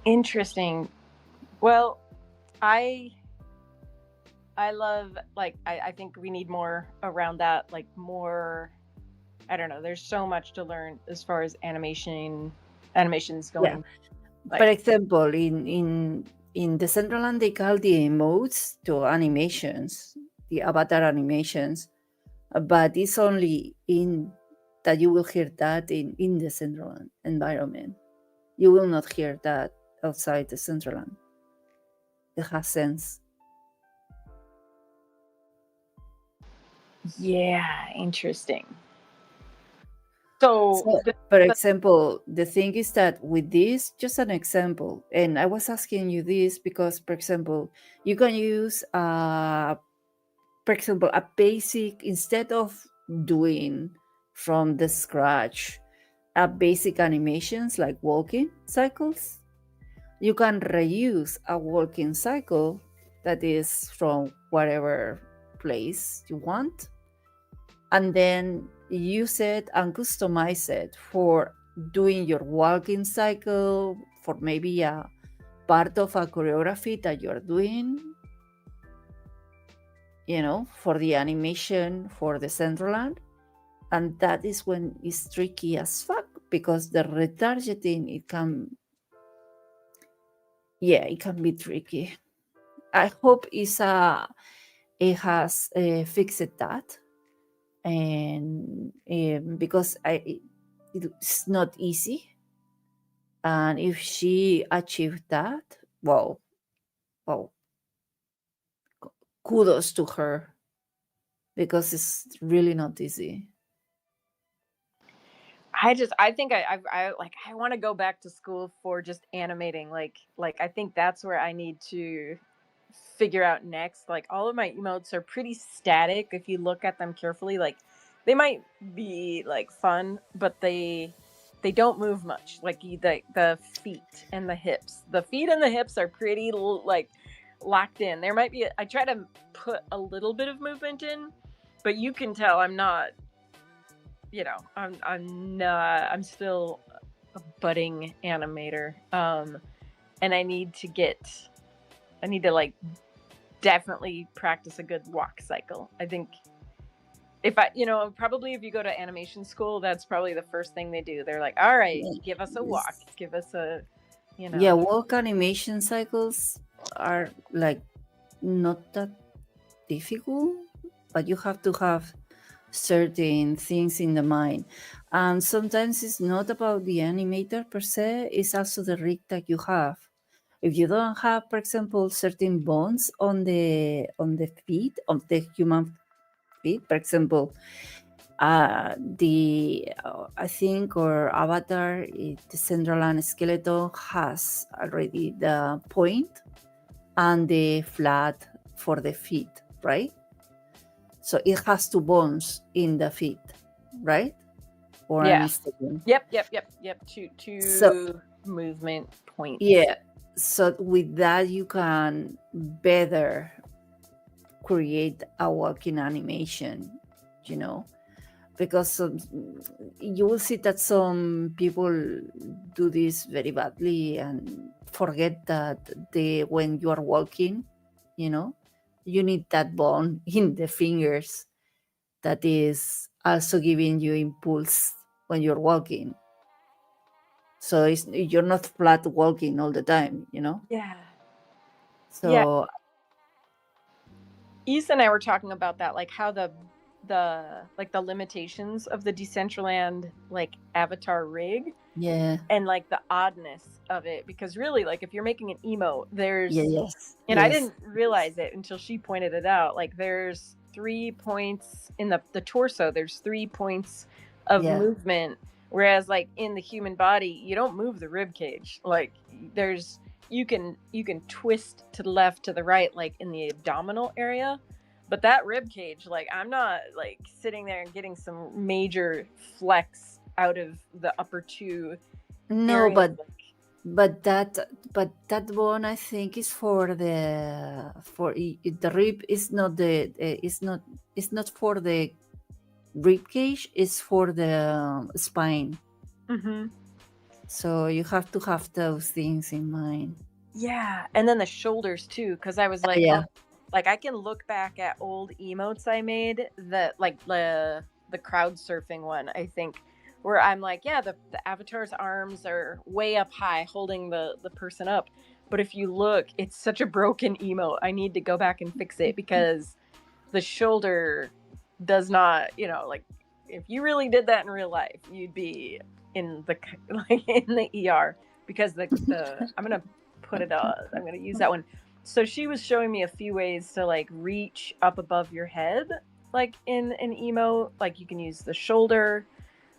Interesting. Well, I love, like, I think we need more around that, like more, I don't know, there's so much to learn as far as animations Yeah. going. For Like, example, in Decentraland, they call the emotes to animations, the avatar animations, but it's only in that you will hear that in the Decentraland environment. You will not hear that outside the Decentraland. It has sense. yeah, interesting. So So, for example, the thing is that with this, just an example, and I was asking you this because, for example, you can use, for example, a basic, instead of doing from the scratch a basic animations like walking cycles, you can reuse a walking cycle that is from whatever place you want, and then use it and customize it for doing your walking cycle, for maybe a part of a choreography that you're doing, for the animation for the Centraland. And that is when it's tricky as fuck, because the retargeting, it can be tricky. I hope it has fixed that, and because it's not easy. And if she achieved that, well, well, kudos to her, because it's really not easy. I think I like I want to go back to school for just animating. Like I think that's where I need to figure out next. Like all of my emotes are pretty static if you look at them carefully. Like they might be like fun, but they don't move much. Like the feet and the hips. The feet and the hips are pretty like locked in. There might be I try to put a little bit of movement in, but you can tell I'm not, you know, I'm not, I'm still a budding animator. And I need to like definitely practice a good walk cycle. I think if I, you know, probably if you go to animation school, that's probably the first thing they do. They're like, all right, give us a walk, give us a, you know. Yeah, walk animation cycles are like not that difficult, but you have to have certain things in the mind. And sometimes it's not about the animator per se, it's also the rig that you have. If you don't have, for example, certain bones on the feet of the human feet, for example, the I think or avatar, the Decentraland skeleton has already the point and the flat for the feet, right? So it has two bones in the feet, right? Or I'm Yeah. mistaken? Yep. Two So movement points. yeah, so with that you can better create a walking animation, you know, because you will see that some people do this very badly and forget that when you are walking, you know, you need that bone in the fingers that is also giving you impulse when you're walking. So you're not flat walking all the time, you know. Yeah. So Issa and I were talking about that, like how the like the limitations of the Decentraland like avatar rig, yeah, and like the oddness of it, because really, like if you're making an emote, there's yes, and I yes, didn't realize it until she pointed it out. Like there's 3 points in the torso. There's 3 points of yeah. movement, whereas like in the human body, you don't move the rib cage. Like there's you can twist to the left, to the right, like in the abdominal area, but that rib cage, like I'm not like sitting there and getting some major flex out of the upper 2 No, areas. but that one I think is for the the rib is not the it's not for the rib cage. It's for the spine. Mm-hmm. So you have to have those things in mind. Yeah, and then the shoulders too, because I was like, Yeah, oh, like I can look back at old emotes I made, that like the crowd surfing one, I think, where I'm like, yeah, the avatar's arms are way up high, holding the person up, but if you look, it's such a broken emote. I need to go back and fix it, because the shoulder does not, you know, like if you really did that in real life, you'd be in the like in the ER, because the I'm gonna put it I'm gonna use that one. So she was showing me a few ways to like reach up above your head, like in an emo. Like you can use the shoulder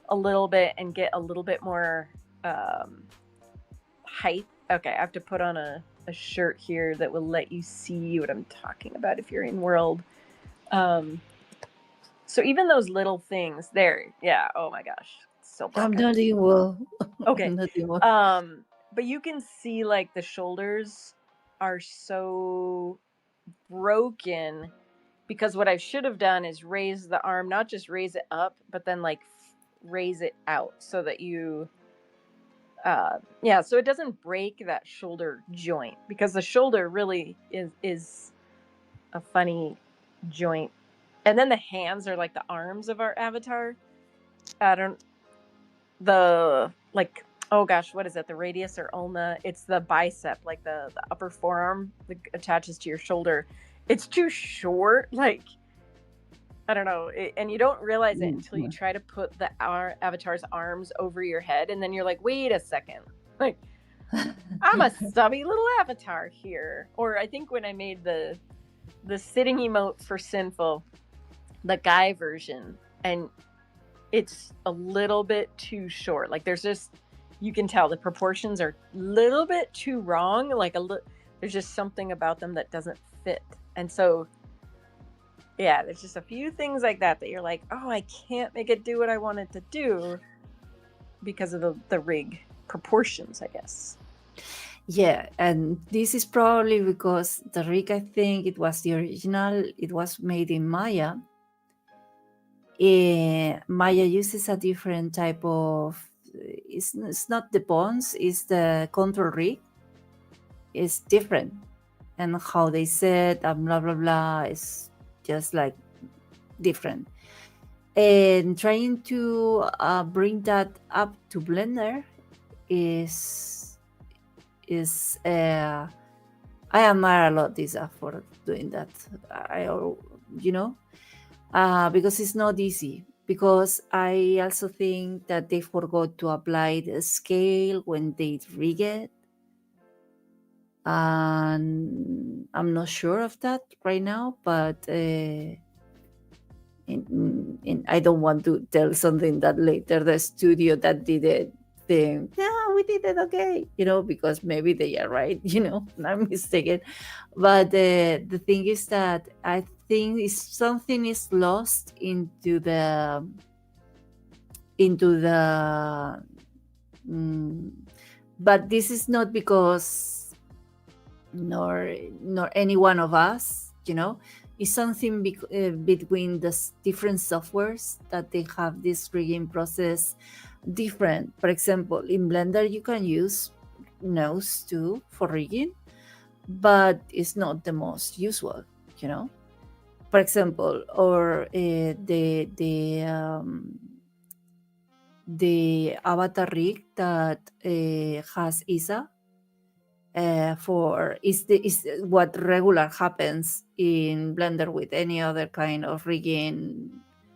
a little bit and get a little bit more height. Okay, I have to put on a shirt here that will let you see what I'm talking about if you're in world. So even those little things there, yeah, oh my gosh, so I'm broken. not doing well. Okay. I'm not doing well. But you can see like the shoulders are so broken, because what I should have done is raise the arm, not just raise it up, but then like raise it out so that you yeah, so it doesn't break that shoulder joint, because the shoulder really is a funny joint. And then the hands are like the arms of our avatar. I don't the like, oh gosh, what is it? The radius or ulna? It's the bicep, like the upper forearm that attaches to your shoulder. It's too short, like I don't know, and you don't realize it until you try to put our avatar's arms over your head, and then you're like, wait a second, Like, I'm a stubby little avatar here. Or I think when I made the sitting emote for Sinful, the guy version, and it's a little bit too short. Like there's just, you can tell the proportions are a little bit too wrong. Like there's just something about them that doesn't fit. And so yeah, there's just a few things like that you're like, oh, I can't make it do what I want it to do because of the rig proportions, I guess. Yeah, and this is probably because the rig, I think it was the original, it was made in Maya. Maya uses a different type of, it's not the bones, it's the control rig. It's different. And how they set and blah, blah, blah is just like different. And trying to bring that up to Blender is I admire a lot this for doing that. Because it's not easy. Because I also think that they forgot to apply the scale when they rig it. And I'm not sure of that right now, but I don't want to tell something that later the studio that did it think, yeah, we did it okay, because maybe they are right, I'm mistaken. But the thing is that I think if something is lost into the but this is not because nor any one of us, it's something between the different softwares that they have this rigging process different. For example, in Blender you can use nose too for rigging, but it's not the most usual, for example, or the avatar rig that has ISA is what regular happens in Blender with any other kind of rigging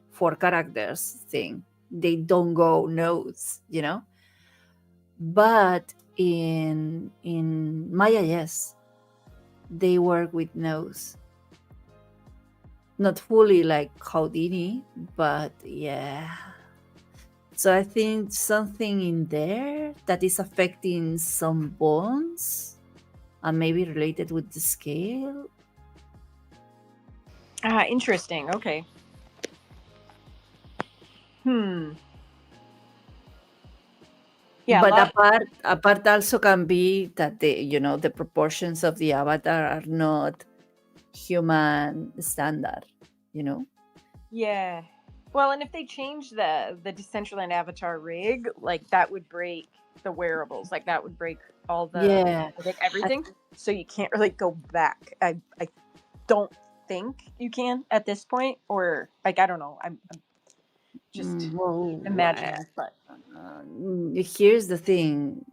for characters thing. They don't go nodes, But in Maya, yes, they work with nodes. Not fully like Houdini, but yeah. So I think something in there that is affecting some bones and maybe related with the scale. Interesting. Okay. Yeah, but apart also can be that the proportions of the avatar are not human standard, Yeah. Well, and if they change the Decentraland avatar rig, like that would break the wearables. Like that would break all the everything. So you can't really go back. I don't think you can at this point, or like I don't know. I'm just imagining. But here's the thing: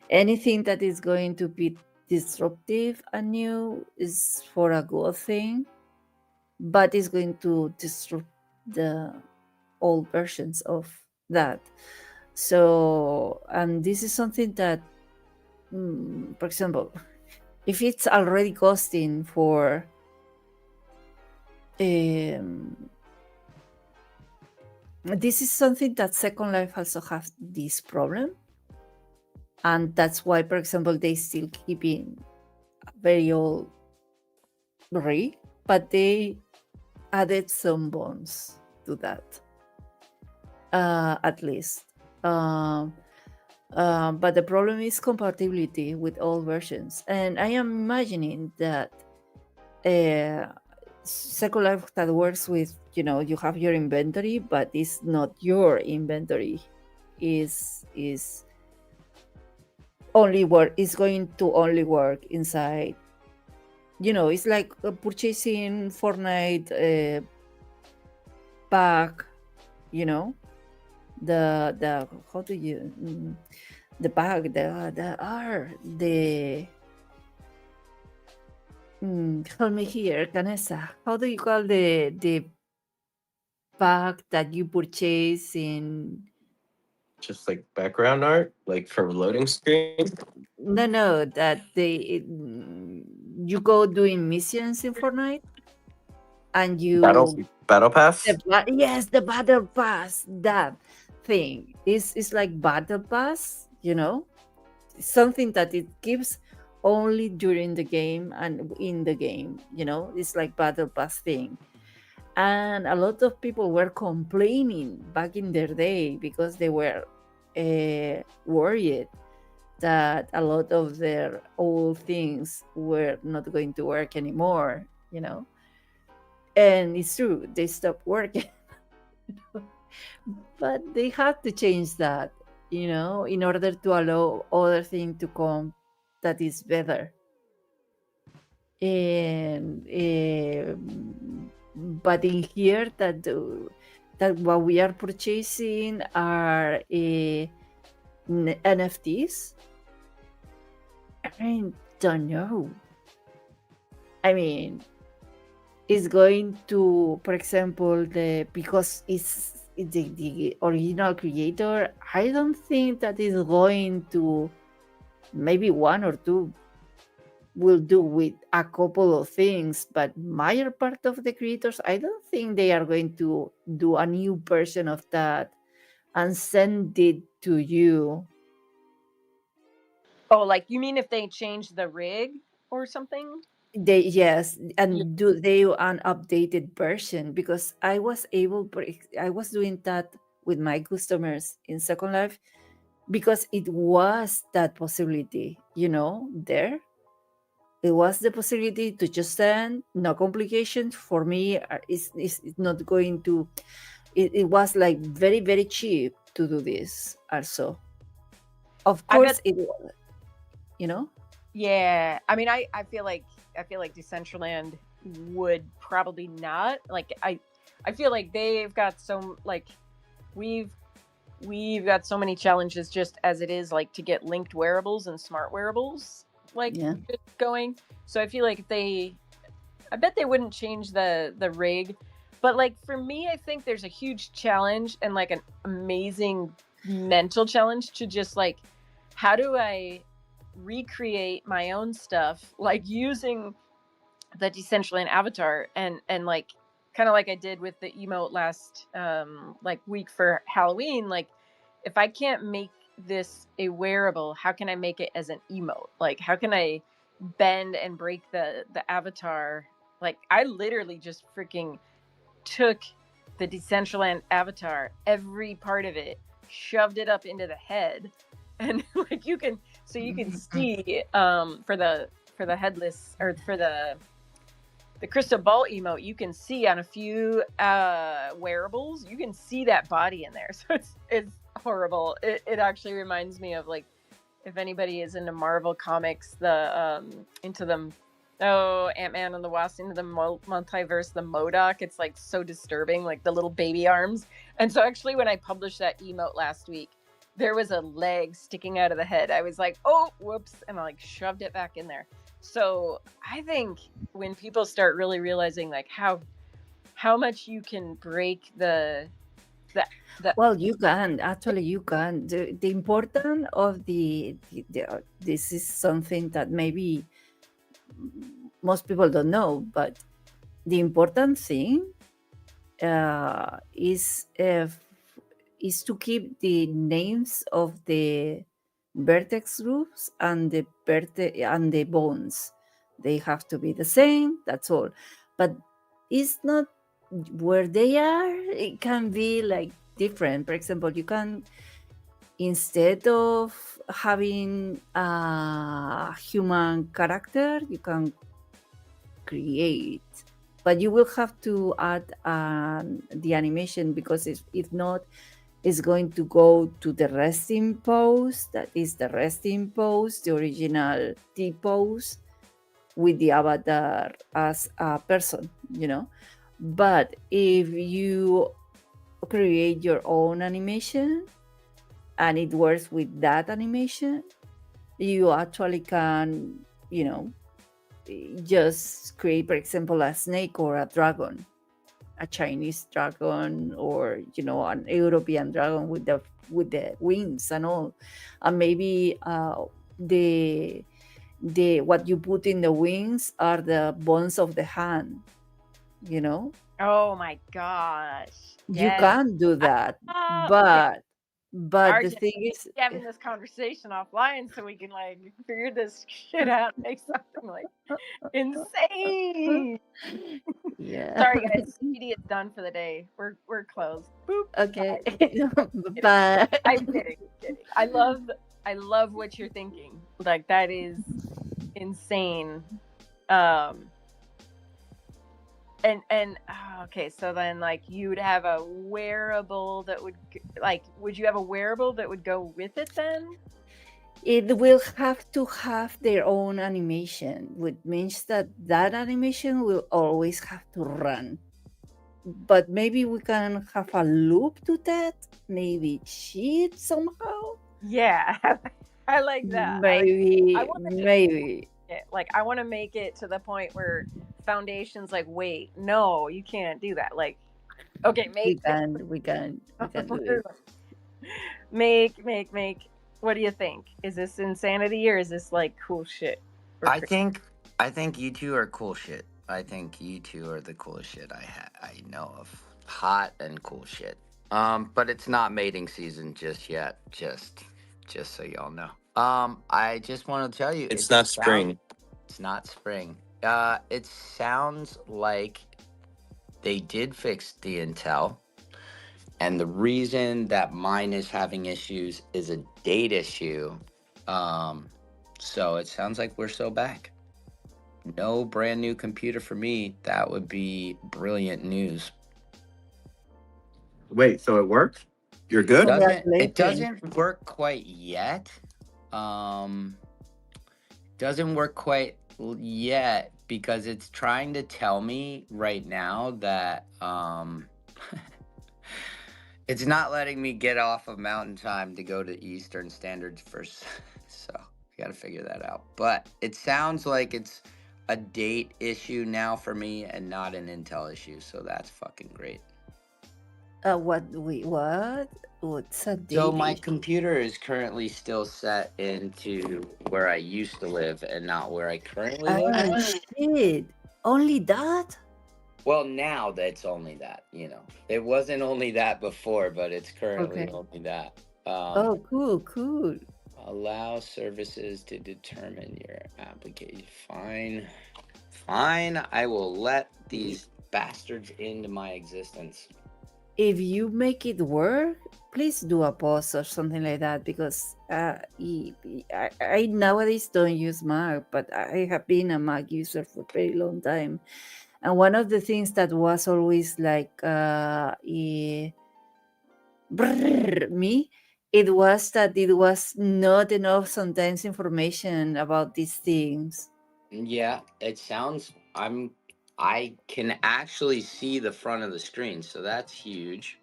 anything that is going to be disruptive and new is for a good thing, but it's going to disrupt the old versions of that. So, and this is something that, for example, if it's already costing for this is something that Second Life also has this problem, and that's why, for example, they still keeping a very old rig, but they added some bones to that, at least. But the problem is compatibility with all versions, and I am imagining that Second Life that works with, you have your inventory, but it's not your inventory. Is only work is going to only work inside. It's like purchasing Fortnite pack. The how do you the bag help me here, Canessa. How do you call the bag that you purchase in Just like background art, like for loading screen. No, that you go doing missions in Fortnite and Battle you Battle Pass. yes, the battle pass, that thing is like battle pass, something that it gives only during the game and in the game, it's like battle pass thing. And a lot of people were complaining back in their day because they were worried that a lot of their old things were not going to work anymore, and it's true, they stopped working. But they have to change that, in order to allow other thing to come that is better. And but in here that what we are purchasing are NFTs. I don't know. I mean, it's going to, for example, because it's the original creator. I don't think that is going to, maybe one or two will do with a couple of things, but major part of the creators, I don't think they are going to do a new version of that and send it to you. Oh, like you mean if they change the rig or something? Yes, Yeah. and do they an updated version, because I was doing that with my customers in Second Life, because it was that possibility, there. It was the possibility to just send, no complications for me. It's not going to. It was like very very cheap to do this. Also, of I bet. course, it was. You know. Yeah. I mean, I feel like Decentraland would probably not. Like I feel like they've got so like we've we've got so many challenges just as it is, like to get linked wearables and smart wearables like Yeah. just going. So I feel like if they I bet they wouldn't change the rig. But like for me, I think there's a huge challenge and like an amazing mental challenge to just like how do I recreate my own stuff like using the Decentraland avatar and like kind of like I did with the emote last like week for Halloween. Like if I can't make this a wearable, how can I make it as an emote? Like how can I bend and break the avatar? Like I literally just freaking took the Decentraland avatar, every part of it, shoved it up into the head, and like you can see for the headless or for the crystal ball emote, you can see on a few wearables, you can see that body in there. So it's horrible. It actually reminds me of like if anybody is into Marvel comics, the into them. Oh, Ant-Man and the Wasp into the multiverse, the MODOK. It's like so disturbing, like the little baby arms. And so actually when I published that emote last week, there was a leg sticking out of the head. I was like, oh, whoops, and I like shoved it back in there. So I think when people start really realizing like how much you can break the Well, you can actually. You can. The important of this is something that maybe most people don't know, but the important thing is to keep the names of the vertex groups and the bones. They have to be the same. That's all. But it's not where they are. It can be like different. For example, you can, instead of having a human character, you can create, but you will have to add the animation, because if not, it's going to go to the resting pose. That is the resting pose, the original T pose, with the avatar as a person, But if you create your own animation and it works with that animation, you actually can, just create, for example, a snake or a dragon, a Chinese dragon, or an European dragon with the wings and all, and maybe the what you put in the wings are the bones of the hand. Oh my gosh. You Yes. can't do that, Okay. but the RJ, thing is, having this conversation offline so we can like figure this shit out and make something like insane. yeah. Sorry guys, CBD is done for the day. We're closed. Boop. Okay. Bye. Bye. I'm kidding. I love what you're thinking. Like that is insane. And okay, so then like you'd have a wearable that would you have a wearable that would go with it then? It will have to have their own animation, which means that animation will always have to run. But maybe we can have a loop to that, maybe cheat somehow. Yeah, I like that. Maybe, I wanna just maybe. like I want to make it to the point where Foundation's like, wait, no, you can't do that. Like, okay, We can do it. make. What do you think? Is this insanity or is this like cool shit? I think you two are cool shit. I think you two are the coolest shit I know of. Hot and cool shit. But it's not mating season just yet. Just so y'all know. I just want to tell you, It's not spring. It's not spring. It sounds like they did fix the Intel, and the reason that mine is having issues is a date issue. So it sounds like we're so back. No brand new computer for me. That would be brilliant news. Wait, so it works? You're good? It doesn't work quite yet. Doesn't work quite yet because it's trying to tell me right now that it's not letting me get off of Mountain Time to go to Eastern Standards first. So I got to figure that out. But it sounds like it's a date issue now for me and not an Intel issue. So that's fucking great. What? What's a date? So my computer is currently still set into where I used to live and not where I currently live. Shit. Only that? Well, now that's only that, It wasn't only that before, but it's currently Okay. only that. Oh, cool. Allow services to determine your application. Fine. I will let these bastards into my existence. If you make it work, please do a post or something like that, because I nowadays don't use Mac, but I have been a Mac user for a very long time. And one of the things that was always like me, it was that it was not enough sometimes information about these things. Yeah, it sounds. I can actually see the front of the screen, so that's huge.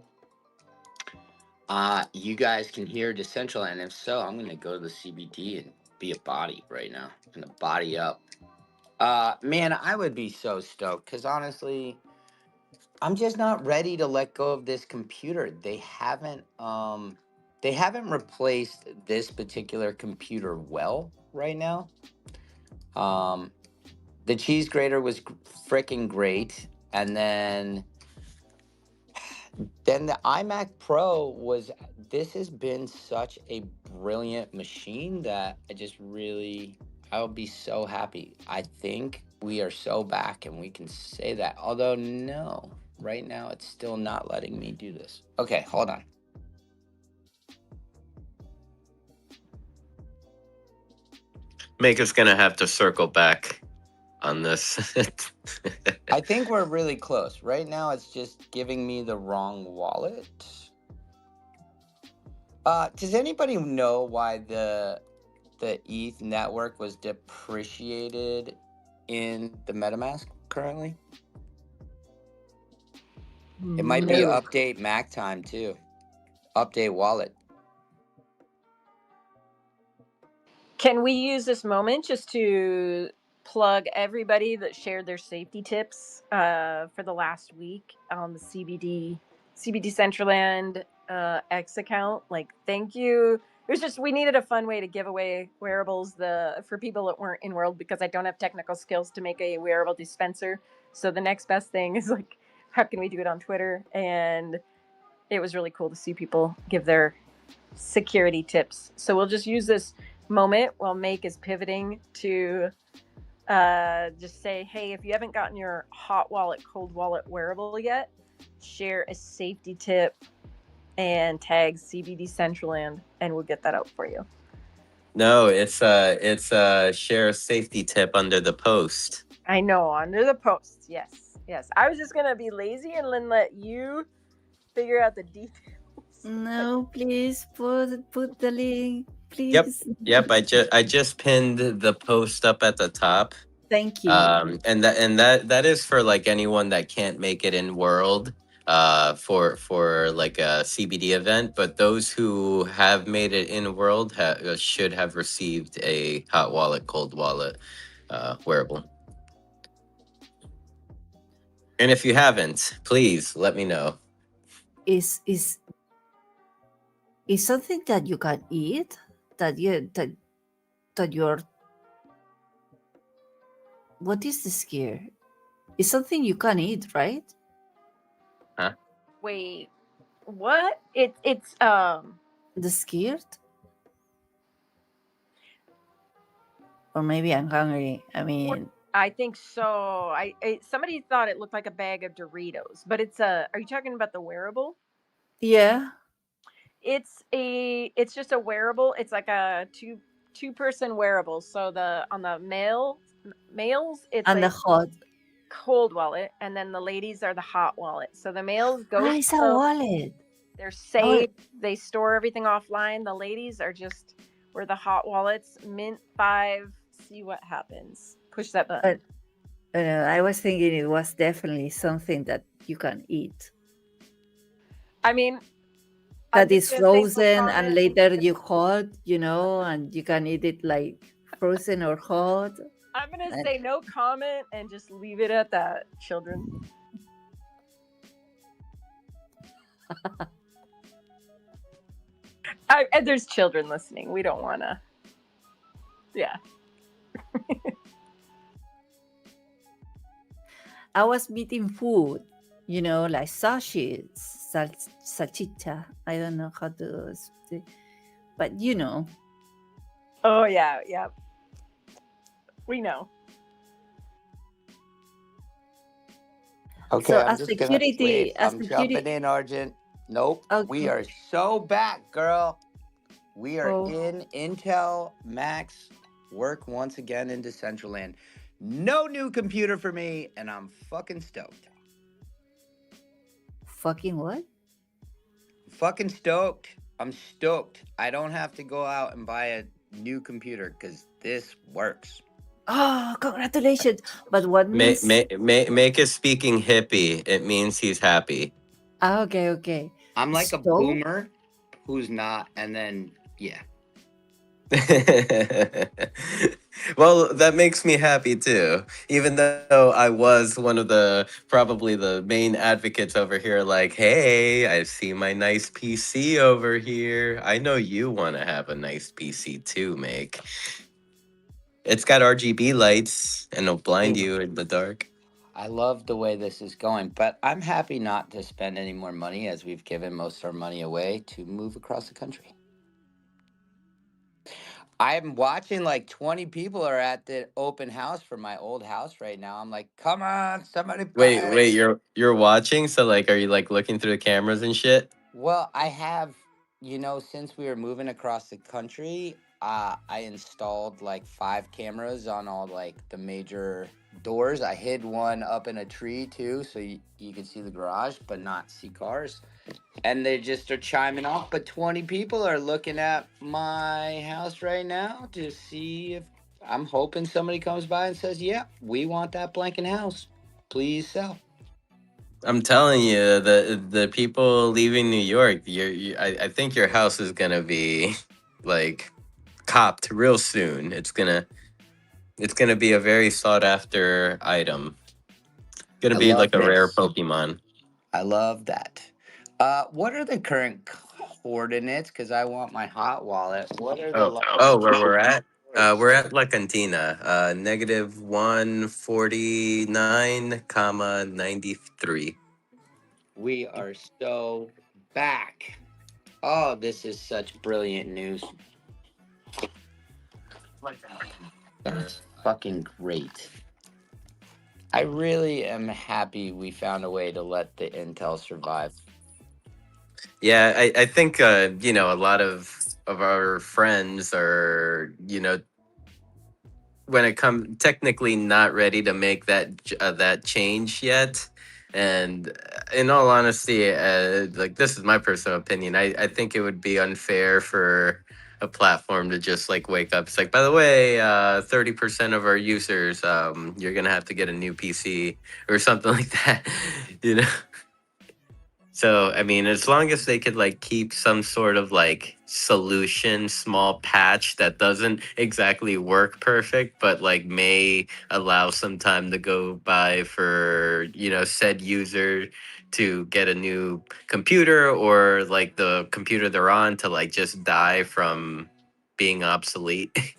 You guys can hear Decentraland, and if so, I'm gonna go to the CBD and be a body right now. I'm gonna body up. Man, I would be so stoked because honestly, I'm just not ready to let go of this computer. They haven't replaced this particular computer well right now. The cheese grater was freaking great, and then the iMac Pro was. This has been such a brilliant machine that I'll be so happy. I think we are so back, and we can say that. Although no, right now it's still not letting me do this. Okay, hold on. Maker's gonna have to circle back on this. I think we're really close. Right now it's just giving me the wrong wallet. Does anybody know why the ETH network was depreciated in the MetaMask currently? It might be update Mac time too. Update wallet. Can we use this moment just to plug everybody that shared their safety tips for the last week on the CBD Decentraland X account. Like, thank you. It was just we needed a fun way to give away wearables for people that weren't in world because I don't have technical skills to make a wearable dispenser. So the next best thing is like, how can we do it on Twitter? And it was really cool to see people give their security tips. So we'll just use this moment while Make is pivoting to just say, hey, if you haven't gotten your hot wallet, cold wallet wearable yet, share a safety tip and tag CBD Decentraland, and we'll get that out for you. No, it's share a safety tip under the post. I know, under the post. Yes, yes. I was just gonna be lazy and then let you figure out the details. No, please put the link, please. Yep. I just pinned the post up at the top. Thank you. And that is for like anyone that can't make it in world for like a CBD event, but those who have made it in world should have received a hot wallet, cold wallet wearable. And if you haven't, please let me know. Is something that you can eat, that you're, what is the scare? It's something you can eat, right? Huh? Wait, what? It's The scared? Or maybe I'm hungry. I mean, I think so. Somebody thought it looked like a bag of Doritos, but it's a. Are you talking about the wearable? yeah. It's just a wearable. It's like a two-person wearable. So on the males, it's And the a hot. cold wallet, and then the ladies are the hot wallet. So the males go. It's a wallet. They're safe. They store everything offline. The ladies are just where the hot wallets. Mint 5. See what happens. Push that button. I was thinking it was definitely something that you can eat. I mean, that is frozen and later you hot, and you can eat it like frozen or hot. I'm going to say no comment and just leave it at that, children. And there's children listening. We don't want to. Yeah. I was eating food, like sausage, salchicha. I don't know how to say, but Oh, yeah. We know. Okay, so I'm jumping in, Argent. Nope. Okay. We are so back, girl. We are in Intel Max work once again in Decentraland. No new computer for me, and I'm fucking stoked. Fucking what? Fucking stoked. I'm stoked. I don't have to go out and buy a new computer because this works. Oh, congratulations. But what means... Make is speaking hippie. It means he's happy. Okay. I'm like a boomer who's not, and then, yeah. Well, that makes me happy too. Even though I was one of probably the main advocates over here, like, hey, I see my nice PC over here. I know you want to have a nice PC too, Make. It's got RGB lights and it'll blind you in the dark. I love the way this is going, but I'm happy not to spend any more money as we've given most of our money away to move across the country. I'm watching like 20 people are at the open house for my old house right now. I'm like, come on, somebody buy. Wait, you're watching? So like, are you like looking through the cameras and shit? Well, I have, since we were moving across the country, I installed like 5 cameras on all like the major doors. I hid one up in a tree too, so you can see the garage but not see cars. And they just are chiming off. But 20 people are looking at my house right now to see if I'm hoping somebody comes by and says, yeah, we want that blanking house. Please sell. I'm telling you, the people leaving New York, I think your house is gonna be like copped real soon. It's gonna. It's gonna be a very sought after item. Gonna I be love like a rare this. Pokemon. I love that. What are the current coordinates? Because I want my hot wallet. What are the Where we're at? We're longest? at La Cantina. Negative 149, comma 93. We are so back. Oh, this is such brilliant news. That's fucking great. I really am happy we found a way to let the Intel survive. Yeah, I think a lot of our friends are, when it comes technically not ready to make that change yet. And in all honesty, like, this is my personal opinion, I think it would be unfair for a platform to just like wake up. It's like, by the way, 30% of our users, you're gonna have to get a new PC or something like that. you know So, I mean, as long as they could like keep some sort of like solution, small patch that doesn't exactly work perfect, but like may allow some time to go by for, said user to get a new computer, or like the computer they're on to like just die from being obsolete.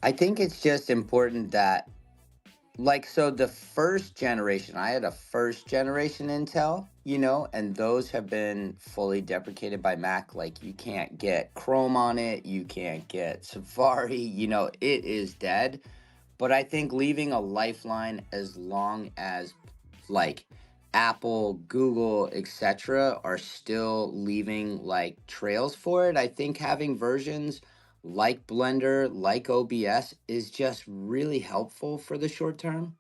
I think it's just important that, like, so the first generation, I had a first generation Intel, and those have been fully deprecated by Mac. Like, you can't get Chrome on it, you can't get Safari, it is dead. But I think leaving a lifeline, as long as, like, Apple, Google, etc., are still leaving like trails for it, I think having versions like Blender, like OBS is just really helpful for the short term,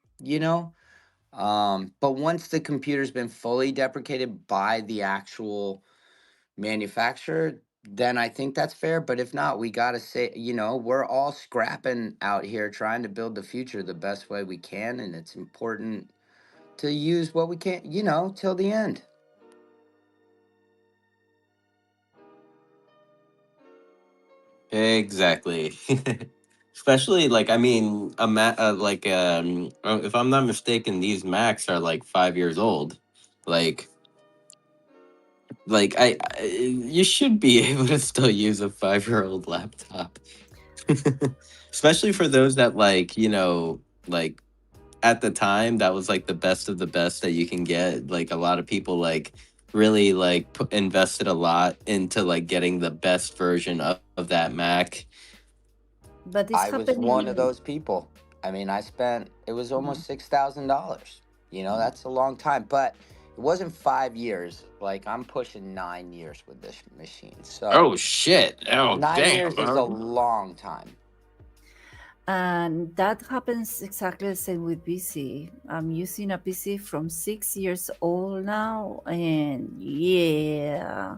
But once the computer's been fully deprecated by the actual manufacturer, then I think that's fair. But if not, we got to say, we're all scrapping out here trying to build the future the best way we can. And it's important to use what we can, till the end. Exactly. Especially like, I mean, if I'm not mistaken, these Macs are like 5 years old. Like you should be able to still use a 5-year-old laptop. Especially for those that like, like at the time that was like the best of the best that you can get. Like, a lot of people like really like invested a lot into like getting the best version of that Mac. But it's I was one of happening. those people. I mean, it was almost $6,000. That's a long time, but it wasn't 5 years. Like, I'm pushing 9 years with this machine. So Oh shit! Oh 9 years is a damn! long time. And that happens exactly the same with PC. I'm using a PC from 6 years old now, and yeah,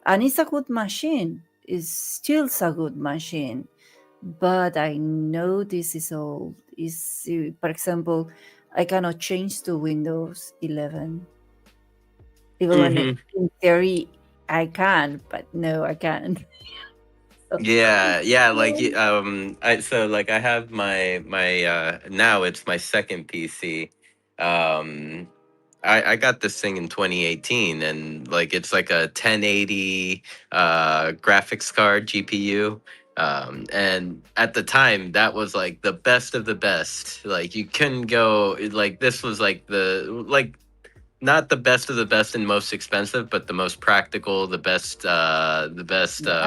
and it's a good machine. It's still a good machine, but I know this is old. For example, I cannot change to Windows 11, even when Hmm. in theory I can, but no, I can't. Yeah. Like, I have my now it's my second PC. Um, I got this thing in 2018, and like it's like a 1080 graphics card GPU. And at the time, that was like the best of the best. Like, you couldn't go, like, this was like not the best of the best and most expensive, but the most practical, the best Yeah,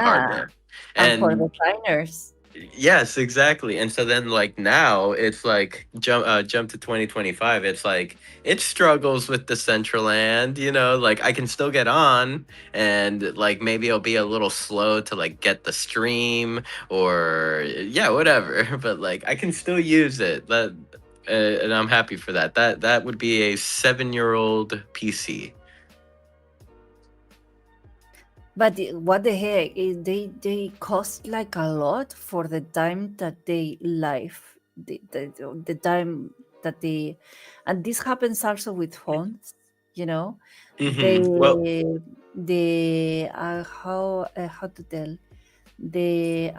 hardware. and for And designers. yes, exactly. And so then, like, now it's like jump to 2025. It's like it struggles with Decentraland. Like, I can still get on, and like maybe it'll be a little slow to like get the stream, or yeah, whatever. But like I can still use it. And I'm happy for that. That would be a 7-year-old PC. But what the heck? They cost like a lot for the time that they live, the time that they, and this happens also with phones. You know, they Well, they how to tell, they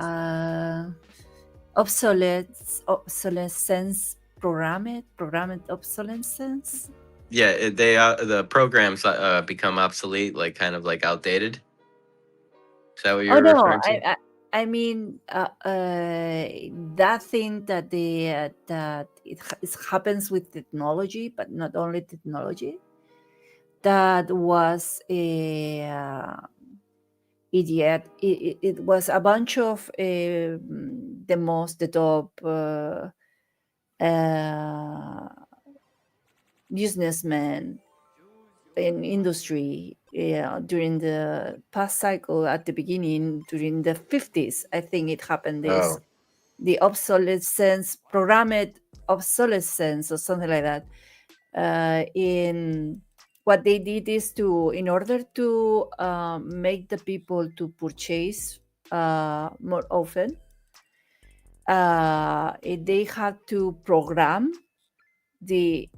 obsolescence programmed obsolescence. Yeah, they the programs become obsolete, like kind of like outdated. Is that what Oh you're no, referring to? I mean that thing that it happens with technology, but not only technology. That was a idiot. It was a bunch of the top uh, businessmen in industry during the past cycle at the beginning during the 50s. I think it happened this Oh, the obsolescence programmed obsolescence or something like that. In what they did is to in order to make the people to purchase more often, they had to program the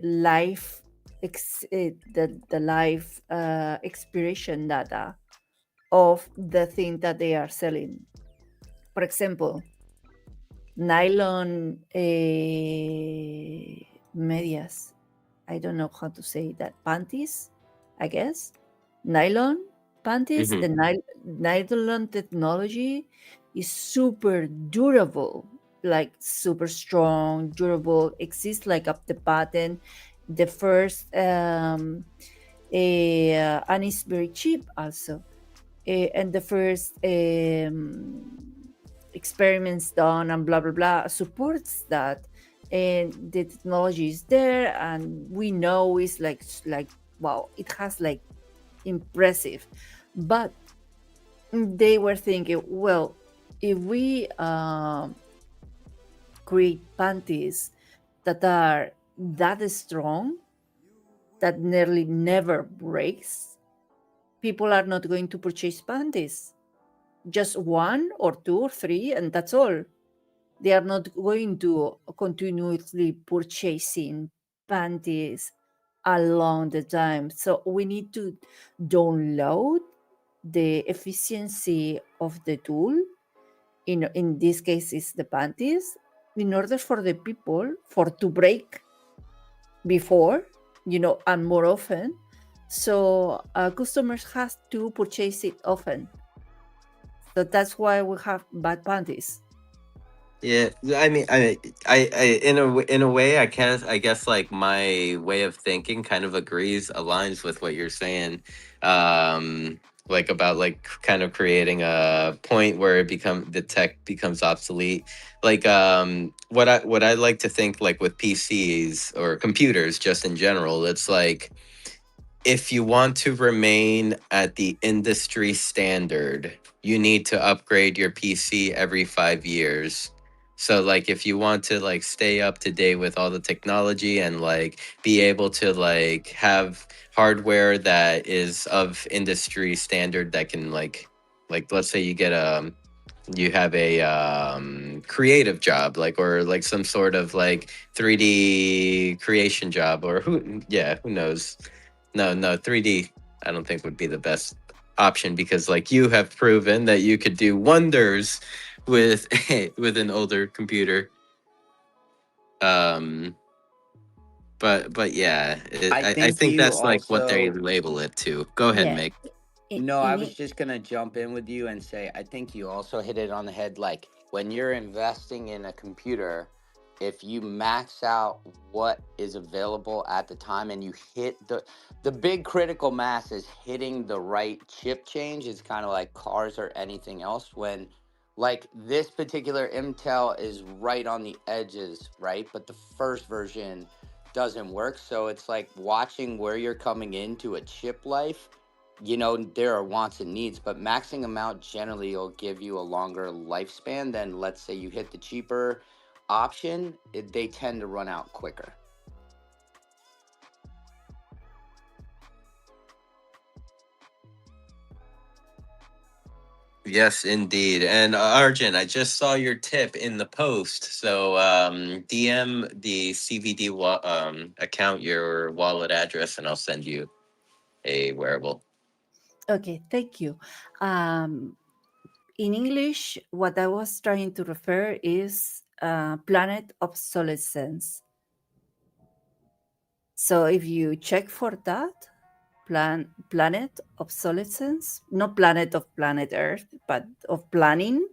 life the life expiration data of the thing that they are selling. For example, nylon medias. I don't know how to say that. Panties, I guess. Nylon panties. hmm. The nylon technology is super durable, like super strong, durable. Exists like up the patent. The first, and it's very cheap also. And the first experiments done and blah blah blah supports that, and the technology is there, and we know it's like wow, it has like impressive. But they were thinking, well, if we create panties that are that strong, that nearly never breaks, people are not going to purchase panties. Just one or two or three, and that's all. They are not going to continuously purchasing panties along the time. So we need to download the efficiency of the tool. In this case, is the panties, in order for the people for to break before, and more often. So customers has to purchase it often. So that's why we have bad panties. Yeah, I mean, in a way, I guess like my way of thinking kind of aligns with what you're saying, like about like kind of creating a point where the tech becomes obsolete. Like, what I like to think like with PCs or computers, just in general, it's like if you want to remain at the industry standard, you need to upgrade your PC every 5 years. So like if you want to like stay up to date with all the technology and like be able to like have hardware that is of industry standard that can like let's say you have a creative job like or like some sort of like 3D creation job or who knows. No, 3D I don't think would be the best option because like you have proven that you could do wonders with with an older computer. Um but yeah, I I think think you that's like what they also. label it to. Go ahead, Yeah. Meg. No, I In was it, just gonna jump in with you and say I think you also hit it on the head. Like when you're investing in a computer, if you max out what is available at the time and you hit the big critical mass is hitting the right chip change. It's kind of like cars or anything else. When like this particular Intel is right on the edges, right? But the first version doesn't work. So it's like watching where you're coming into a chip life. There are wants and needs, but maxing them out generally will give you a longer lifespan than, let's say, you hit the cheaper option. They tend to run out quicker. Yes, indeed. And Arjun, I just saw your tip in the post. So DM the CVD account your wallet address, and I'll send you a wearable. okay, thank you. Um, in English, what I was trying to refer is planet obsolescence. So if you check for that, planet obsolescence, not planet of planet Earth, but of planning,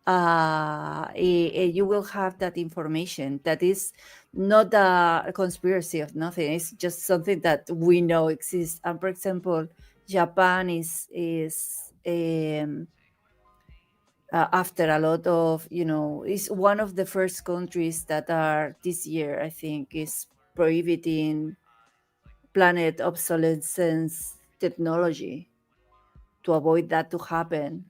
you will have that information. That is not a conspiracy of nothing. It's just something that we know exists. And for example, Japan is after a lot of, is one of the first countries that are this year, I think, is prohibiting planet obsolescence technology to avoid that to happen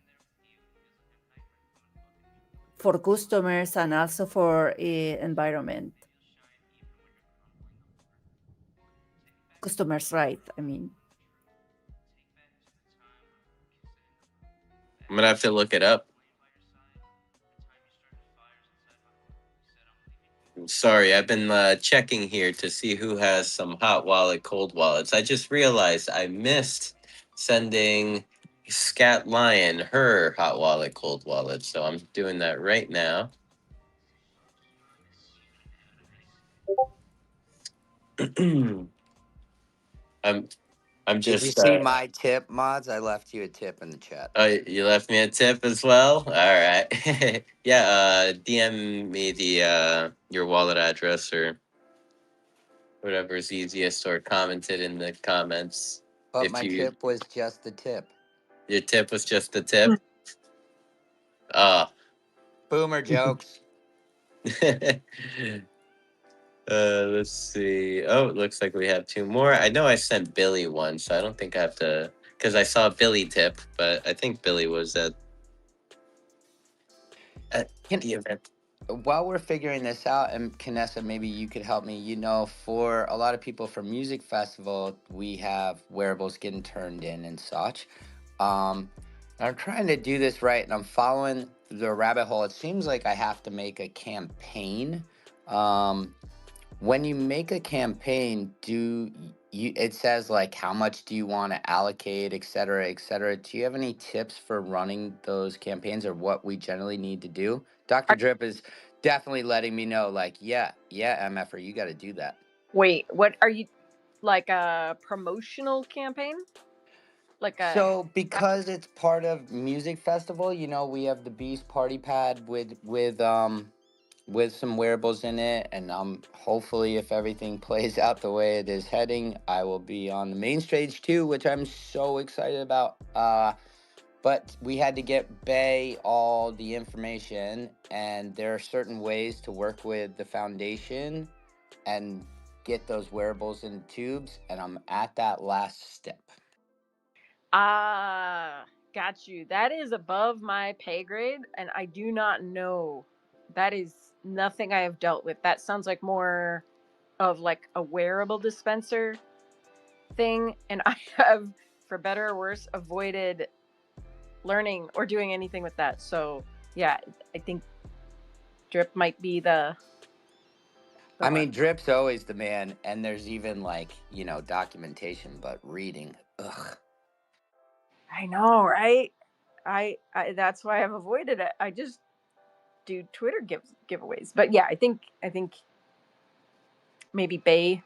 for customers and also for environment. Customers' right, I mean. I'm gonna have to look it up. Sorry, I've been checking here to see who has some hot wallet, cold wallets. I just realized I missed sending Scat Lion her hot wallet, cold wallet. So I'm doing that right now. I'm Did you just see my tip, mods? I left you a tip in the chat. you left me a tip as well. All right. Yeah, DM me the your wallet address or whatever is easiest, or comment it in the comments. But If my you tip was just the tip. your tip was just the tip. Ah. Boomer jokes. Let's see. Oh, it looks like we have two more. I know I sent Billy one, so I don't think I have to, because I saw Billy tip, but I think Billy was at the event. While we're figuring this out, and Canessa, maybe you could help me. For a lot of people from music festival, we have wearables getting turned in and such. I'm trying to do this right, and I'm following the rabbit hole. It seems like I have to make a campaign. When you make a campaign, it says like how much do you want to allocate, et cetera, et cetera. Do you have any tips for running those campaigns, or what we generally need to do? Dr. Drip is definitely letting me know, like, yeah, MFR, you got to do that. Wait, what are you, like a promotional campaign? So because it's part of music festival, we have the Beast Party Pad with some wearables in it, and hopefully, if everything plays out the way it is heading, I will be on the main stage too, which I'm so excited about. But we had to get Bay all the information, and there are certain ways to work with the foundation and get those wearables in tubes, and I'm at that last step. Got you. That is above my pay grade, and I do not know. That is nothing I have dealt with. That sounds like more of like a wearable dispenser thing, and I have, for better or worse, avoided learning or doing anything with that. So yeah, I think Drip might be the I mean, Drip's always the man, and there's even documentation, but reading, ugh. I know, right? I that's why I've avoided it. I just do Twitter giveaways. But yeah, I think maybe Bay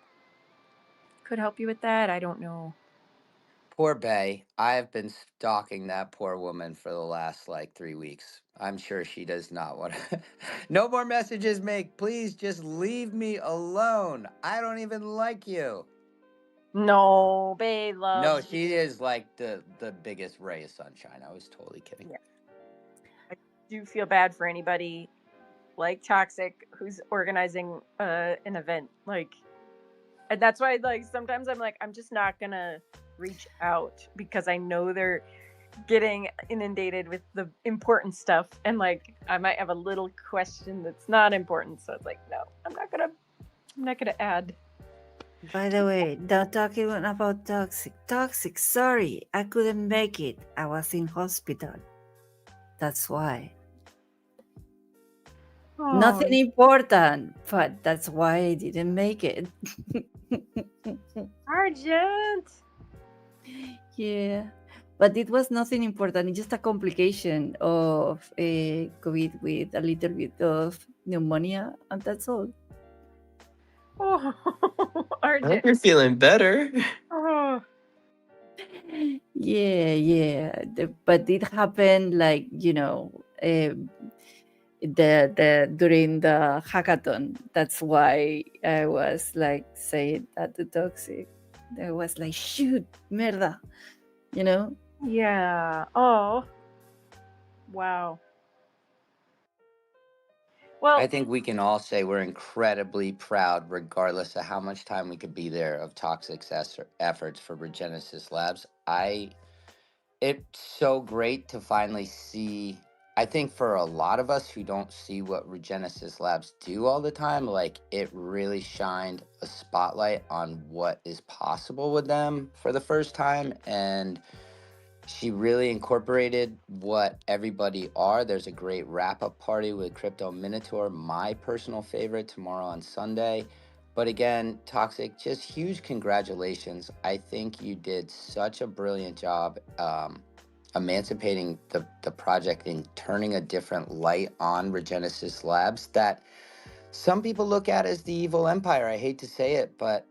could help you with that. I don't know. Poor Bay. I have been stalking that poor woman for the last 3 weeks. I'm sure she does not want to. No more messages, Make. Please just leave me alone. I don't even like you. No, Bay loves. No, she is like the biggest ray of sunshine. I was totally kidding. Yeah. I do feel bad for anybody like Toxic who's organizing an event, and that's why sometimes I'm just not gonna reach out, because I know they're getting inundated with the important stuff, and I might have a little question that's not important, so it's no, I'm not gonna add. By the way, not talking about Toxic, sorry, I couldn't make it. I was in hospital. That's why. Oh. Nothing important, but that's why I didn't make it. Argent. Yeah. but it was nothing important. It's just a complication of COVID with a little bit of pneumonia, and that's all. Oh, I hope RJ. you're feeling better. Oh, Yeah. But it happened like, the during the hackathon. That's why I was like saying that to Toxic. I was like, shoot, merda, you know. yeah. Oh, wow. Well, I think we can all say we're incredibly proud, regardless of how much time we could be there, of Toxic's efforts for Regenesis Labs. It's so great to finally see. I think for a lot of us who don't see what Regenesis Labs do all the time, like it really shined a spotlight on what is possible with them for the first time. And she really incorporated what everybody are. There's a great wrap-up party with Crypto Minotaur, my personal favorite, tomorrow on Sunday. But again, Toxic, just huge congratulations. I think you did such a brilliant job emancipating the project and turning a different light on Regenesis Labs that some people look at as the evil empire. I hate to say it, but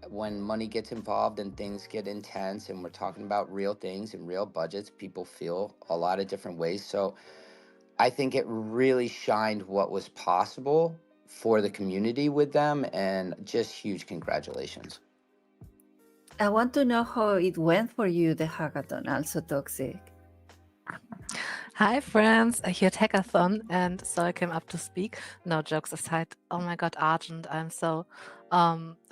when money gets involved and things get intense and we're talking about real things and real budgets, people feel a lot of different ways. So I think it really shined what was possible for the community with them, and just huge congratulations. I want to know how it went for you, the hackathon, also Toxic. Hi friends, here at Hackathon, and so I came up to speak. No, jokes aside, oh my god, Argent, I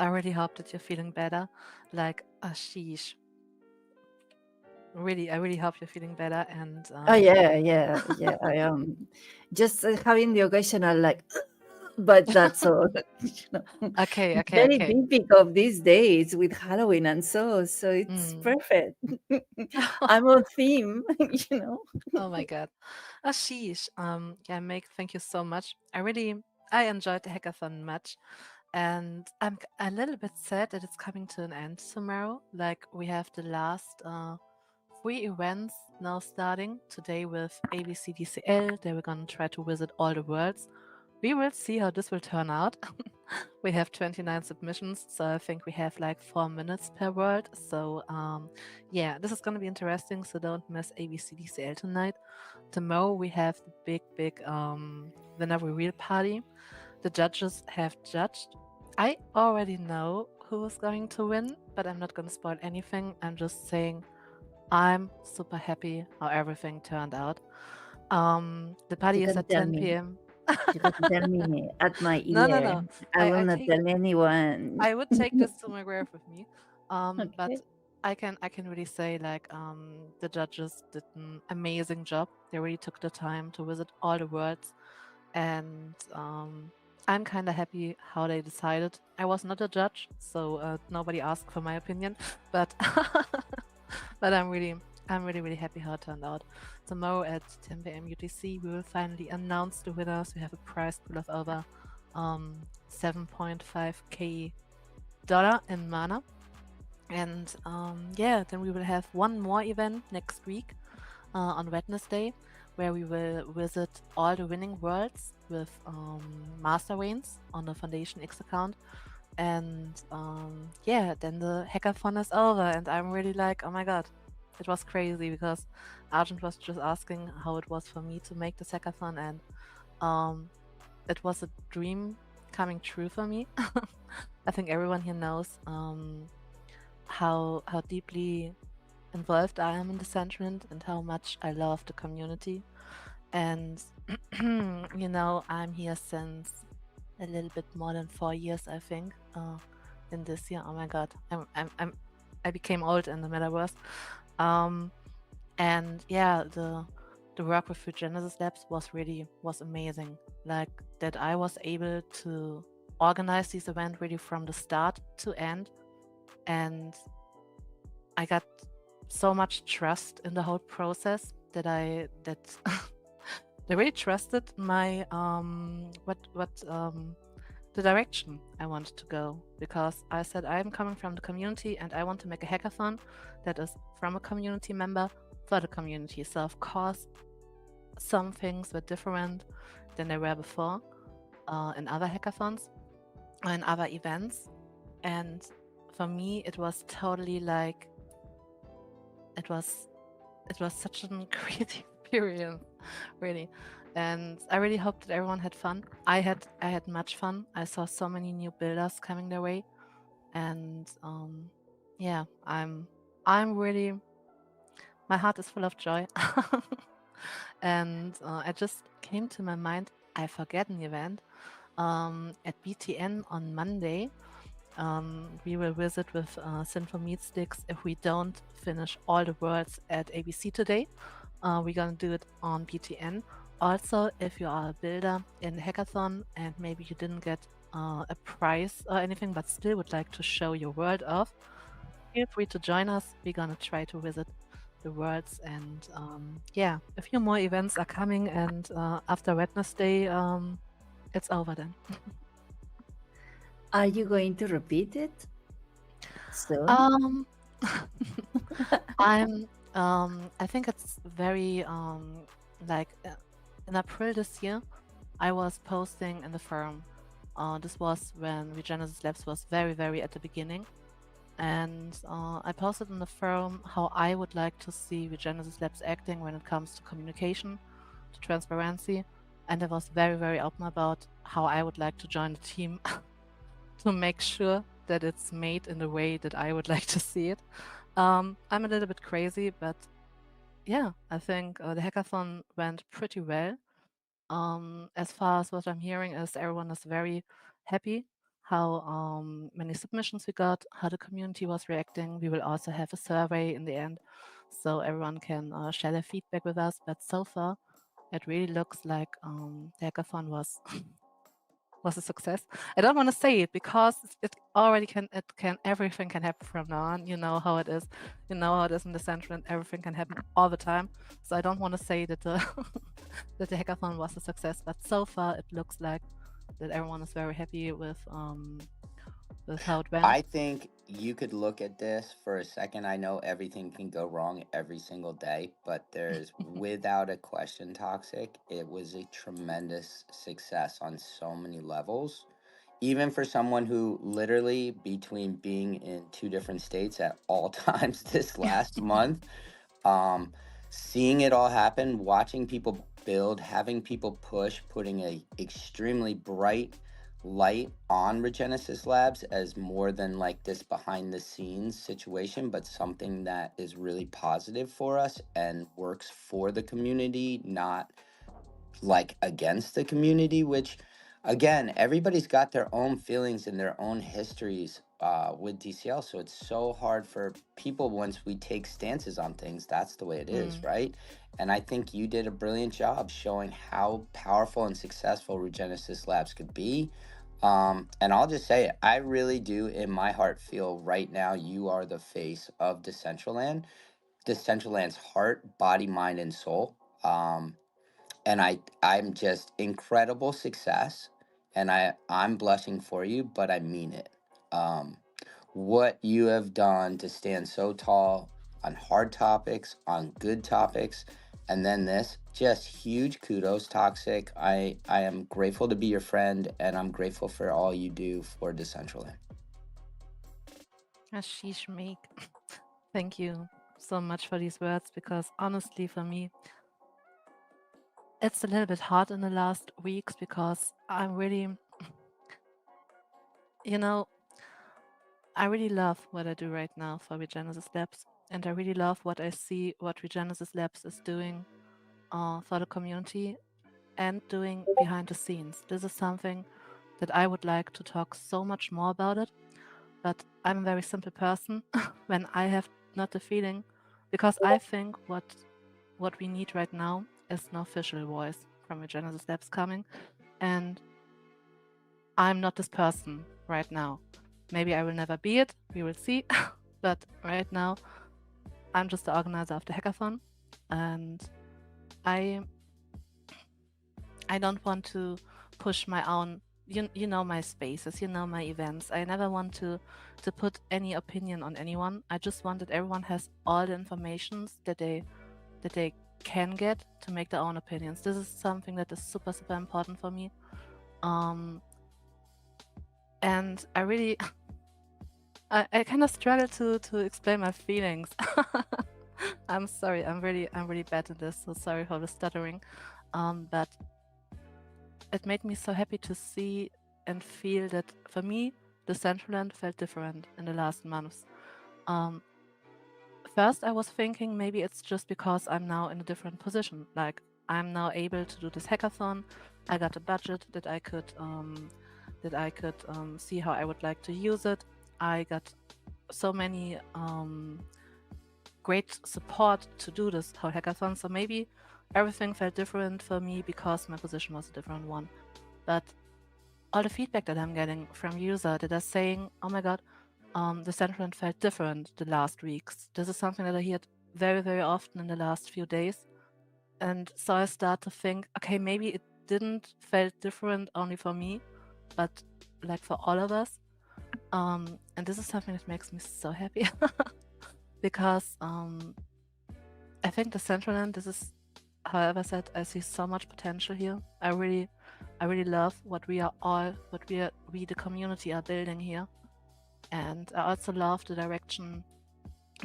really hope that you're feeling better. Like, sheesh. Really, I really hope you're feeling better, and Oh yeah. I am just having the occasional like, but that's all. okay. Very typical of these days with Halloween and so it's perfect. I'm on theme, Oh my god. Sheesh. Yeah, Meg, thank you so much. I enjoyed the hackathon much. And I'm a little bit sad that it's coming to an end tomorrow. Like, we have the last 3 events now starting today with ABCDCL. They were going to try to visit all the worlds. We will see how this will turn out. We have 29 submissions, so I think we have like 4 minutes per world. So yeah, this is going to be interesting, so don't miss ABCDCL tonight. Tomorrow we have the big winner reveal party. The judges have judged. I already know who is going to win, but I'm not going to spoil anything. I'm just saying I'm super happy how everything turned out. The party You is can at tell 10 me. p.m. You can tell me at my ear. No. I will I not take tell anyone. I would take this to my grave with me. But Okay. I can really say like the judges did an amazing job. They really took the time to visit all the worlds, and I'm kind of happy how they decided. I was not a judge, so nobody asked for my opinion, but but I'm really happy how it turned out. Tomorrow at 10 p.m. UTC, we will finally announce the winners. We have a prize pool of over 7.5k dollar in mana, and yeah, then we will have one more event next week on Wednesday, where we will visit all the winning worlds with Master Reigns on the Foundation X account. And yeah, then the hackathon is over, and I'm really like, oh my god, it was crazy, because Argent was just asking how it was for me to make this hackathon, and it was a dream coming true for me. I think everyone here knows how deeply involved I am in Decentraland and how much I love the community. And I'm here since a little bit more than 4 years, I think. In this year, oh my god, I became old in the metaverse. And yeah, the work with Regenesis Labs was amazing. Like, that I was able to organize this event really from the start to end, and I got so much trust in the whole process that they really trusted my the direction I wanted to go, because I said I'm coming from the community and I want to make a hackathon that is from a community member for the community. So of course, some things were different than they were before in other hackathons or in other events. And for me, it was totally like it was such a crazy experience, really. And I really hope that everyone had fun. I had much fun. I saw so many new builders coming their way, and yeah, I'm really, my heart is full of joy. And it just came to my mind. I forget an event at BTN on Monday. We will visit with Sinful Meat Sticks if we don't finish all the worlds at ABC today. We're gonna do it on BTN. Also, if you are a builder in Hackathon and maybe you didn't get a prize or anything, but still would like to show your world off, feel free to join us. We're gonna try to visit the worlds, and yeah, a few more events are coming, and after Wednesday, it's over then. Are you going to repeat it soon? Um, I think it's very like in April this year, I was posting in the forum. This was when Regenesis Labs was very, very at the beginning, and I posted in the forum how I would like to see Regenesis Labs acting when it comes to communication, to transparency, and I was very, very open about how I would like to join the team to make sure that it's made in the way that I would like to see it. I'm a little bit crazy, but yeah, I think the hackathon went pretty well. As far as what I'm hearing is everyone is very happy how many submissions we got, how the community was reacting. We will also have a survey in the end, so everyone can share their feedback with us. But so far, it really looks like the hackathon was was a success. I don't want to say it because it already everything can happen from now on. You know how it is. You know how it is in Decentraland. Everything can happen all the time. So I don't want to say that the that the hackathon was a success, but so far it looks like that everyone is very happy with how it went. I think you could look at this for a second. I know everything can go wrong every single day, but there's without a question, Toxic. It was a tremendous success on so many levels. Even for someone who literally between being in two different states at all times this last month, um, seeing it all happen, watching people build, having people push, putting a extremely bright light on Regenesis Labs as more than like this behind the scenes situation, but something that is really positive for us and works for the community, not like against the community, which again, everybody's got their own feelings and their own histories with DCL. So it's so hard for people once we take stances on things. That's the way it is, Mm. right? And I think you did a brilliant job showing how powerful and successful Regenesis Labs could be. And I'll just say it, I really do in my heart feel right now you are the face of Decentraland, Decentraland's heart, body, mind, and soul. And I'm just incredible success, and I'm blushing for you, but I mean it. um what you have done to stand so tall on hard topics, on good topics, and then this, just huge kudos, Toxic. I am grateful to be your friend, and I'm grateful for all you do for Decentraland. Ashish Meek. Thank you so much for these words, because honestly, for me, it's a little bit hard in the last weeks because I'm really, you know, I really love what I do right now for Regenesis Labs, and I really love what I see what Regenesis Labs is doing for the community and doing behind the scenes. This is something that I would like to talk so much more about it, but I'm a very simple person when I have not the feeling, because I think what we need right now is an official voice from Regenesis Labs coming, and I'm not this person right now. Maybe I will never be it, we will see. But right now, I'm just the organizer of the hackathon, and I don't want to push my own you know my spaces, you know my events. I never want to put any opinion on anyone. I just want that everyone has all the informations that they can get to make their own opinions. This is something that is super super important for me. Um, and I really I kind of struggle to explain my feelings. I'm sorry. I'm really bad at this. So sorry for the stuttering. But it made me so happy to see and feel that for me, the Decentraland felt different in the last months. Um, First, I was thinking maybe it's just because I'm now in a different position. Like I'm now able to do this hackathon. I got a budget that I could see how I would like to use it. I got so many great support to do this whole hackathon. So maybe everything felt different for me because my position was a different one. But all the feedback that I'm getting from users that are saying, "Oh my god, the sentiment felt different the last weeks." This is something that I heard very, very often in the last few days. And so I start to think, okay, maybe it didn't felt different only for me, but like for all of us. And this is something that makes me so happy because I think the Central End, this is, however said, I see so much potential here. I really love what we are all, what we the community are building here. And I also love the direction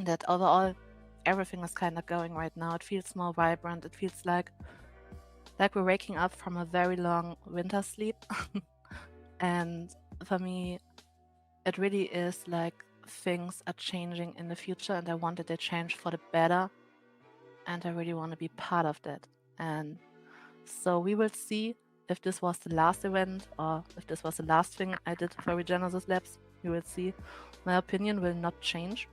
that overall everything is kind of going right now. It feels more vibrant. It feels like we're waking up from a very long winter sleep. And for me, it really is like things are changing in the future, and I want that they change for the better. And I really want to be part of that. And so we will see if this was the last event or if this was the last thing I did for Regenesis Labs. We will see. My opinion will not change.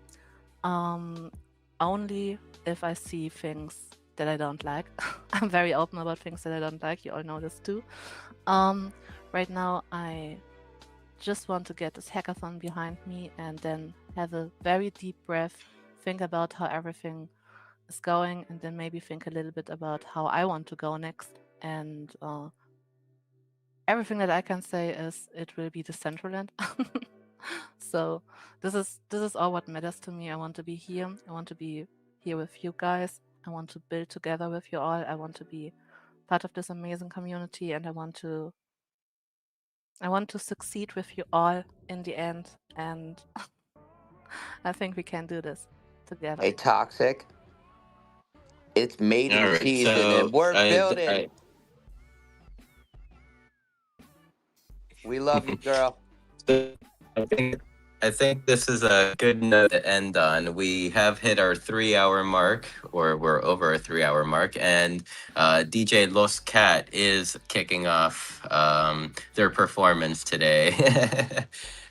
Only if I see things that I don't like. I'm very open about things that I don't like. You all know this too. Right now, I just want to get this hackathon behind me and then have a very deep breath, think about how everything is going, and then maybe think a little bit about how I want to go next. And everything that I can say is it will be the Decentraland. So this is all what matters to me. I want to be here. I want to be here with you guys. I want to build together with you all. I want to be part of this amazing community, and I want to succeed with you all in the end. And I think we can do this together. Hey, Toxic, it's All mating right, season and so we're I building. We love you, girl. so I think this is a good note to end on. We have hit our 3 hour mark, or we're over our 3 hour mark, and DJ Los Cat is kicking off their performance today.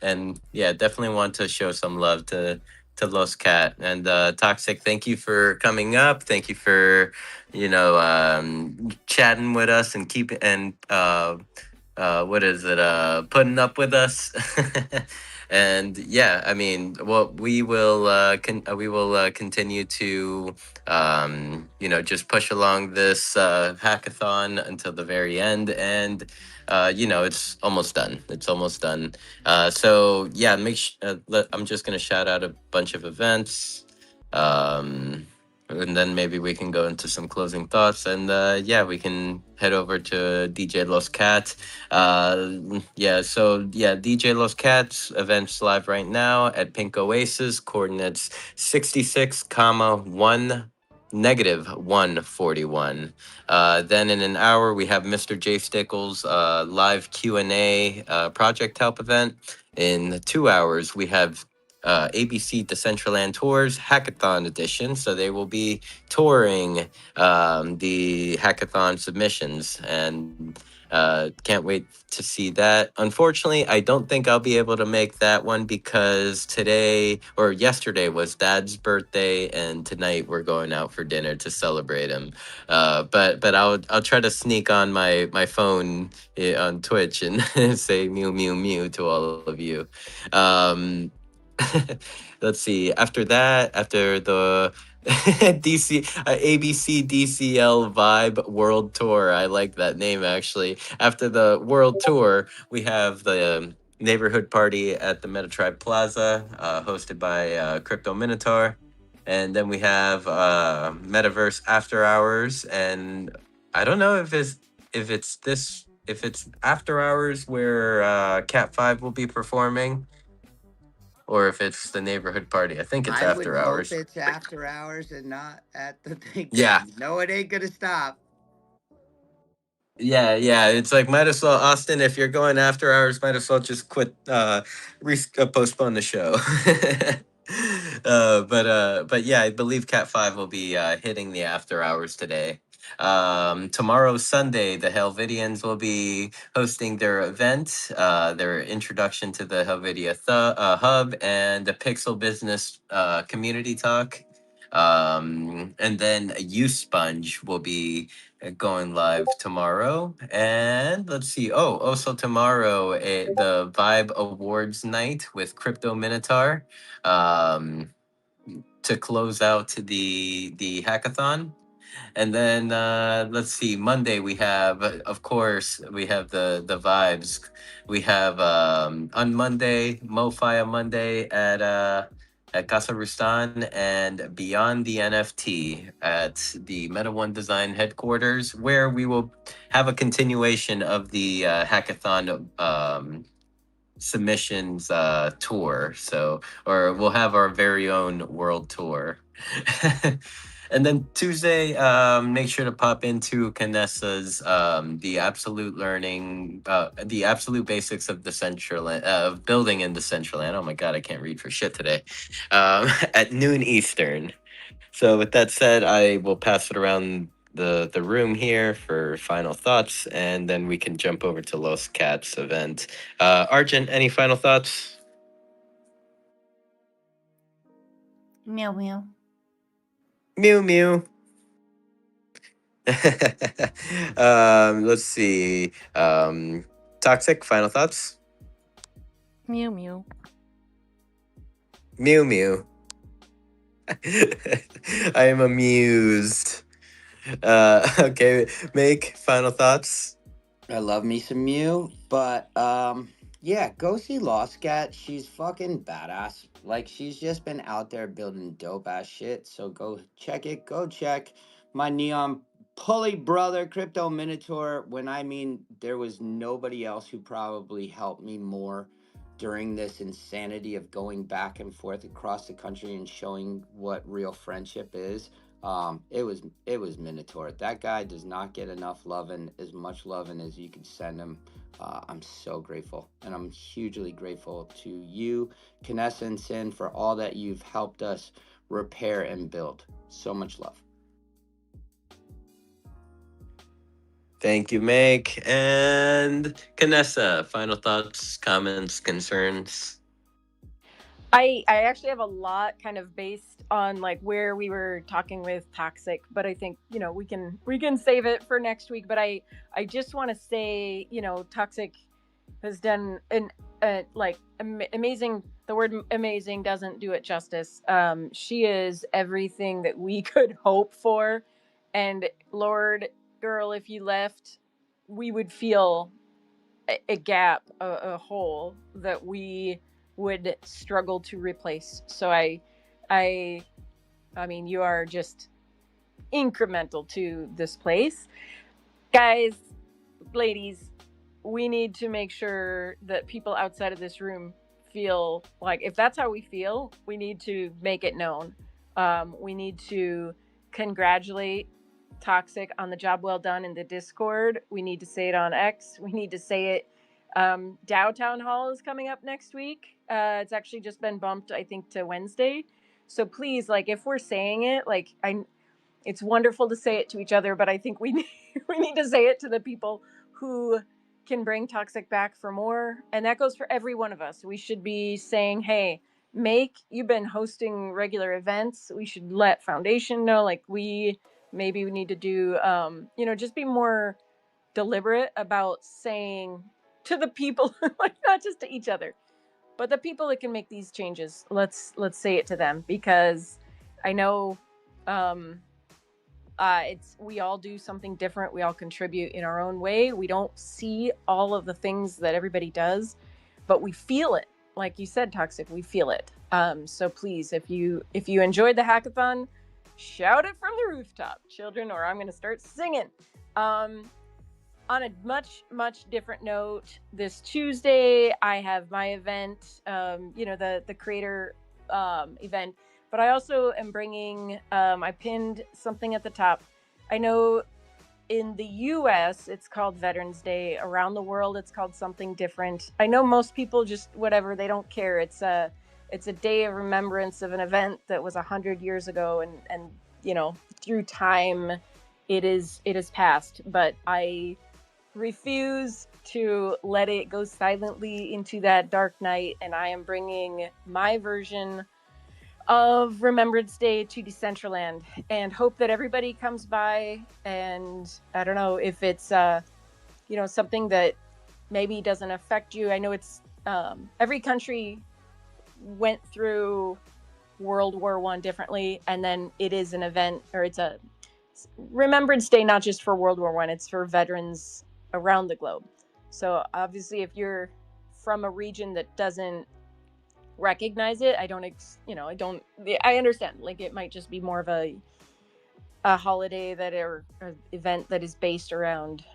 And yeah, definitely want to show some love to Los Cat and Toxic. Thank you for coming up. Thank you for chatting with us and what is it putting up with us. And yeah, I mean, well, we will continue to just push along this hackathon until the very end. And it's almost done. It's almost done. So yeah, I'm just gonna shout out a bunch of events. And then maybe we can go into some closing thoughts, and yeah, we can head over to DJ Los Cats. DJ Los Cats events live right now at Pink Oasis, coordinates 66 comma 1 negative 141. Then in an hour we have Mr. J Stickles live Q&A project help event. In 2 hours we have ABC Decentraland Tours Hackathon Edition. So they will be touring the hackathon submissions, and can't wait to see that. Unfortunately, I don't think I'll be able to make that one because today or yesterday was Dad's birthday, and tonight we're going out for dinner to celebrate him. But I'll try to sneak on my phone on Twitch and say mew mew mew to all of you. Um, let's see. After that, after the ABC DCL Vibe World Tour. I like that name actually. After the World Tour, we have the neighborhood party at the MetaTribe Plaza, hosted by Crypto Minotaur, and then we have Metaverse After Hours, and I don't know if it's After Hours where Cat 5 will be performing, or if it's the neighborhood party. I think it's I would After hope Hours. it's after hours and not at the thing. Yeah. No, it ain't gonna stop. Yeah, yeah. It's like might as well, Austin. If you're going after hours, might as well just quit. Postpone the show. But yeah, I believe Cat 5 will be hitting the after hours today. Tomorrow, Sunday, the Helvidians will be hosting their event, their introduction to the Helvidia Hub and the Pixel Business Community Talk. And then U Sponge will be going live tomorrow. And let's see. Oh, also tomorrow, the Vibe Awards night with Crypto Minotaur, um, to close out the hackathon. And then let's see. Monday we have, of course, we have the vibes. We have on Monday, MoFi on Monday at Casa Rustan, and Beyond the NFT at the Meta One Design headquarters, where we will have a continuation of the hackathon submissions tour. So, or we'll have our very own world tour. And then Tuesday, make sure to pop into Canessa's the absolute basics of Decentraland, of building in Decentraland. Oh my God, I can't read for shit today. At noon Eastern. So with that said, I will pass it around the room here for final thoughts, and then we can jump over to Los Cats event. Argent, any final thoughts? Meow meow. Mew mew. Let's see. Toxic, final thoughts? Mew mew. Mew mew. I am amused. Okay, make final thoughts. I love me some Mew, but yeah, go see Lost Cat. She's fucking badass. Like she's just been out there building dope ass shit. So go check it. Go check my neon pulley brother, Crypto Minotaur. When I mean there was nobody else who probably helped me more during this insanity of going back and forth across the country and showing what real friendship is. It was Minotaur. That guy does not get enough loving, as much loving as you can send him. I'm so grateful, and I'm hugely grateful to you, Kanessa and Sin, for all that you've helped us repair and build. So much love. Thank you, Meg. And Canessa, final thoughts, comments, concerns? I actually have a lot kind of based on like where we were talking with Toxic, but I think we can save it for next week. But I just want to say, Toxic has done an like amazing. The word amazing doesn't do it justice. She is everything that we could hope for, and Lord, girl, if you left, we would feel a gap, a hole that we would struggle to replace. So I, I mean, you are just incremental to this place, guys, ladies. We need to make sure that people outside of this room feel like if that's how we feel, we need to make it known. We need to congratulate Toxic on the job well done in the Discord. We need to say it on X. We need to say it. Downtown Hall is coming up next week. It's actually just been bumped, I think, to Wednesday. So please, like, if we're saying it, like, it's wonderful to say it to each other, but I think we need to say it to the people who can bring Toxic back for more, and that goes for every one of us. We should be saying, "Hey, Make, you've been hosting regular events. We should let Foundation know. Like maybe we need to do, just be more deliberate about saying to the people, like not just to each other, but the people that can make these changes. Let's say it to them because I know Um, we all do something different. We all contribute in our own way. We don't see all of the things that everybody does, but we feel it. Like you said, Toxic, we feel it. So please, if you enjoyed the hackathon, shout it from the rooftop, children, or I'm going to start singing. On a much different note, this Tuesday I have my event, the creator event, but I also am bringing. I pinned something at the top. I know in the U.S. it's called Veterans Day. Around the world, it's called something different. I know most people just whatever, they don't care. It's a day of remembrance of an event that was 100 years ago, and through time, it is past. But I refuse to let it go silently into that dark night, and I am bringing my version of Remembrance Day to Decentraland, and hope that everybody comes by. And I don't know if it's something that maybe doesn't affect you. I know it's every country went through World War I differently, and then it is an event, or it's a Remembrance Day, not just for World War I, it's for veterans around the globe. So obviously, if you're from a region that doesn't recognize it, I understand. Like, it might just be more of a holiday or event that is based around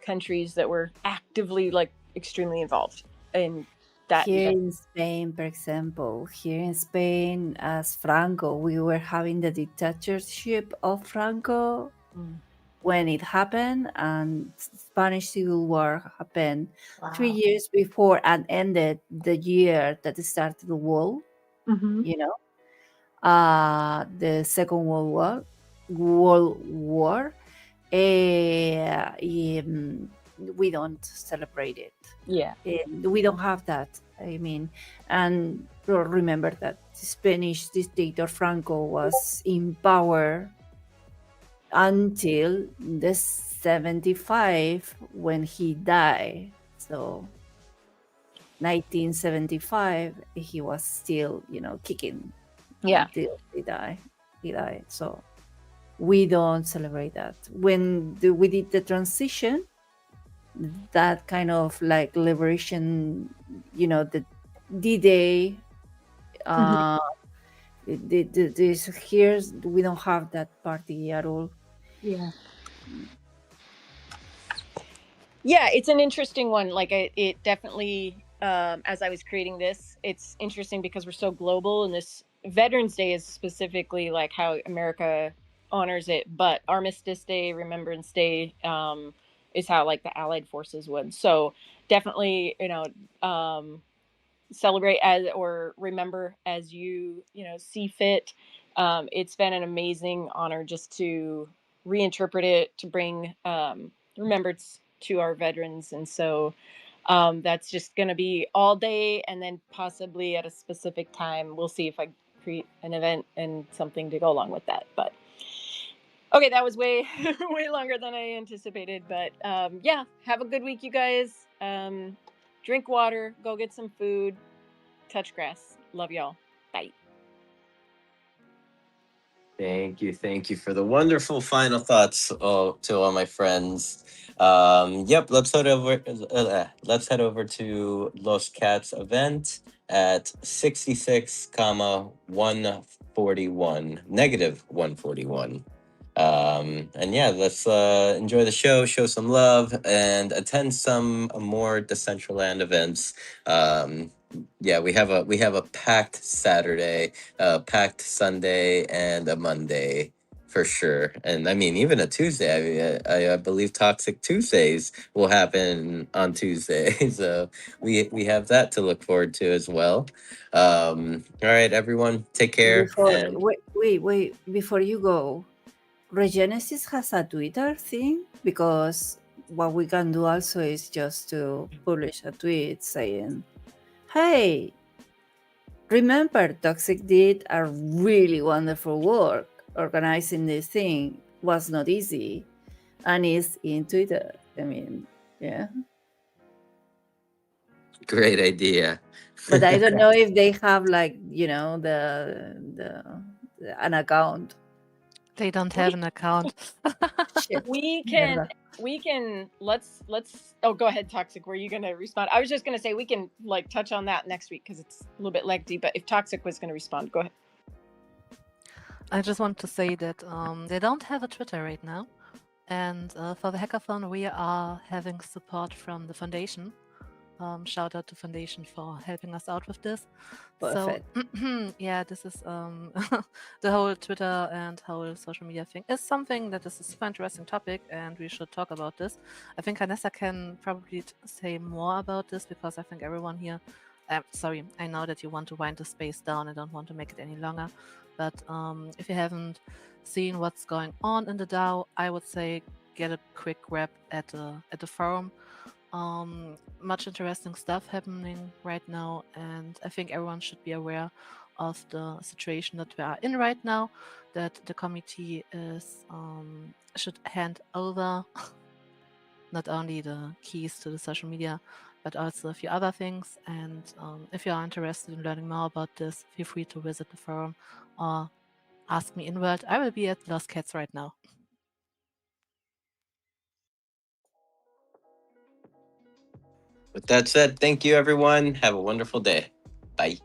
countries that were actively, like, extremely involved in that Here event. in Spain, for example, here in Spain, as Franco, we were having the dictatorship of Franco when it happened, and Spanish Civil War happened 3 years before and ended the year that started the war. Mm-hmm. You know, the Second World War. World War. We don't celebrate it. Yeah. We don't have that. I mean, and remember that Spanish dictator Franco was in power until the 75 when he died. So 1975, he was still, kicking Yeah. until he died. He died. So we don't celebrate that. When we did the transition, that kind of like liberation, the D-Day, this here we don't have that party at all. Yeah. Yeah, it's an interesting one. Like, it definitely, as I was creating this, it's interesting because we're so global, and this Veterans Day is specifically like how America honors it, but Armistice Day, Remembrance Day, is how, like, the Allied forces would. So definitely, celebrate as or remember as see fit. It's been an amazing honor just to reinterpret it, to bring remembrance to our veterans. And so that's just going to be all day, and then possibly at a specific time we'll see if I create an event and something to go along with that. But okay, that was way way longer than I anticipated. But yeah, have a good week, you guys. Drink water, go get some food, touch grass. Love y'all. Bye. Thank you for the wonderful final thoughts, to all my friends. Yep, let's head over to Los Cats event at 66, comma 141, negative 141. And yeah, let's enjoy the show some love, and attend some more Decentraland events. Yeah, we have a packed Saturday, packed Sunday, and a Monday for sure. And I mean, even a Tuesday. I believe Toxic Tuesdays will happen on Tuesday, so we have that to look forward to as well. All right, everyone, take care. Before And wait, before you go, Regenesis has a Twitter thing, because what we can do also is just to publish a tweet saying, "Hey, remember Toxic did a really wonderful work. Organizing this thing was not easy, and it's in Twitter." I mean, yeah. great idea. But I don't know if they have, like, the an account. They don't have an account. Shit. We Mierda. can let's oh, go ahead, Toxic. Were you gonna respond? I was just gonna say we can like touch on that next week because it's a little bit lengthy, but if Toxic was gonna respond, go ahead. I just want to say that they don't have a Twitter right now. And for the hackathon, we are having support from the foundation. Shout out to foundation for helping us out with this. Perfect. So yeah, this is the whole Twitter and whole social media thing is something that is a super interesting topic, and we should talk about this. I think Vanessa can probably say more about this because I think everyone here. Sorry, I know that you want to wind the space down. I don't want to make it any longer, but if you haven't seen what's going on in the DAO, I would say get a quick grab at the forum. Much interesting stuff happening right now, and I think everyone should be aware of the situation that we are in right now, that the committee is should hand over not only the keys to the social media but also a few other things. And if you are interested in learning more about this, feel free to visit the forum or ask me inward. I will be at Lost Cats right now. With that said, thank you, everyone. Have a wonderful day. Bye.